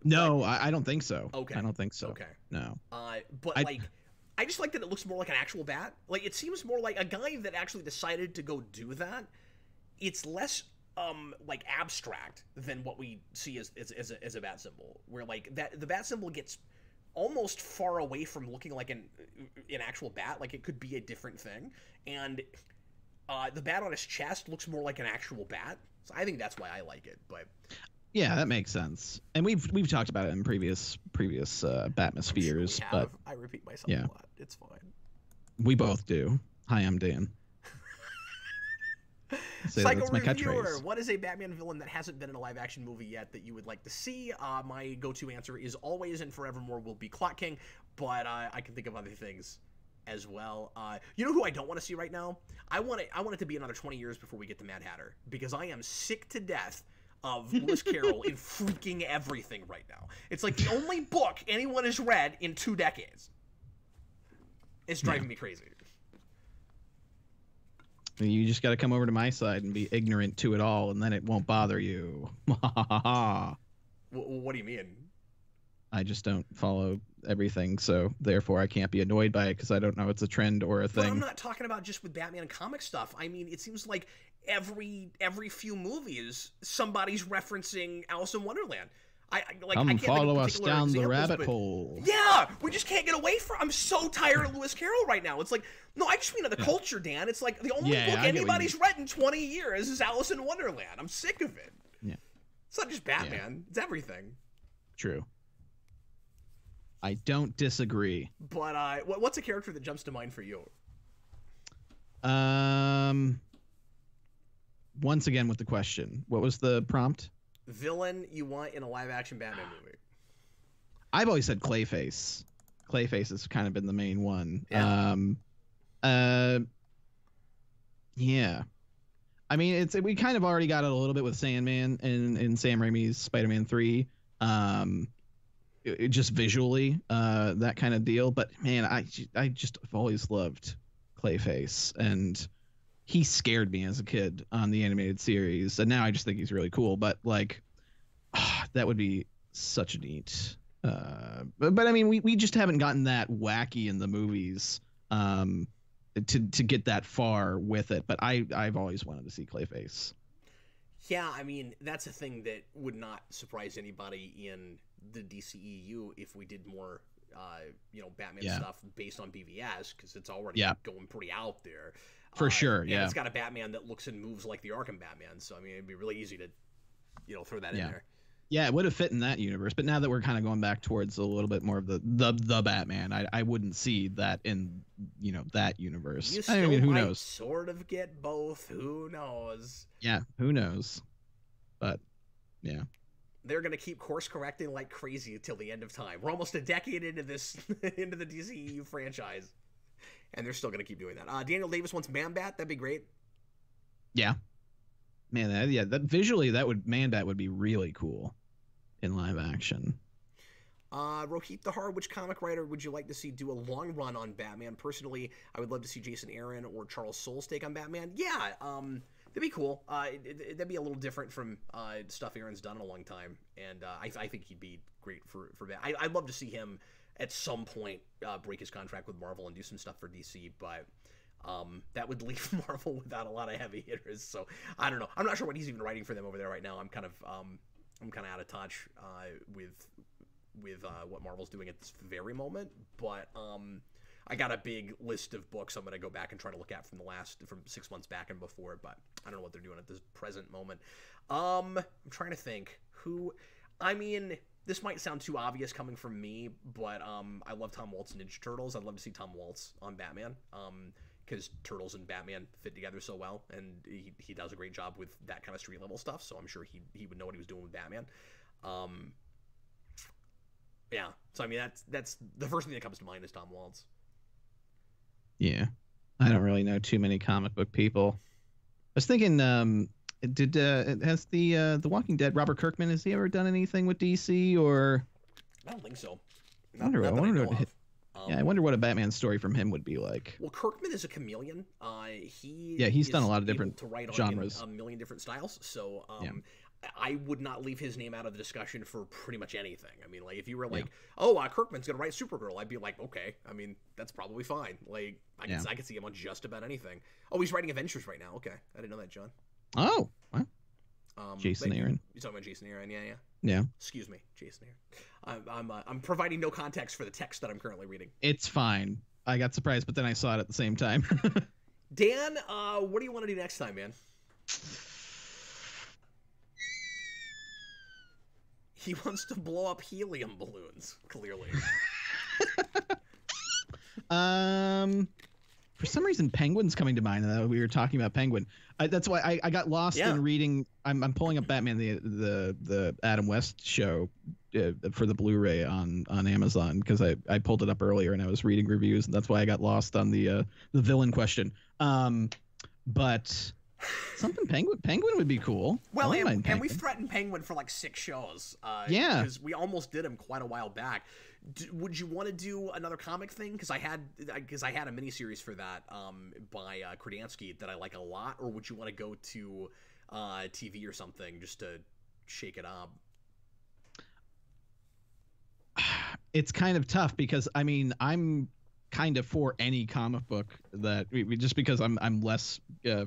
No, I don't think so. Okay. I don't think so. Okay. No. But I just like that it looks more like an actual bat. Like, it seems more like a guy that actually decided to go do that. It's less like abstract than what we see as a bat symbol, where like that the bat symbol gets almost far away from looking like an actual bat. Like, it could be a different thing, and the bat on his chest looks more like an actual bat. So I think that's why I like it. But yeah, that makes sense. And we've talked about it in previous Batmospheres. Sure but I repeat myself a lot. It's fine. We both do. Hi, I'm Dan. Psycho Reviewer, what is a Batman villain that hasn't been in a live-action movie yet that you would like to see? My go-to answer is always and forevermore will be Clock King, but I can think of other things as well. You know who I don't want to see right now? I want it to be another 20 years before we get to Mad Hatter, because I am sick to death of Lewis Carroll in freaking everything right now. It's like the only book anyone has read in 2 decades. It's driving me crazy. You just got to come over to my side and be ignorant to it all, and then it won't bother you. What do you mean? I just don't follow everything, so therefore I can't be annoyed by it because I don't know it's a trend or a thing. But I'm not talking about just with Batman and comic stuff. I mean, it seems like every few movies somebody's referencing Alice in Wonderland. I can't follow us down the rabbit hole. Yeah, we just can't get away from. I'm so tired of Lewis Carroll right now. It's like, no, I just mean of the culture, Dan. It's like the only book anybody's read in 20 years is Alice in Wonderland. I'm sick of it. Yeah, it's not just Batman. It's everything. True. I don't disagree. But what's a character that jumps to mind for you? Once again with the question, what was the prompt? Villain you want in a live-action Batman movie? I've always said Clayface. Clayface has kind of been the main one. Yeah. Yeah. I mean, we kind of already got it a little bit with Sandman in Sam Raimi's Spider-Man 3. Just visually, that kind of deal. But man, I just have always loved Clayface, and he scared me as a kid on the animated series, and now I just think he's really cool. But like, that would be such a neat. But I mean, we just haven't gotten that wacky in the movies to get that far with it. But I've always wanted to see Clayface. Yeah, I mean, that's a thing that would not surprise anybody in the DCEU if we did more, Batman stuff based on BVS, because it's already going pretty out there. For sure, and it's got a Batman that looks and moves like the Arkham Batman, so I mean, it'd be really easy to, throw that in there. Yeah, it would have fit in that universe, but now that we're kind of going back towards a little bit more of the Batman, I wouldn't see that in that universe. You still who might knows? Sort of get both. Who knows? Yeah, who knows? But yeah. They're going to keep course correcting like crazy until the end of time. We're almost a decade into this, into the DCEU franchise, and they're still going to keep doing that. Daniel Davis wants Man-Bat. That'd be great. Yeah. Man, that visually, Man-Bat would be really cool in live action. Rohit Dahar, which comic writer would you like to see do a long run on Batman? Personally, I would love to see Jason Aaron or Charles Soule's take on Batman. Yeah, that'd be cool. That'd be a little different from stuff Aaron's done in a long time, and I think he'd be great for that. I'd love to see him at some point break his contract with Marvel and do some stuff for DC, but that would leave Marvel without a lot of heavy hitters. So I don't know. I'm not sure what he's even writing for them over there right now. I'm kind of out of touch with what Marvel's doing at this very moment, but I got a big list of books I'm going to go back and try to look at from 6 months back and before, but I don't know what they're doing at this present moment. I'm trying to think this might sound too obvious coming from me, but I love Tom Waltz and Ninja Turtles. I'd love to see Tom Waltz on Batman, because Turtles and Batman fit together so well, and he does a great job with that kind of street level stuff, so I'm sure he would know what he was doing with Batman. Yeah, so I mean, that's the first thing that comes to mind is Tom Waltz. Yeah, I don't really know too many comic book people. I was thinking, has the Walking Dead, Robert Kirkman, has he ever done anything with DC or? I don't think so. I wonder what a Batman story from him would be like. Well, Kirkman is a chameleon. He's done a lot of different genres, a million different styles. So I would not leave his name out of the discussion for pretty much anything. I mean, like if you were like, Kirkman's gonna write Supergirl, I'd be like, okay. I mean, that's probably fine. Like I could see him on just about anything. Oh, he's writing Avengers right now. Okay, I didn't know that, John. Oh, wow. Jason Aaron. You're talking about Jason Aaron, yeah. Yeah. Excuse me, Jason Aaron. I'm providing no context for the text that I'm currently reading. It's fine. I got surprised, but then I saw it at the same time. Dan, what do you want to do next time, man? He wants to blow up helium balloons, clearly. For some reason, Penguin's coming to mind. We were talking about Penguin. That's why I got lost in reading. I'm pulling up Batman the Adam West show for the Blu-ray on Amazon because I pulled it up earlier and I was reading reviews, and that's why I got lost on the villain question. But something Penguin would be cool. Well, and we've threatened Penguin for like 6 shows. Because we almost did him quite a while back. Would you want to do another comic thing? Because I had a miniseries for that by Kradansky that I like a lot. Or would you want to go to TV or something just to shake it up? It's kind of tough because I mean I'm kind of for any comic book that just because I'm less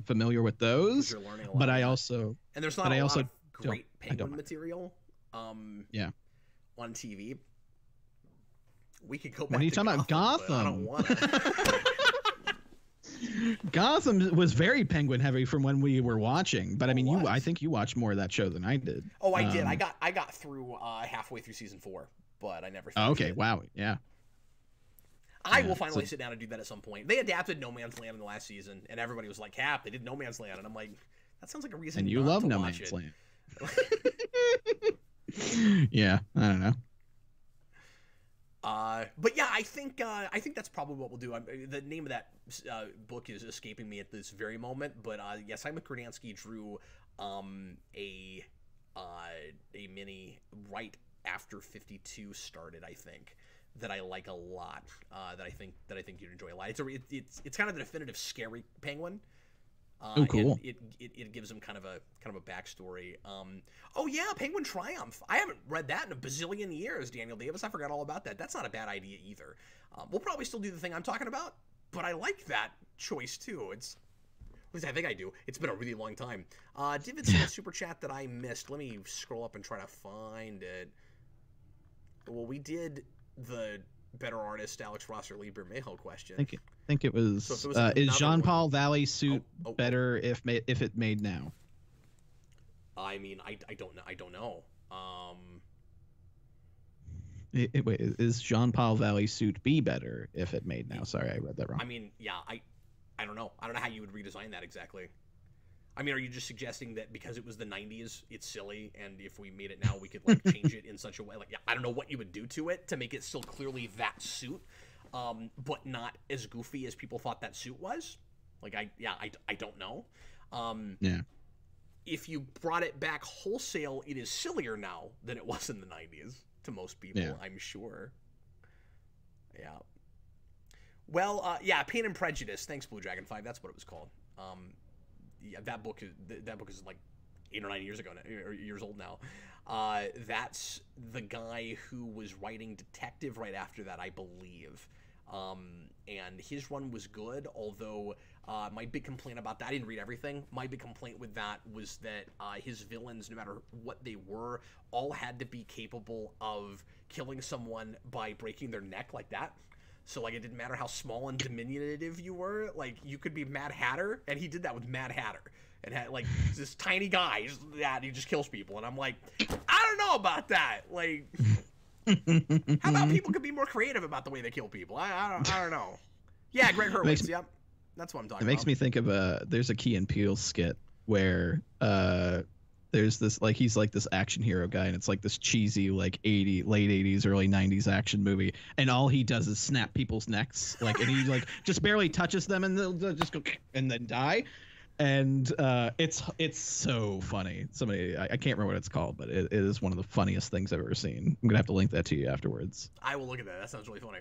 familiar with those. You're learning a lot, but I also and there's not a lot of great Penguin material. On TV. We could go back. What are you talking about? Gotham. I don't want to. Gotham was very Penguin heavy from when we were watching, but I mean, I think you watched more of that show than I did. Oh, I did. I got through halfway through season 4, but I never finished okay, it. Wow, yeah. I will finally sit down and do that at some point. They adapted No Man's Land in the last season, and everybody was like, "Cap, they did No Man's Land," and I'm like, "That sounds like a reason." And you not love to No watch Man's it. Land. Yeah, I don't know. But yeah, I think that's probably what we'll do. The name of that book is escaping me at this very moment, but yes, Simon Kradansky drew a mini right after 52 started, I think, that I like a lot. That I think you'd enjoy a lot. It's kind of the definitive scary Penguin. Oh, cool. It gives him kind of a backstory. Oh yeah, Penguin Triumph. I haven't read that in a bazillion years, Daniel Davis. I forgot all about that. That's not a bad idea either. We'll probably still do the thing I'm talking about, but I like that choice too. At least I think I do. It's been a really long time. David sent a super chat that I missed. Let me scroll up and try to find it. Well, we did the better artist Alex Rosser Lieber Mayhel question. I think it was. So is Jean-Paul Valley suit better if it made now? I mean, I don't know. Wait, is Jean-Paul Valley suit be better if it made now? Sorry, I read that wrong. I mean, yeah, I don't know. I don't know how you would redesign that exactly. I mean, are you just suggesting that because it was the 90s, it's silly, and if we made it now, we could like change it in such a way? Like, yeah, I don't know what you would do to it to make it still clearly that suit, but not as goofy as people thought that suit was. Like, I don't know. Yeah. If you brought it back wholesale, it is sillier now than it was in the 90s to most people, I'm sure. Yeah. Well, yeah, Pain and Prejudice. Thanks, Blue Dragon 5. That's what it was called. Yeah, that book is like 8 or 9 years ago now, or years old now. That's the guy who was writing detective right after that, I believe. And his run was good, although my big complaint about that, I didn't read everything. My big complaint with that was that his villains, no matter what they were, all had to be capable of killing someone by breaking their neck like that. So, like, it didn't matter how small and diminutive you were. Like, you could be Mad Hatter, and he did that with Mad Hatter. And had, like, this tiny guy, he just kills people. And I'm like, I don't know about that. Like, how about people could be more creative about the way they kill people? I don't know. Yeah, Greg Hurwitz, yep. That's what I'm talking about. It makes me think of there's a Key and Peele skit where there's this like he's like this action hero guy, and it's like this cheesy like late 80s, early 90s action movie, and all he does is snap people's necks, like, and he like just barely touches them, and they'll just go and then die. And it's so funny. Somebody I can't remember what it's called, but it is one of the funniest things I've ever seen. I'm gonna have to link that to you afterwards. I will look at that. That sounds really funny.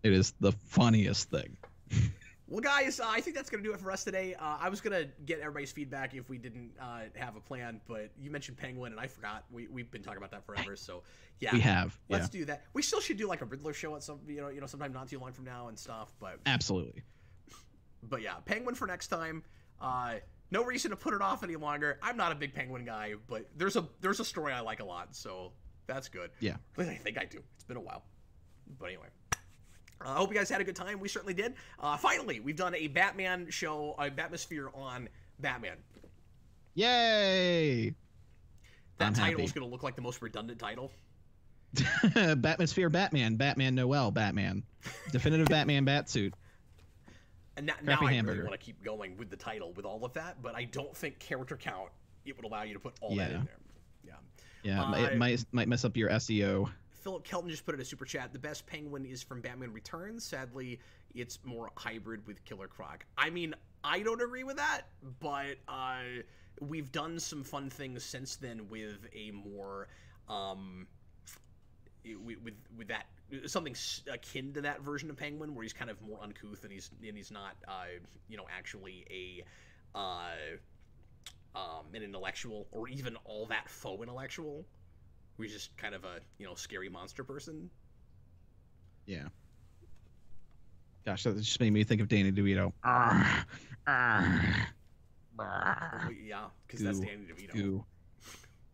It is the funniest thing. Well, guys, I think that's going to do it for us today. I was going to get everybody's feedback if we didn't have a plan, but you mentioned Penguin, and I forgot. We've been talking about that forever, so yeah. We have. Let's do that. We still should do like a Riddler show at some, sometime not too long from now and stuff, but... Absolutely. But yeah, Penguin for next time. No reason to put it off any longer. I'm not a big Penguin guy, but there's a story I like a lot, so that's good. Yeah. At least I think I do. It's been a while. But anyway. I hope you guys had a good time. We certainly did. Finally, we've done a Batman show, a Batmosphere on Batman. Yay! That title is going to look like the most redundant title. Batmosphere Batman, Batman Noel Batman. Definitive Batman Batsuit. And now I really want to keep going with the title with all of that, but I don't think character count, it would allow you to put all that in there. Yeah, it might mess up your SEO. Philip Kelton just put in a super chat. The best Penguin is from Batman Returns. Sadly, it's more hybrid with Killer Croc. I mean, I don't agree with that, but we've done some fun things since then with a more with that something akin to that version of Penguin, where he's kind of more uncouth and he's not actually an intellectual or even all that faux intellectual. He's just kind of a, scary monster person. Yeah. Gosh, that just made me think of Danny DeVito. Yeah, because that's Danny DeVito. Goo.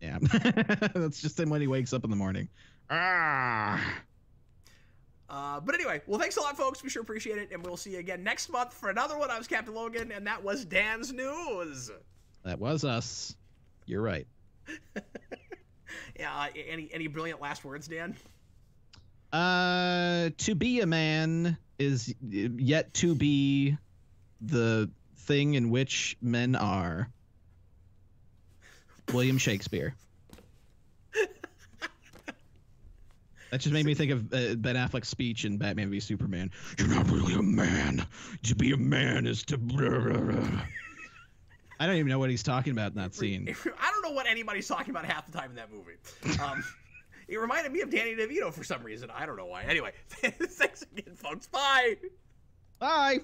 Yeah. That's just him when he wakes up in the morning. But anyway, well, thanks a lot, folks. We sure appreciate it, and we'll see you again next month for another one. I was Captain Logan, and that was DanzNewz. That was us. You're right. Yeah, any brilliant last words, Dan? To be a man is yet to be the thing in which men are. William Shakespeare. That just made me think of Ben Affleck's speech in Batman v Superman. You're not really a man. To be a man is to... I don't even know what he's talking about in that scene. I don't know what anybody's talking about half the time in that movie. It reminded me of Danny DeVito for some reason. I don't know why. Anyway, thanks again, folks. Bye. Bye.